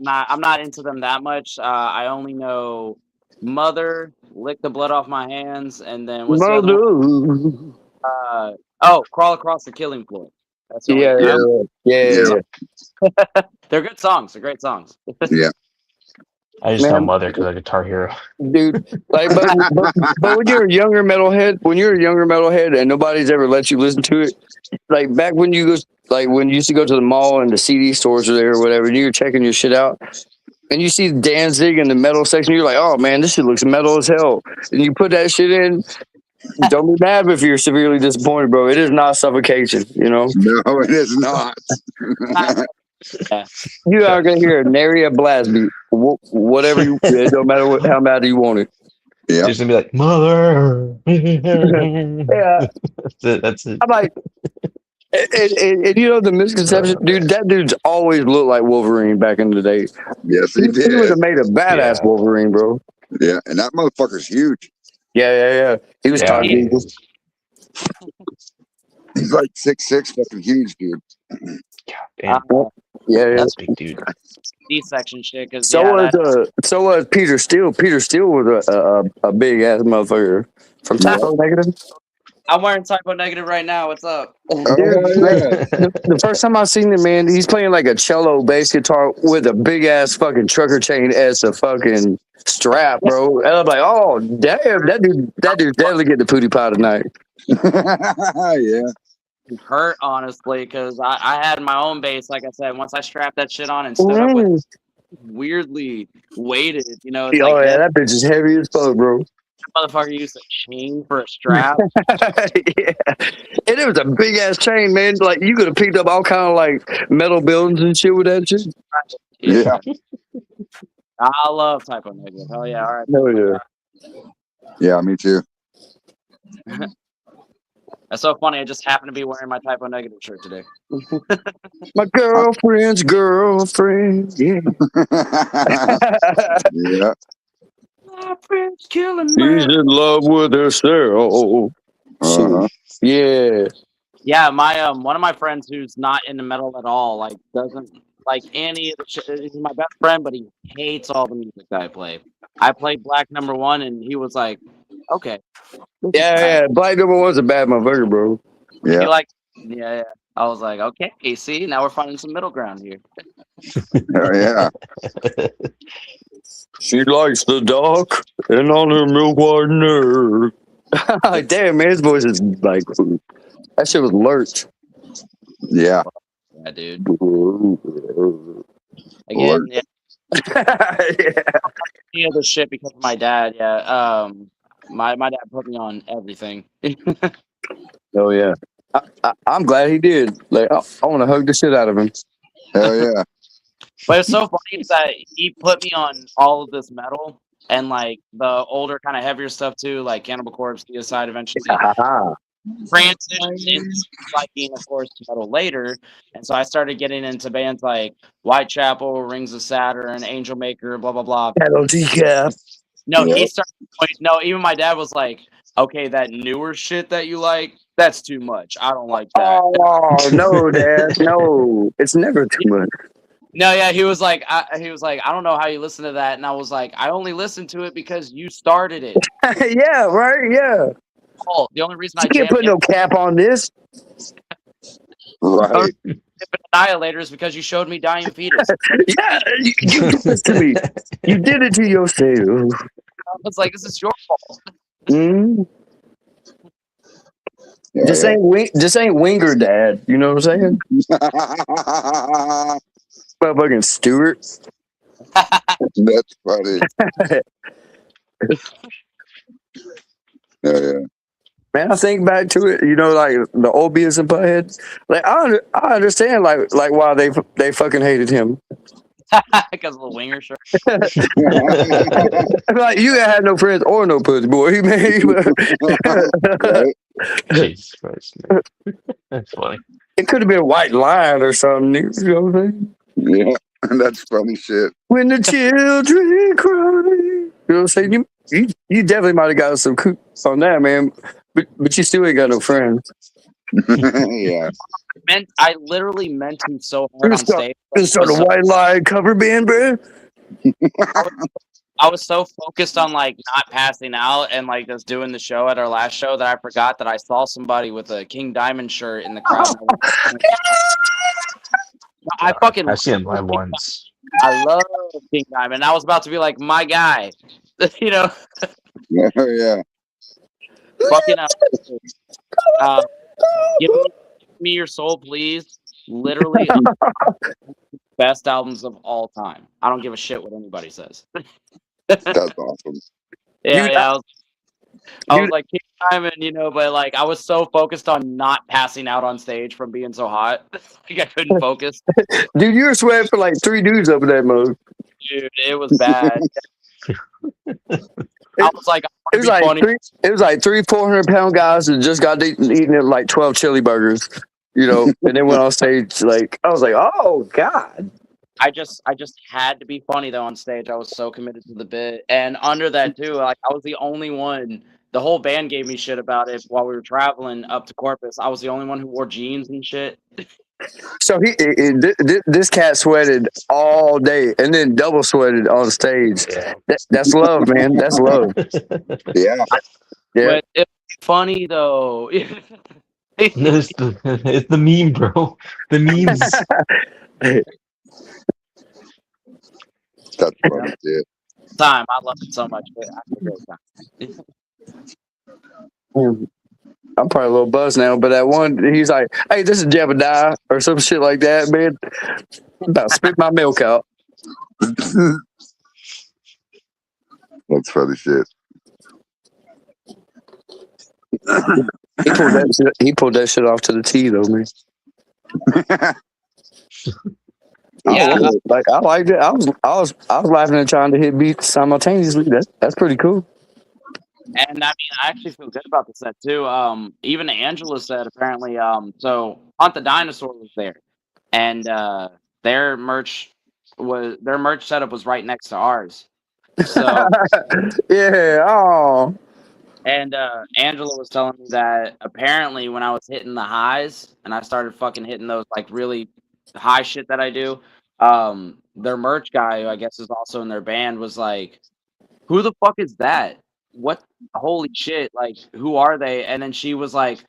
I'm not into them that much. I only know Mother, Lick the Blood Off My Hands, and then what's the other one? Crawl Across the Killing Floor. That's the only Yeah. They're good songs. They're great songs. Yeah. I just know Man. Mother because of Guitar Hero. Dude, like, but when you're a younger metalhead, and nobody's ever let you listen to it, like back when you used to go to the mall and the CD stores were there or whatever, and you're checking your shit out, and you see Danzig in the metal section, you're like, oh man, this shit looks metal as hell, and you put that shit in. Don't be mad if you're severely disappointed, bro. It is not suffocation, you know. No, it is not. You are gonna hear a nary a blast beat, whatever you. It don't matter how mad you want it. Yeah. Just gonna be like Mother. Yeah, That's it. I'm like, and you know the misconception, dude. That dude's always looked like Wolverine back in the day. Yes, he He would did. have made a badass Wolverine, bro. Yeah, and that motherfucker's huge. Yeah. He was talking. He's like 6'6", fucking huge, dude. Damn, Yeah. that's big dude. D-section shit. Cause So was Peter Steele. Peter Steele was a big ass motherfucker from Typo Negative. I'm wearing Typo Negative right now. What's up? Dude, the first time I seen him, man, he's playing like a cello bass guitar with a big ass fucking trucker chain as a fucking strap, bro. And I'm like, oh damn, that dude's definitely getting the pootie pie tonight. Yeah. Hurt, honestly, because I had my own bass, like I said. Once I strapped that shit on and stood up with weirdly weighted, you know. It's like that bitch is heavy as fuck, bro. Motherfucker used a chain for a strap. Yeah, and it was a big ass chain, man. Like you could have picked up all kind of like metal buildings and shit with that shit. Yeah. I love Typo Negative. Hell yeah! All right. Hell yeah. Yeah, me too. That's so funny. I just happened to be wearing my Typo Negative shirt today. My girlfriend's girlfriend. Yeah. Yeah. My friend's killing She's me. in love with herself. Uh-huh. Yeah. Yeah, my one of my friends who's not into metal at all, like doesn't like any of the shit. He's my best friend, but he hates all the music that I play. I played Black #1, and he was like, "Okay." Yeah. Black #1's a bad motherfucker, bro. Yeah. He like, yeah. I was like, okay, see, now we're finding some middle ground here. Oh, yeah. She likes the dark and on her milk white nerve. Damn, man, his voice is like that shit was lurch. Yeah. Yeah, dude. Again, yeah. Any other shit because of my dad. Yeah. My dad put me on everything. Oh yeah. I'm glad he did. Like I want to hug the shit out of him. Hell yeah. But it's so funny that he put me on all of this metal and like the older kind of heavier stuff too, like Cannibal Corpse, Deicide eventually. Transitioned into liking, of course, metal later, and so I started getting into bands like Whitechapel, Rings of Saturn, Angel Maker, blah blah blah. Metal decaf. No, Yeah. he started. No, even my dad was like, okay, that newer shit that you like, that's too much. I don't like that. Oh no, Dad, no, it's never too much. No, yeah, he was like, I don't know how you listen to that, and I was like, I only listened to it because you started it. Yeah, right, yeah. Oh, the only reason I You can't jammed put no cap on this. Right. Annihilator is because you showed me Dying Fetus. Yeah, you did this to me. You did it to yourself. I was like, this is your fault. Mm. Yeah, This ain't Winger Dad. You know what I'm saying? yeah. Motherfucking Stewart. That's funny. Yeah. Man, I think back to it, you know, like the old Beavis and Butthead. Like I understand, like why they fucking hated him. Because of the winger shirt. Like you had no friends or no pussy, boy. Man. Right? Jesus Christ, man. That's funny. It could have been White Lion or something. You know what I'm saying? Yeah. That's funny shit. When the children cry. You know what I'm saying? You definitely might have got some coop on that, man. But you still ain't got no friends. Yeah. I literally meant him so hard on stage. It's sort of White Lion cover band, bro. I was so focused on like not passing out and like just doing the show at our last show that I forgot that I saw somebody with a King Diamond shirt in the crowd. I fucking I've seen him live once. I love King Diamond. I was about to be like, my guy. You know, Yeah. fucking give me your soul, please. Literally best albums of all time. I don't give a shit what anybody says. That's awesome. Yeah. I was like King Diamond, you know, but like I was so focused on not passing out on stage from being so hot. Like I couldn't focus. Dude, you were sweating for like 3 dudes up in that mode. Dude, it was bad. I was like, It was like 400-pound guys that just got eating like 12 chili burgers, you know, and then went on stage. Like I was like, oh God. I just had to be funny though on stage. I was so committed to the bit, and under that too, like I was the only one. The whole band gave me shit about it while we were traveling up to Corpus. I was the only one who wore jeans and shit. So this cat sweated all day and then double sweated on stage. That's love, man. That's love. Yeah. But it's funny though. It's the meme, bro. The memes. That's funny shit. Time, I love it so much. I had a great time. I'm probably a little buzzed now, but that one, he's like, hey, this is Jebediah or some shit like that, man. I'm about to spit my milk out. That's funny shit. He pulled that shit off to the T, though, man. Yeah, I liked it. I was laughing and trying to hit beats simultaneously. That's pretty cool. and I mean, I actually feel good about the set too. Even Angela said apparently. So Hunt the Dinosaur was there, and their merch setup was right next to ours. So Yeah. Oh. and Angela was telling me that apparently when I was hitting the highs and I started fucking hitting those like really high shit that I do, their merch guy, who I guess is also in their band, was like, "Who the fuck is that? What? Holy shit! Like, who are they?" And then she was like,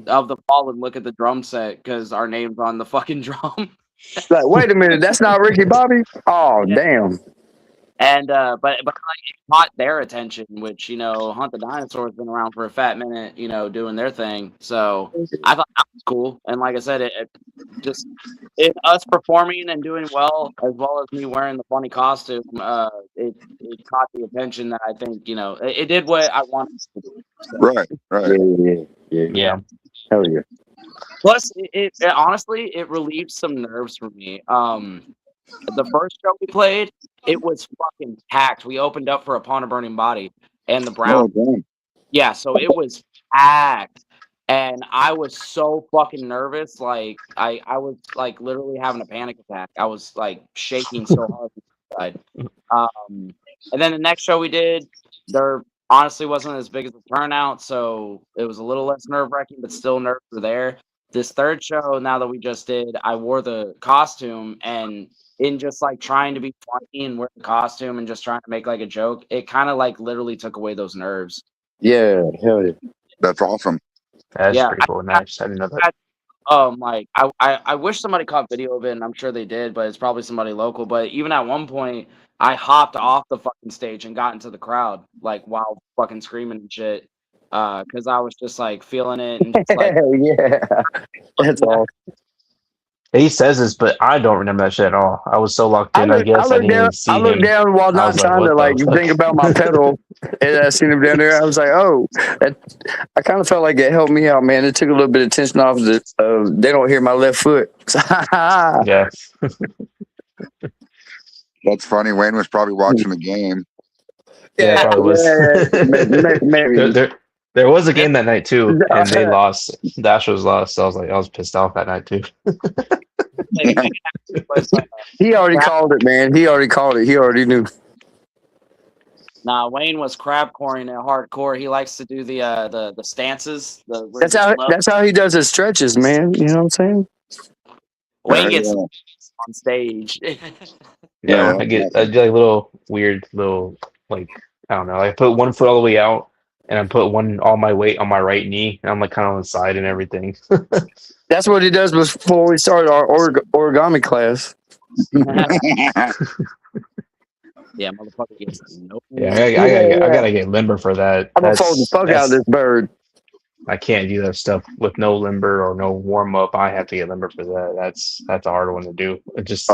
"Of the Fallen, look at the drum set because our name's on the fucking drum." Like, wait a minute, that's not Ricky Bobby? Oh, damn. And but like it caught their attention, which, you know, Hunt the Dinosaur has been around for a fat minute, you know, doing their thing. So I thought that was cool. And like I said, it us performing and doing well, as well as me wearing the funny costume, it caught the attention that I think, you know, it did what I wanted to do. So, Right. Yeah. Hell yeah. plus it honestly it relieved some nerves for me. The first show we played, it was fucking packed. We opened up for Upon a Burning Body and the Brown. Oh, damn. Yeah, so it was packed. And I was so fucking nervous. Like I was like literally having a panic attack. I was like shaking so hard inside. And then the next show we did, their honestly wasn't as big as the turnout, so it was a little less nerve wracking, but still nerves were there. This third show, now that we just did, I wore the costume, and in just like trying to be funny and wear the costume and just trying to make like a joke, it kind of like literally took away those nerves. Yeah, hell yeah. That's awesome. That's Yeah, pretty cool. Nice. I didn't know that. like I wish somebody caught video of it, and I'm sure they did, but it's probably somebody local. But even at one point, I hopped off the fucking stage and got into the crowd, like while fucking screaming and shit, because I was just like feeling it and just like Yeah, that's all. He says this, but I don't remember that shit at all. I was so locked I in. I look, I guess I look didn't down. even see I look him. down while I not was like, trying to what like the fuck? think about my pedal, and I seen him down there. I was like, oh, that, I kind of felt like it helped me out, man. It took a little bit of tension off. They don't hear my left foot. Yeah. That's funny. Wayne was probably watching the game. Yeah, it probably was. Maybe. There was a game that night too, and they lost. The Astros lost. So I was pissed off that night too. He already called it, man. He already called it. He already knew. Nah, Wayne was crabcoring at hardcore. He likes to do the stances. That's how he does his stretches, man. You know what I'm saying? Wayne gets on stage. Yeah, I do like little weird little like I don't know. I put one foot all the way out, and I put all my weight on my right knee, and I'm like kind of on the side and everything. That's what he does before we start our origami class. Yeah, motherfucker gets no. Yeah, I gotta get limber for that. I'm gonna fold the fuck out of this bird. I can't do that stuff with no limber or no warm up. I have to get limber for that. That's a hard one to do. Just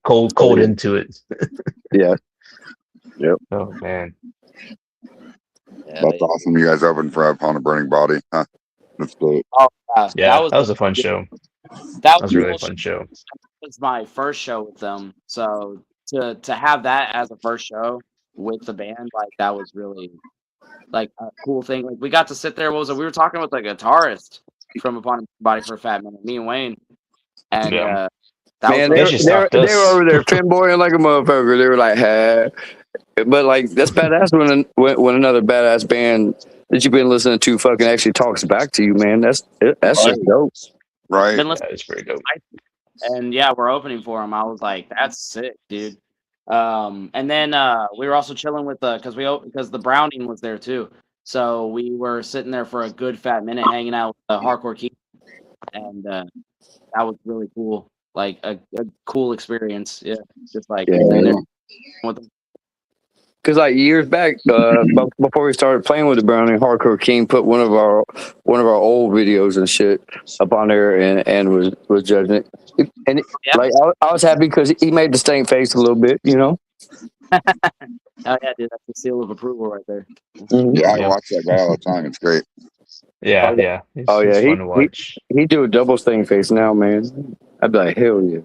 cold into it. Yeah. Yep. Oh man. That's awesome. You guys opened for Upon a Burning Body. Huh? That's great. Oh, yeah, that was a fun show. That was a really fun show. It was my first show with them, so to have that as a first show with the band, like that was really like a cool thing. Like we got to sit there. What was it? We were talking with a guitarist from Upon a Body for a fat minute. Me and Wayne, and man, that they was were over there fanboying like a motherfucker. They were like, "Ha." But like that's badass when another badass band that you've been listening to fucking actually talks back to you, man. That's just dope. Right. It's pretty dope. And yeah, we're opening for them. I was like, that's sick, dude. And then we were also chilling with because the Browning was there too. So we were sitting there for a good fat minute hanging out with Hardcore Keith, and that was really cool. Like a cool experience. Yeah, just like because like years back, before we started playing with the Browning, Hardcore King put one of our old videos and shit up on there and was judging it. And like I was happy because he made the stank face a little bit, you know. Oh yeah, dude, that's the seal of approval right there. Mm-hmm. Yeah, I watch that guy all the time. It's great. Yeah, He's fun to watch. He do a double stank face now, man. I'd be like, hell yeah.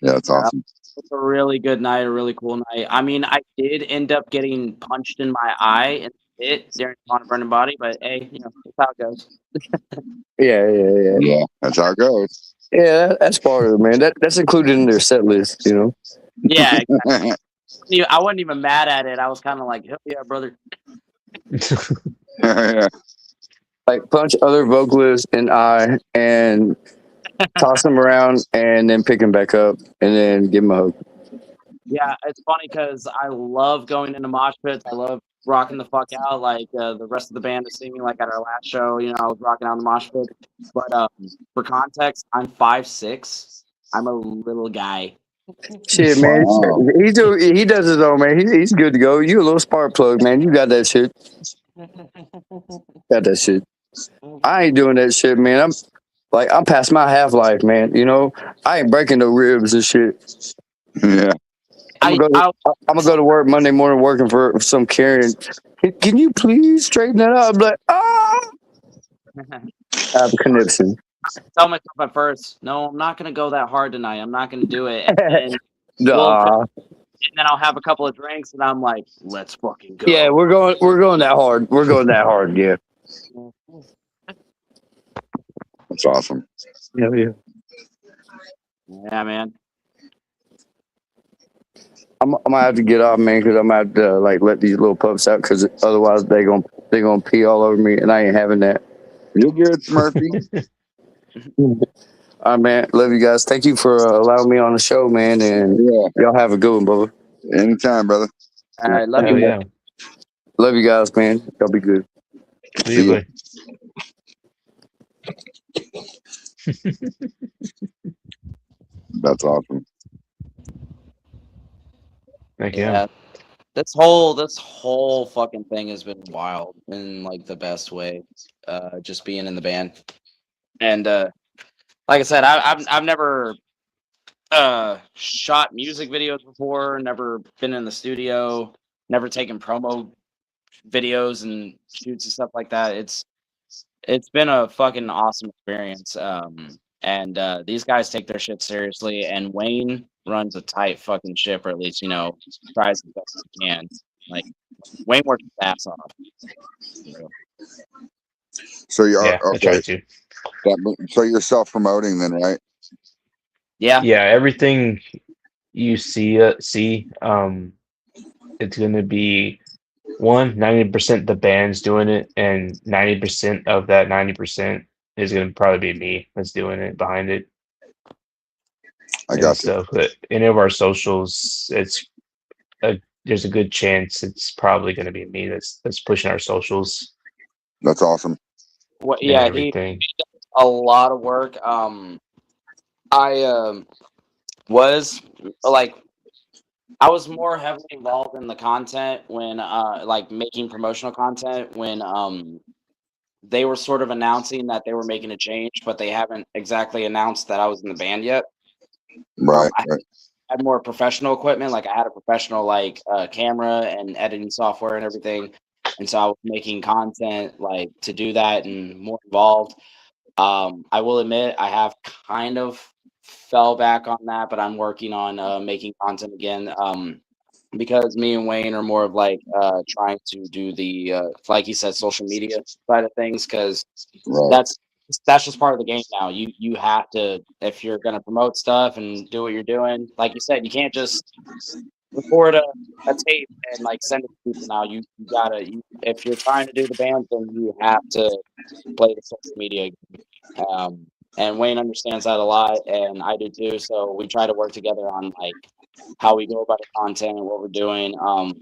Yeah, that's awesome. It's a really good night, a really cool night. I mean, I did end up getting punched in my eye and hit during On a Burning Body, but hey, you know, that's how it goes. Yeah, that's how it goes. Yeah, that's part of it, man. That's included in their set list, you know. Yeah, exactly. I wasn't even mad at it. I was kind of like, hell yeah, brother. Yeah. Like punch other vocalists in eye and toss them around and then pick them back up and then give them a hug. Yeah, it's funny because I love going into mosh pits. I love rocking the fuck out. Like the rest of the band is singing. Like at our last show, you know, I was rocking out in the mosh pit. But for context, I'm 5'6". I'm a little guy. Shit, man. Wow. He does his own, man. He's good to go. You a little spark plug, man. You got that shit. Got that shit. I ain't doing that shit, man. I'm past my half life, man. You know, I ain't breaking no ribs and shit. Yeah. I'm gonna go to work Monday morning working for some Karen. Can you please straighten that out? I'm like, I have a conniption. Tell myself at first, no, I'm not gonna go that hard tonight. I'm not gonna do it. And then I'll have a couple of drinks, and I'm like, let's fucking go. Yeah, we're going that hard. We're going that hard. Yeah. That's awesome. Yeah. Yeah, man. I'm gonna have to get off, man, because I'm gonna have to like let these little pups out, because otherwise they gonna pee all over me, and I ain't having that. You're good, Smurfy. All right, man. Love you guys. Thank you for allowing me on the show, man, and Yeah, y'all have a good one, brother. anytime, brother. I love Hell you. yeah. Love you guys, man. Y'all be good. See See you, ya. buddy. That's awesome. Heck yeah. Yeah. This whole fucking thing has been wild in like the best way. Just being in the band. And like I said, I've never shot music videos before, never been in the studio, never taken promo videos and shoots and stuff like that. It's been a fucking awesome experience. And these guys take their shit seriously, and Wayne runs a tight fucking ship, or at least, you know, tries as best as he can. Like Wayne works his ass off. So you are Yeah, I try to. So you're self-promoting then, right? Yeah. Yeah, everything you see, it's gonna be 90% the band's doing it, and 90% of that 90% is gonna probably be me that's doing it behind it I and got you. stuff. But any of our socials, there's a good chance it's probably gonna be me that's pushing our socials That's awesome. Well, and yeah, he everything. does a lot of work. I was like, I was more heavily involved in the content when like making promotional content when they were sort of announcing that they were making a change, but they haven't exactly announced that I was in the band yet. Right, I right. had more professional equipment, like I had a professional like camera and editing software and everything, and so I was making content like to do that and more involved. I will admit I have kind of fell back on that, but I'm working on making content again. Because me and Wayne are more of like trying to do the like you said, social media side of things, because Right. that's just part of the game now. You have to, if you're gonna promote stuff and do what you're doing, like you said, you can't just record a tape and like send it to people now. You gotta if you're trying to do the band thing, you have to play the social media game. And Wayne understands that a lot, and I do too. So we try to work together on like how we go about the content and what we're doing.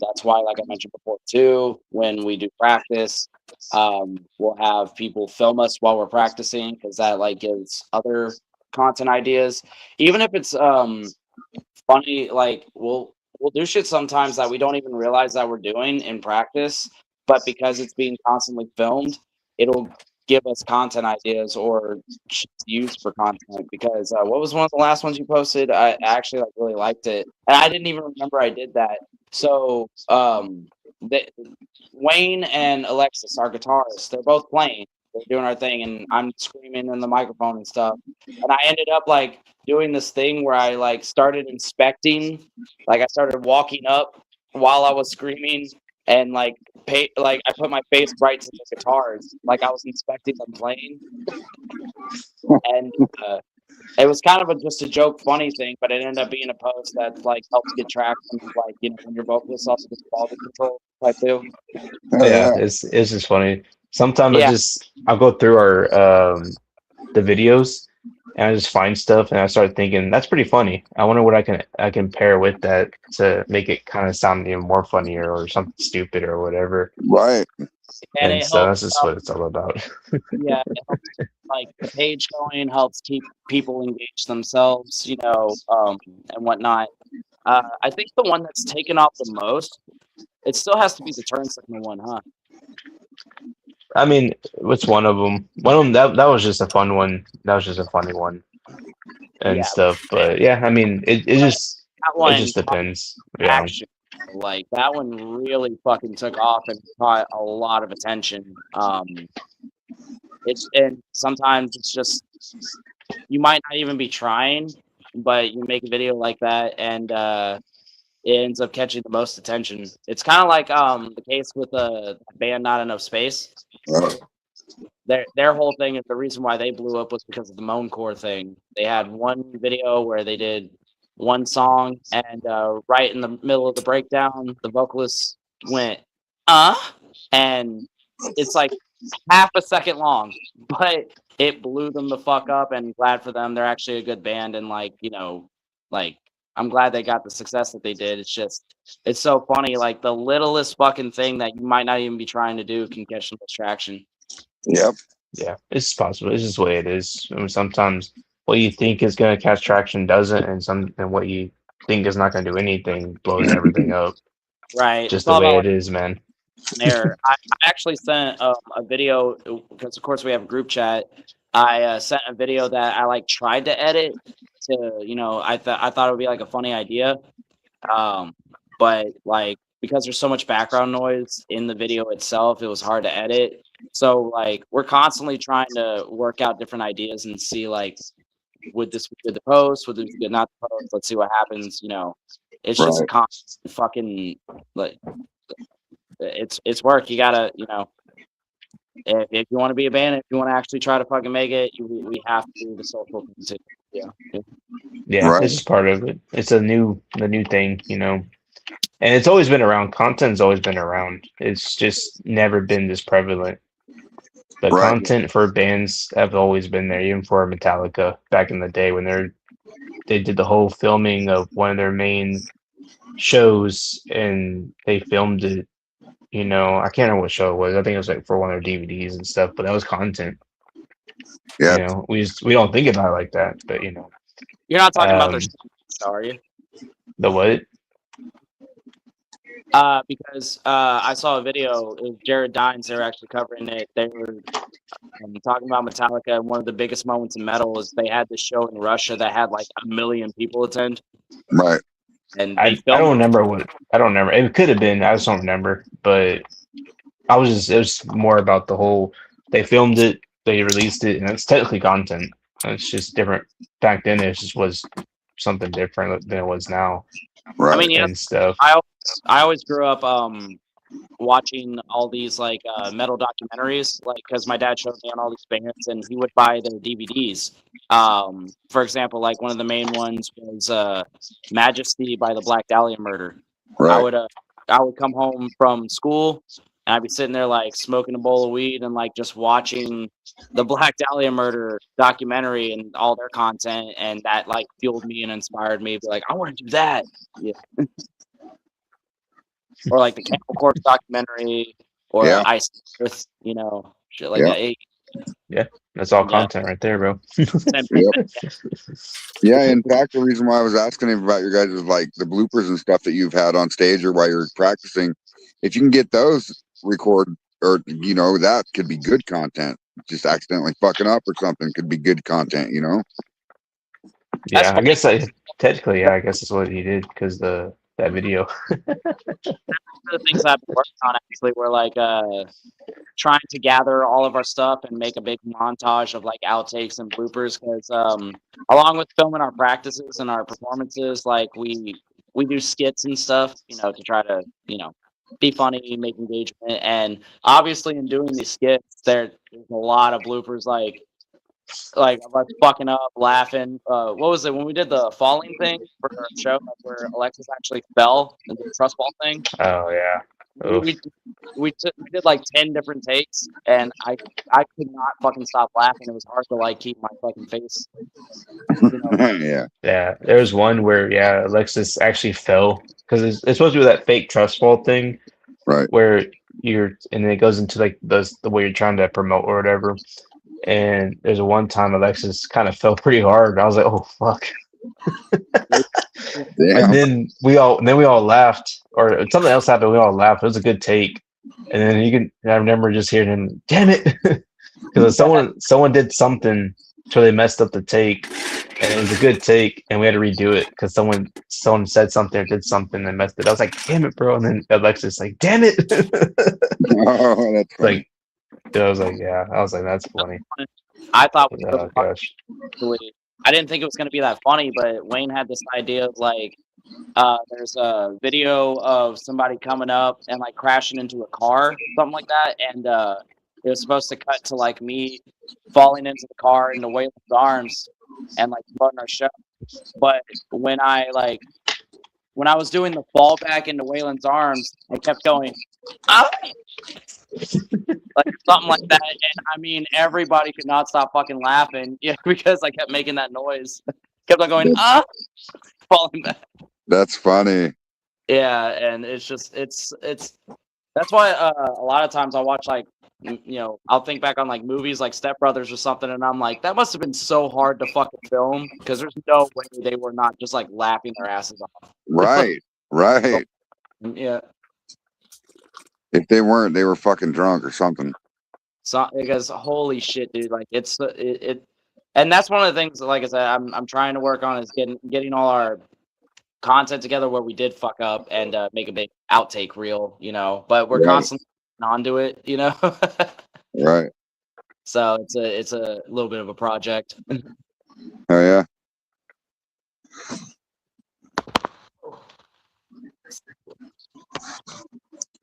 That's why, like I mentioned before too, when we do practice, we'll have people film us while we're practicing, because that like gives other content ideas. Even if it's funny, like we'll do shit sometimes that we don't even realize that we're doing in practice, but because it's being constantly filmed, it'll give us content ideas or shit to use for content. Because what was one of the last ones you posted? I actually like really liked it, and I didn't even remember I did that. So Wayne and Alexis, our guitarists, they're both playing. They're doing our thing, and I'm screaming in the microphone and stuff. And I ended up like doing this thing where I like started inspecting, like I started walking up while I was screaming, and like like I put my face right to the guitars, like I was inspecting them playing. And it was kind of just a joke, funny thing, but it ended up being a post that like helps get traction, like, you know, when your vocalist also gets quality control type deal. Oh, Yeah, yeah. it's just funny. Sometimes Yeah. I'll go through our the videos and I just find stuff and I start thinking that's pretty funny. I wonder what I can pair with that to make it kind of sound even more funnier or something stupid or whatever. Right. And And it so helps that's just what it's all about. yeah, it helps like the page going, helps keep people engaged themselves, you know, and whatnot. I think the one that's taken off the most, it still has to be the turn signal one, huh? I mean, what's one of them? One of them that was just a fun one. That was just a funny one and Yeah, stuff. But yeah, I mean, that it one just depends. Yeah. action. Like that one really fucking took off and caught a lot of attention. And sometimes it's just you might not even be trying, but you make a video like that and it ends up catching the most attention. It's kind of like the case with the band Not Enough Space. Right. Their whole thing is the reason why they blew up was because of the Moancore thing. They had one video where they did one song, and right in the middle of the breakdown, the vocalist went, and it's like half a second long, but it blew them the fuck up, and glad for them. They're actually a good band, and like, you know, like I'm glad they got the success that they did. It's just, it's so funny. Like the littlest fucking thing that you might not even be trying to do can catch some traction. Yep. Yeah, it's possible. It's just the way it is. I mean, sometimes what you think is going to catch traction doesn't, and what you think is not going to do anything blows everything up. Right. Just It's the all way about it is, man. there. I actually sent a video because, of course, we have a group chat. I sent a video that I like tried to edit to, you know, I thought it would be like a funny idea, but like because there's so much background noise in the video itself, it was hard to edit. So like we're constantly trying to work out different ideas and see like, would this be good to post? Would this be good not to post? Let's see what happens. You know, it's just a Right. constant fucking like it's work. You gotta, you know, if you want to be a band, if you want to actually try to fucking make it, we have to do the social thing too. Yeah. Yeah, Right. it's just part of it. It's the new thing, you know. And it's always been around. Content's always been around. It's just never been this prevalent. But Right. content for bands have always been there, even for Metallica back in the day when they did the whole filming of one of their main shows, and they filmed it. You know, I can't remember what show it was. I think it was like for one of their DVDs and stuff. But that was content. Yeah. You know, we don't think about it like that. But you know, You're not talking about their um, show, are you? the what? Because I saw a video. It was Jared Dines. They were actually covering it. They were talking about Metallica. And one of the biggest moments in metal is they had this show in Russia that had like 1 million people attend. Right. And I they don't filmed remember what I don't remember. It could have been. I just don't remember. But it was more about the whole. They filmed it. They released it, and it's technically content. It's just different. Back then, it just was something different than it was now, Right. I mean, yeah, and stuff. I always grew up watching all these like metal documentaries, like because my dad showed me on all these bands, and he would buy their DVDs. For example, like one of the main ones was Majesty by the Black Dahlia Murder. Right. I would come home from school and I'd be sitting there like smoking a bowl of weed and like just watching the Black Dahlia Murder documentary and all their content, and that like fueled me and inspired me to be like, I want to do that. Yeah. Or like the Camel Corpse documentary, or Yeah. Ice Earth, you know, shit like Yeah. that. Hey, Yeah, that's all Yeah. content right there, bro. same- Yep. Yeah. In fact, the reason why I was asking him about your guys is like the bloopers and stuff that you've had on stage or while you're practicing. If you can get those recorded, or you know, that could be good content. Just accidentally fucking up or something could be good content. You know. Yeah, I guess technically, yeah, I guess that's what he did because that video. the things I've been working on actually were like trying to gather all of our stuff and make a big montage of like outtakes and bloopers, because along with filming our practices and our performances, like we do skits and stuff, you know, to try to, you know, be funny, make engagement. And obviously in doing these skits there's a lot of bloopers, like of us fucking up, laughing. What was it when we did the falling thing for our show, like where Alexis actually fell and did the trust fall thing? Oh yeah. Oof. We did like 10 different takes, and I could not fucking stop laughing. It was hard to like keep my fucking face. You know? Yeah. Yeah, there was one where Alexis actually fell because it's supposed to be that fake trust fall thing, Right. where and then it goes into like the way you're trying to promote or whatever. And there's a one time Alexis kind of fell pretty hard. I was like, oh fuck. Damn. And then we all laughed, or something else happened. We all laughed. It was a good take. And then I remember just hearing him, damn it, because someone did something so they messed up the take, and it was a good take, and we had to redo it because someone said something or did something and messed it. I was like, damn it, bro. And then Alexis like, damn it. Oh, that's funny. Like, I was like, yeah. I was like, that's funny. I thought Oh gosh. I didn't think it was going to be that funny, but Wayne had this idea of like, there's a video of somebody coming up and like crashing into a car, something like that, and it was supposed to cut to like me falling into the car into Waylon's arms and like promoting our show. But when I was doing the fall back into Waylon's arms, I kept going, ah! Like something like that. And I mean, everybody could not stop fucking laughing, yeah, because I kept making that noise. Kept on going, ah, falling back. That's funny. Yeah, and it's just it's that's why a lot of times I watch like I'll think back on like movies like Step Brothers or something, and I'm like, that must have been so hard to fucking film because there's no way they were not just like laughing their asses off. Right. Right. Yeah. If they weren't, they were fucking drunk or something. So because holy shit, dude, like and that's one of the things. Like I said, I'm trying to work on is getting all our content together where we did fuck up and make a big outtake reel, But we're Right. constantly onto it, Right. So it's a little bit of a project. Oh yeah.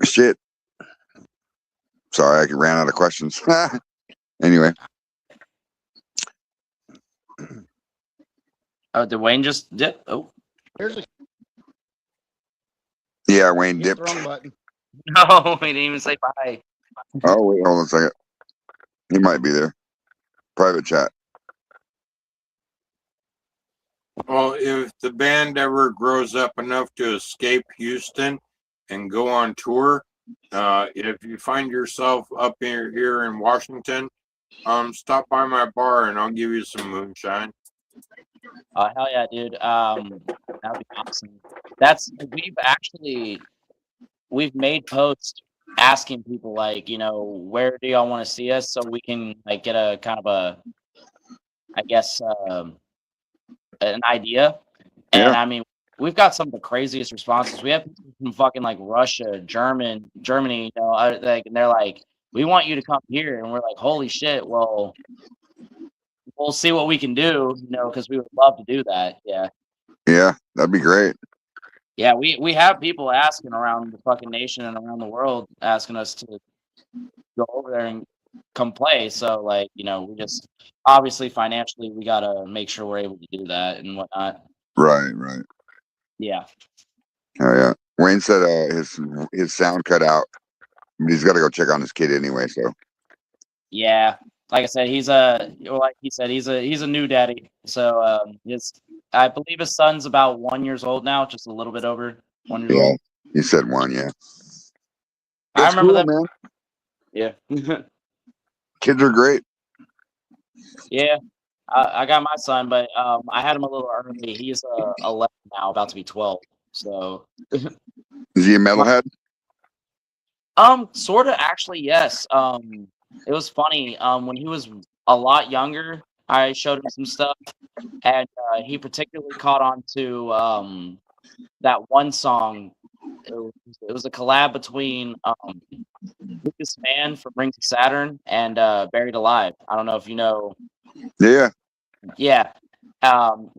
Shit. Sorry, I ran out of questions. Anyway. Oh, did Wayne just dip? Oh, Here's a Yeah, Wayne hit the dipped. wrong button. no, we didn't even say bye. Oh wait, hold on a second. He might be there. Private chat. Well, if the band ever grows up enough to escape Houston and go on tour, if you find yourself up here in Washington, stop by my bar and I'll give you some moonshine. Oh hell yeah, dude. That'd be awesome. We've made posts asking people like, where do y'all want to see us so we can like get a kind of a, I guess, an idea. And Yeah. I mean, we've got some of the craziest responses. We have people from fucking like Russia, Germany, and they're like, we want you to come here, and we're like, holy shit, well, we'll see what we can do, because we would love to do that. Yeah. Yeah, that'd be great. Yeah, we have people asking around the fucking nation and around the world asking us to go over there and come play. So like, we just obviously financially we gotta make sure we're able to do that and whatnot. Right, right. Yeah. Oh yeah. Wayne said his sound cut out. But he's gotta go check on his kid anyway, so Yeah. Like I said, he's a new daddy. So I believe his son's about 1 year old now, just a little bit over 1 year yeah. old. He said one, yeah. I That's remember cool, that. man. Yeah. Kids are great. Yeah. I got my son, but I had him a little early. He's 11 now, about to be 12. So Is he a metalhead? Sort of actually, yes. It was funny. When he was a lot younger, I showed him some stuff, and he particularly caught on to that one song. It was a collab between Lucas Mann from Rings of Saturn and Buried Alive. I don't know if you know. Yeah. Yeah.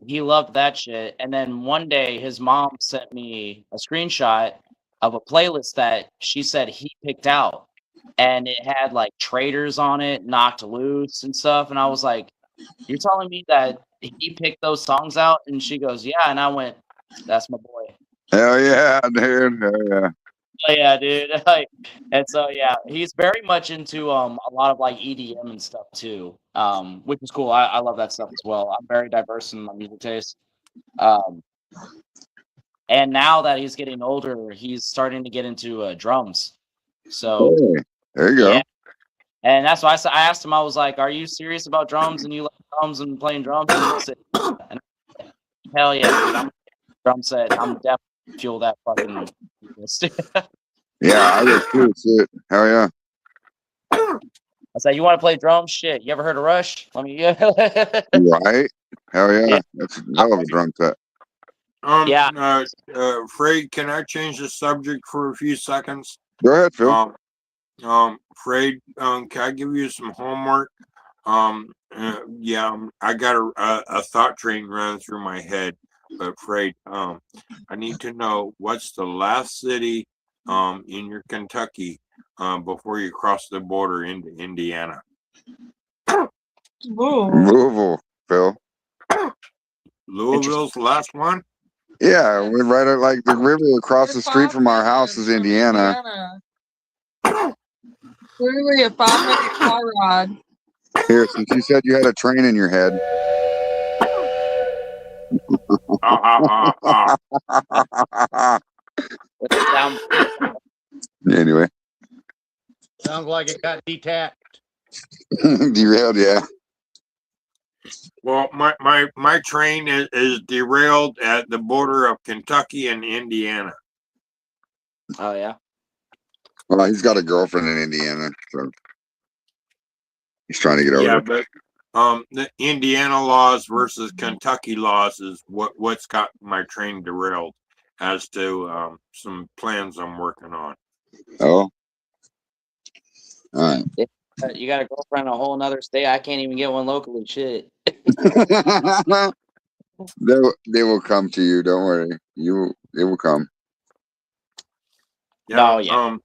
He loved that shit. And then one day his mom sent me a screenshot of a playlist that she said he picked out. And it had like Traitors on it, Knocked Loose and stuff. And I was like, you're telling me that he picked those songs out? And she goes, yeah. And I went, that's my boy. Hell yeah, dude. Hell yeah. Oh, yeah, dude. Like, and so yeah, he's very much into a lot of like EDM and stuff too, which is cool. I love that stuff as well. I'm very diverse in my music taste. And now that he's getting older, he's starting to get into drums. So Hey, there you go. yeah, and that's why I asked him. I was like, "Are you serious about drums? And you like drums and playing drums?" And he said, and hell yeah, dude, I'm a drum set. I'm definitely fuel that fucking. Yeah, I would too. Shit. Hell yeah. I said, "You want to play drums? Shit, you ever heard of Rush? Let me." Right? Hell yeah. Yeah. That's a hell of a drum set. Yeah. Fred, can I change the subject for a few seconds? Go ahead, Phil. Fred, can I give you some homework? Yeah, I got a thought train running through my head, but Fred, I need to know what's the last city in your Kentucky before you cross the border into Indiana. Louisville, Phil. Louisville's the last one. Yeah, we're right at like the river across the street from our house is Indiana. Clearly a 5-minute car ride. Here, since you said you had a train in your head. Anyway. Sounds like it got detached. Derailed, yeah. Well, my train is derailed at the border of Kentucky and Indiana. Oh yeah. Well, he's got a girlfriend in Indiana, so he's trying to get over Yeah, it. but the Indiana laws versus Kentucky laws is what's got my train derailed, as to some plans I'm working on. Oh. All right. You got a girlfriend in a whole nother state. I can't even get one locally. Shit. They will come to you. Don't worry. It will come. Yeah. No, yeah.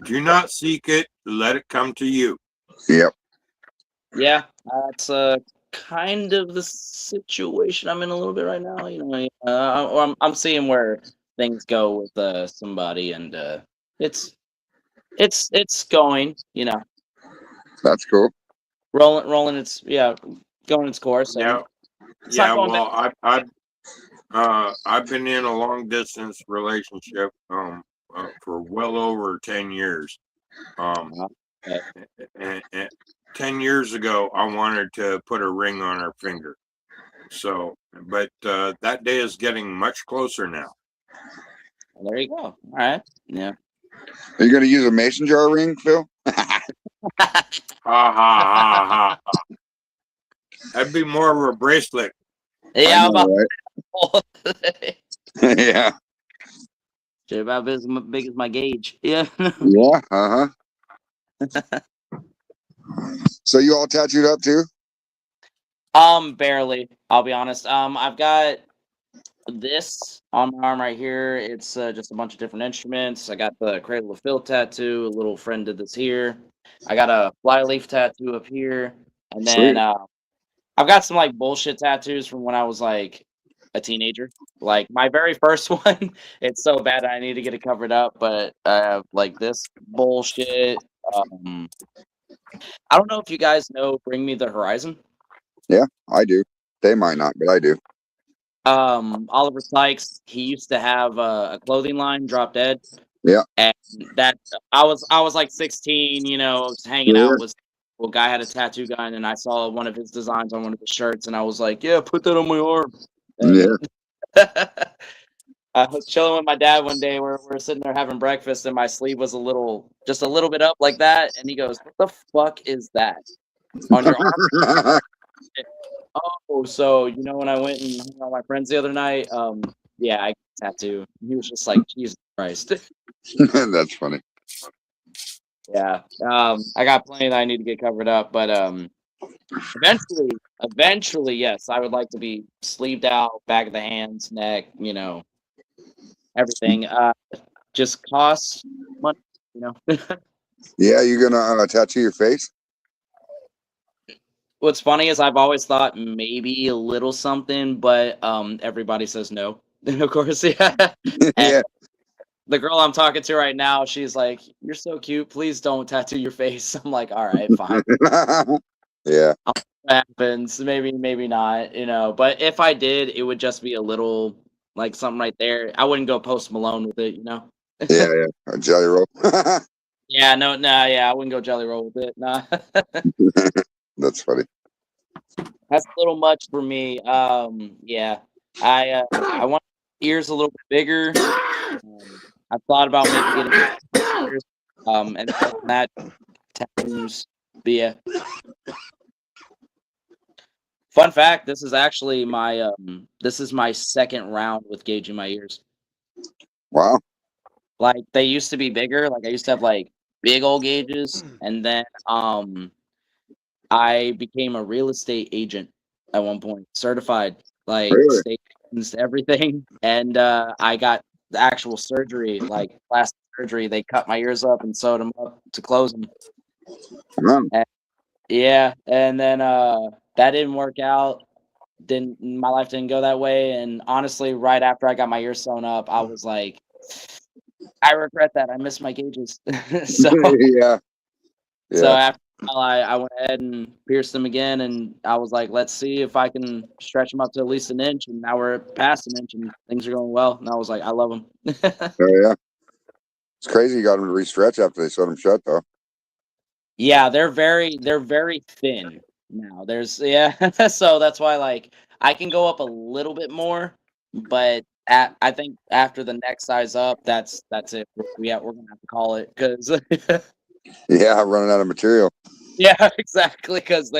Do not seek it. Let it come to you. Yep. Yeah, that's kind of the situation I'm in a little bit right now. You know, or I'm seeing where things go with somebody, and it's going. You know, That's cool. rolling. It's going its course. So Yeah. it's not going Well, I've been in a long distance relationship for well over 10 years. And 10 years ago, I wanted to put a ring on her finger. So, but that day is getting much closer now. Well, there you go. All right. Yeah. Are you going to use a mason jar ring, Phil? Ha ha ha ha. That'd be more of a bracelet. Yeah, right? Yeah. Shit, about as big as my gauge. Yeah. Yeah. Uh huh. So you all tattooed up too? Barely. I'll be honest. I've got this on my arm right here. It's just a bunch of different instruments. I got the Cradle of Filth tattoo. A little friend did this here. I got a flyleaf tattoo up here, and then I've got some like bullshit tattoos from when I was like a teenager. Like my very first one, it's so bad I need to get it covered up. But like this bullshit. I don't know if you guys know Bring Me the Horizon. Yeah, I do. They might not, but I do. Oliver Sykes, he used to have a clothing line, Drop Dead. Yeah. And that I was like 16, you know, I was hanging out with a guy had a tattoo gun, and I saw one of his designs on one of his shirts, and I was like, yeah, put that on my arm. And I was chilling with my dad one day. We're sitting there having breakfast, and my sleeve was just a little bit up like that. And he goes, "What the fuck is that on your arm?" Oh, so you know when I went and hung out with my friends the other night, yeah, I got a tattoo. He was just like, Jesus Christ. That's funny. Yeah, I got plenty that I need to get covered up, but eventually, yes, I would like to be sleeved out, back of the hands, neck, you know, everything. Just costs money, you know. Yeah, you're gonna tattoo your face? What's funny is I've always thought maybe a little something, but everybody says no. And of course, yeah. Yeah. The girl I'm talking to right now, she's like, "You're so cute. Please don't tattoo your face." I'm like, "All right, fine." Yeah. What happens? Maybe not, you know. But if I did, it would just be a little like something right there. I wouldn't go Post Malone with it, you know. Yeah, a jelly roll. Yeah, yeah, I wouldn't go Jelly Roll with it. Nah. That's funny. That's a little much for me. Yeah, I want ears a little bit bigger. I thought about maybe getting ears, and that tattoos. But yeah. Fun fact: this is actually my second round with gauging my ears. Wow. Like they used to be bigger. Like I used to have like big old gauges, and then I became a real estate agent at one point, certified, like Really? state everything, and I got the actual surgery, like plastic surgery. They cut my ears up and sewed them up to close them. Wow. And, yeah, and then that didn't work out. my life didn't go that way. And honestly, right after I got my ears sewn up, I was like, I regret that. I missed my gauges. so Yeah. so Yeah. after a while, I went ahead and pierced them again, and I was like, let's see if I can stretch them up to at least an inch. And now we're past an inch, and things are going well. And I was like, I love them. Oh yeah. It's crazy you got them to restretch after they sewed them shut though. Yeah, they're very thin now. So that's why like I can go up a little bit more, but I think after the next size up, that's it. We're gonna have to call it because Yeah, running out of material. yeah, exactly. Because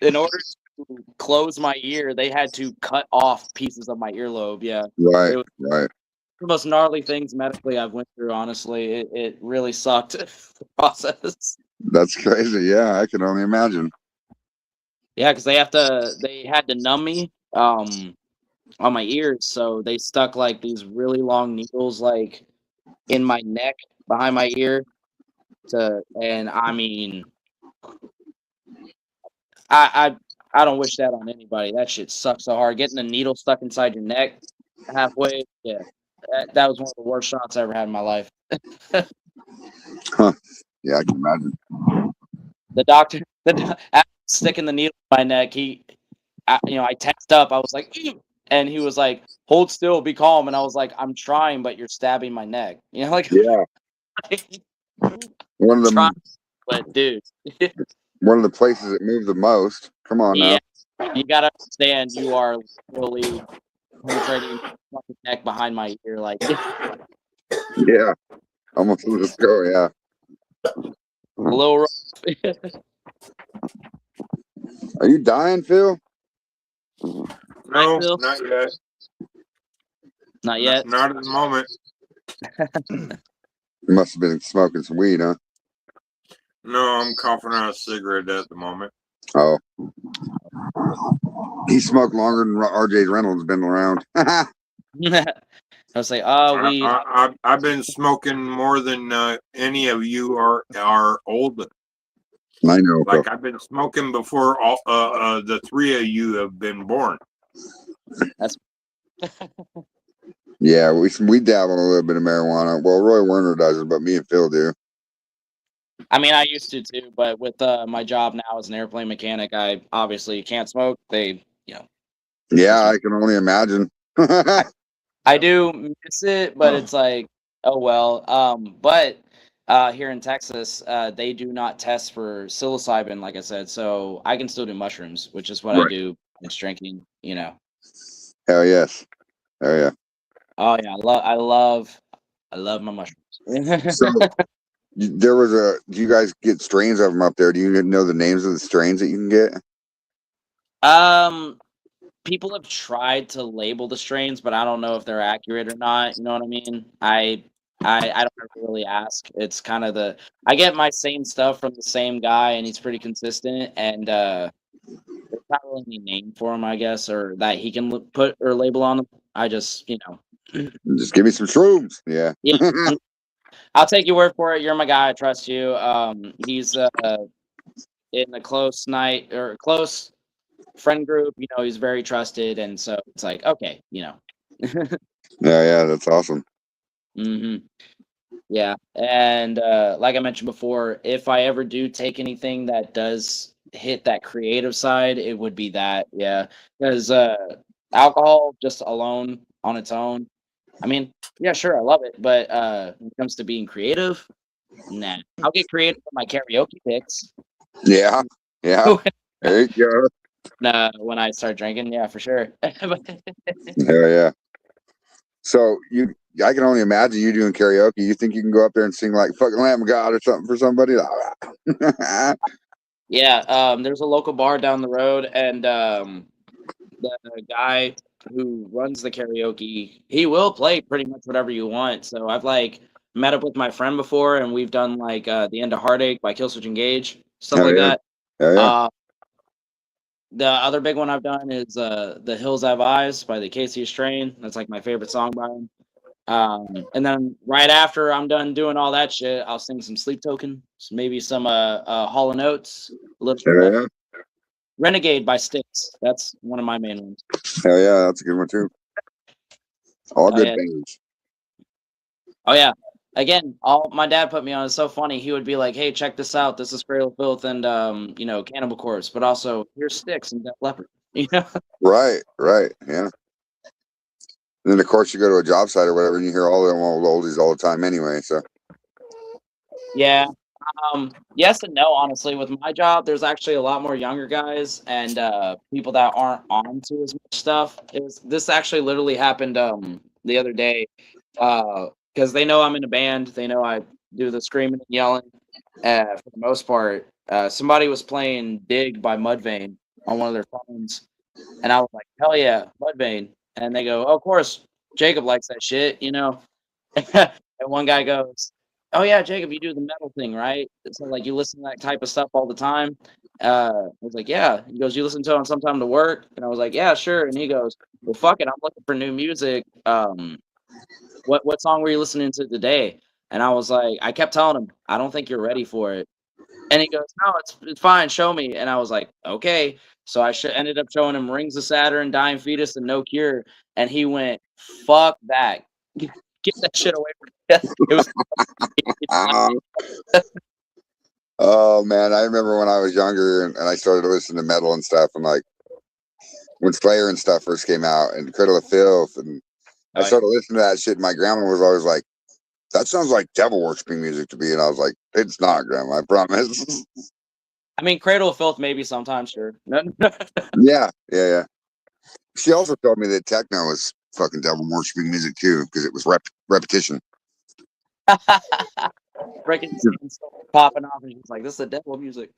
in order to close my ear, they had to cut off pieces of my earlobe. Yeah, Right, it was right. the most gnarly things medically I've went through. Honestly, it really sucked the process. That's crazy. Yeah, I can only imagine. Yeah, because they had to numb me on my ears, so they stuck like these really long needles like in my neck behind my ear and I mean I don't wish that on anybody. That shit sucks so hard. Getting a needle stuck inside your neck halfway, yeah. That was one of the worst shots I ever had in my life. Huh. Yeah, I can imagine. The doctor after sticking the needle in my neck, I tensed up. I was like, "Ew," and he was like, "Hold still, be calm." And I was like, "I'm trying, but you're stabbing my neck." Like Yeah. One of trying, them but dude, one of the places that move the most. Come on now. yeah, you gotta understand, you are literally penetrating my fucking neck behind my ear, like Yeah. Almost let's go, yeah. a little rough. Are you dying, Phil? No, Phil? not yet. Not yet. Not at the moment. You must have been smoking some weed, huh? No, I'm coughing on a cigarette at the moment. Oh. He smoked longer than RJ Reynolds been around. I was like, weed. I've been smoking more than any of you are old. I know. Like I've been smoking before all the three of you have been born. That's Yeah, we dabble in a little bit of marijuana. Well, Roy Werner doesn't, but me and Phil do. I mean, I used to too, but with my job now as an airplane mechanic, I obviously can't smoke. Yeah, I can only imagine. I do miss it, but it's like, oh well. But here in Texas, they do not test for psilocybin, like I said, so I can still do mushrooms, which is what I Right. do. It's drinking, Hell yes. Hell yeah. Oh yeah, I love my mushrooms. So do you guys get strains of them up there? Do you know the names of the strains that you can get? People have tried to label the strains, but I don't know if they're accurate or not. You know what I mean? I don't ever really ask. It's kind of I get my same stuff from the same guy, and he's pretty consistent. And there's not really any name for him, I guess, or that he can put or label on them. I just, Just give me some shrooms. Yeah. yeah. I'll take your word for it. You're my guy. I trust you. He's in a close friend group. He's very trusted, and so it's like, okay. Yeah, that's awesome. Yeah, and like I mentioned before, if I ever do take anything that does hit that creative side, it would be that. Yeah, because alcohol just alone on its own, I mean, yeah, sure, I love it, but when it comes to being creative, nah. I'll get creative with my karaoke picks. Yeah. Yeah. There you go. When I start drinking, yeah, for sure. Hell yeah. So I can only imagine you doing karaoke. You think you can go up there and sing like fucking Lamb of God or something for somebody? Yeah, there's a local bar down the road, and the guy who runs the karaoke, he will play pretty much whatever you want. So I've met up with my friend before, and we've done The End of Heartache by Killswitch Engage, stuff Hell like yeah. that. Hell yeah. The other big one I've done is The Hills Have Eyes by the Casey Strain. That's like my favorite song by him. And then right after I'm done doing all that shit, I'll sing some Sleep Token, maybe some Hall & Oates, a little Hell yeah. Renegade by Styx. That's one of my main ones. Hell yeah, that's a good one too. All good yeah. things. Oh yeah. Again, all my dad put me on. It's so funny. He would be like, "Hey, check this out. This is Cradle of Filth and Cannibal Corpse, but also here's Styx and Def Leppard." You know. Right, yeah. And then of course you go to a job site or whatever, and you hear all them old oldies all the time anyway. So Yeah. Yes and no, honestly. With my job, there's actually a lot more younger guys and people that aren't on to as much stuff. This actually literally happened the other day because they know I'm in a band. They know I do the screaming and yelling. For the most part, somebody was playing "Dig" by Mudvayne on one of their phones, and I was like, "Hell yeah, Mudvayne!" And they go, "Oh, of course, Jacob likes that shit," you know. And one guy goes, "Oh yeah, Jacob, you do the metal thing, right? So like you listen to that type of stuff all the time." I was like, "Yeah." He goes, "You listen to it on sometime to work?" And I was like, "Yeah, sure." And he goes, "Well, fuck it, I'm looking for new music. What song were you listening to today?" And I was like, I kept telling him, "I don't think you're ready for it." And he goes, "No, it's fine. Show me." And I was like, "Okay." So I ended up showing him Rings of Saturn, Dying Fetus, and No Cure. And he went, "Fuck that. Get that shit away from me." It was. Oh man, I remember when I was younger and I started listening to metal and stuff, and like when Slayer and stuff first came out, and Cradle of Filth, and I started listening to that shit. And my grandma was always like, "That sounds like devil worshiping music to me," and I was like, "It's not, Grandma. I promise." I mean, Cradle of Filth, maybe sometimes, sure. Yeah. She also told me that techno was fucking devil worshiping music too, because it was repetition. Freaking popping off, and she's like, "This is the devil music."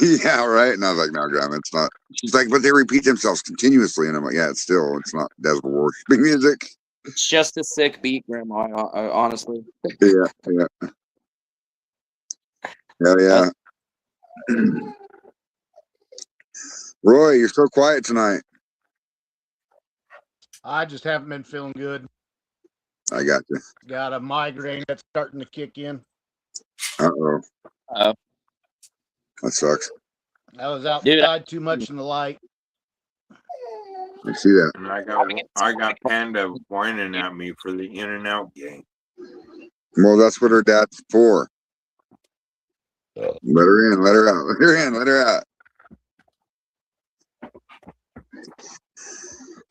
Yeah, right. And I was like, "No, Grandma, it's not." She's like, "But they repeat themselves continuously," and I'm like, "Yeah, it's not devil worshiping music." It's just a sick beat, Grandma. Honestly. Yeah. Hell yeah. Roy, you're so quiet tonight. I just haven't been feeling good. I got you. Got a migraine that's starting to kick in. Uh-oh. That sucks. I was outside too much in the light. I see that. And I got Panda whining at me for the in and out game. Well, that's what her dad's for. Let her in, let her out, let her in, let her out.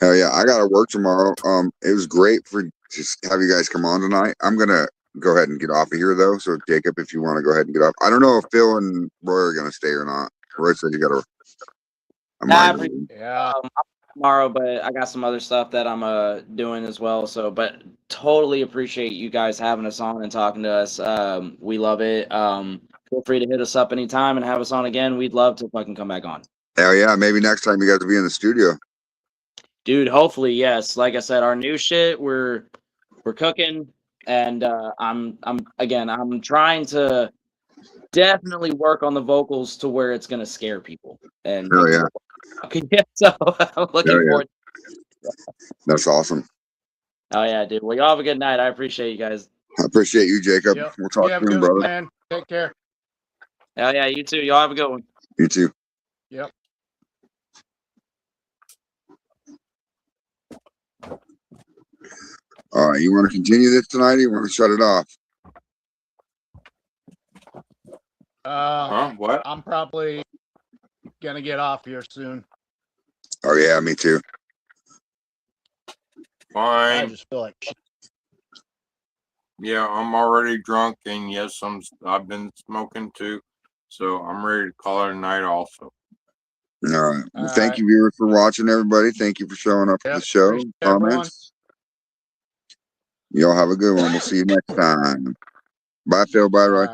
Hell yeah, I gotta work tomorrow. It was great for just have you guys come on tonight. I'm gonna go ahead and get off of here though. So Jacob, if you want to go ahead and get off, I don't know if Phil and Roy are gonna stay or not. Roy said you gotta. Yeah. Tomorrow, but I got some other stuff that I'm doing as well. So, but totally appreciate you guys having us on and talking to us. We love it. Feel free to hit us up anytime and have us on again. We'd love to fucking come back on. Hell yeah, maybe next time you guys will be in the studio. Dude, hopefully, yes. Like I said, our new shit, we're cooking, and I'm trying to definitely work on the vocals to where it's gonna scare people. And hell yeah. So I'm looking forward. That's awesome. Oh yeah, dude. Well, y'all have a good night. I appreciate you guys. I appreciate you, Jacob. Yep. We'll talk soon, brother. Man. Take care. Hell yeah, you too. Y'all have a good one. You too. Yep. All right, you want to continue this tonight, or you want to shut it off? What? I'm probably gonna get off here soon. Oh yeah, me too. Fine. I just feel like shit. Yeah, I'm already drunk, and yes, I've been smoking too, so I'm ready to call it a night. Also. All right. Well, thank you, viewers, for watching. Everybody, thank you for showing up for the show. Comments. Y'all have a good one. We'll see you next time. Bye, Phil. Bye, Roy.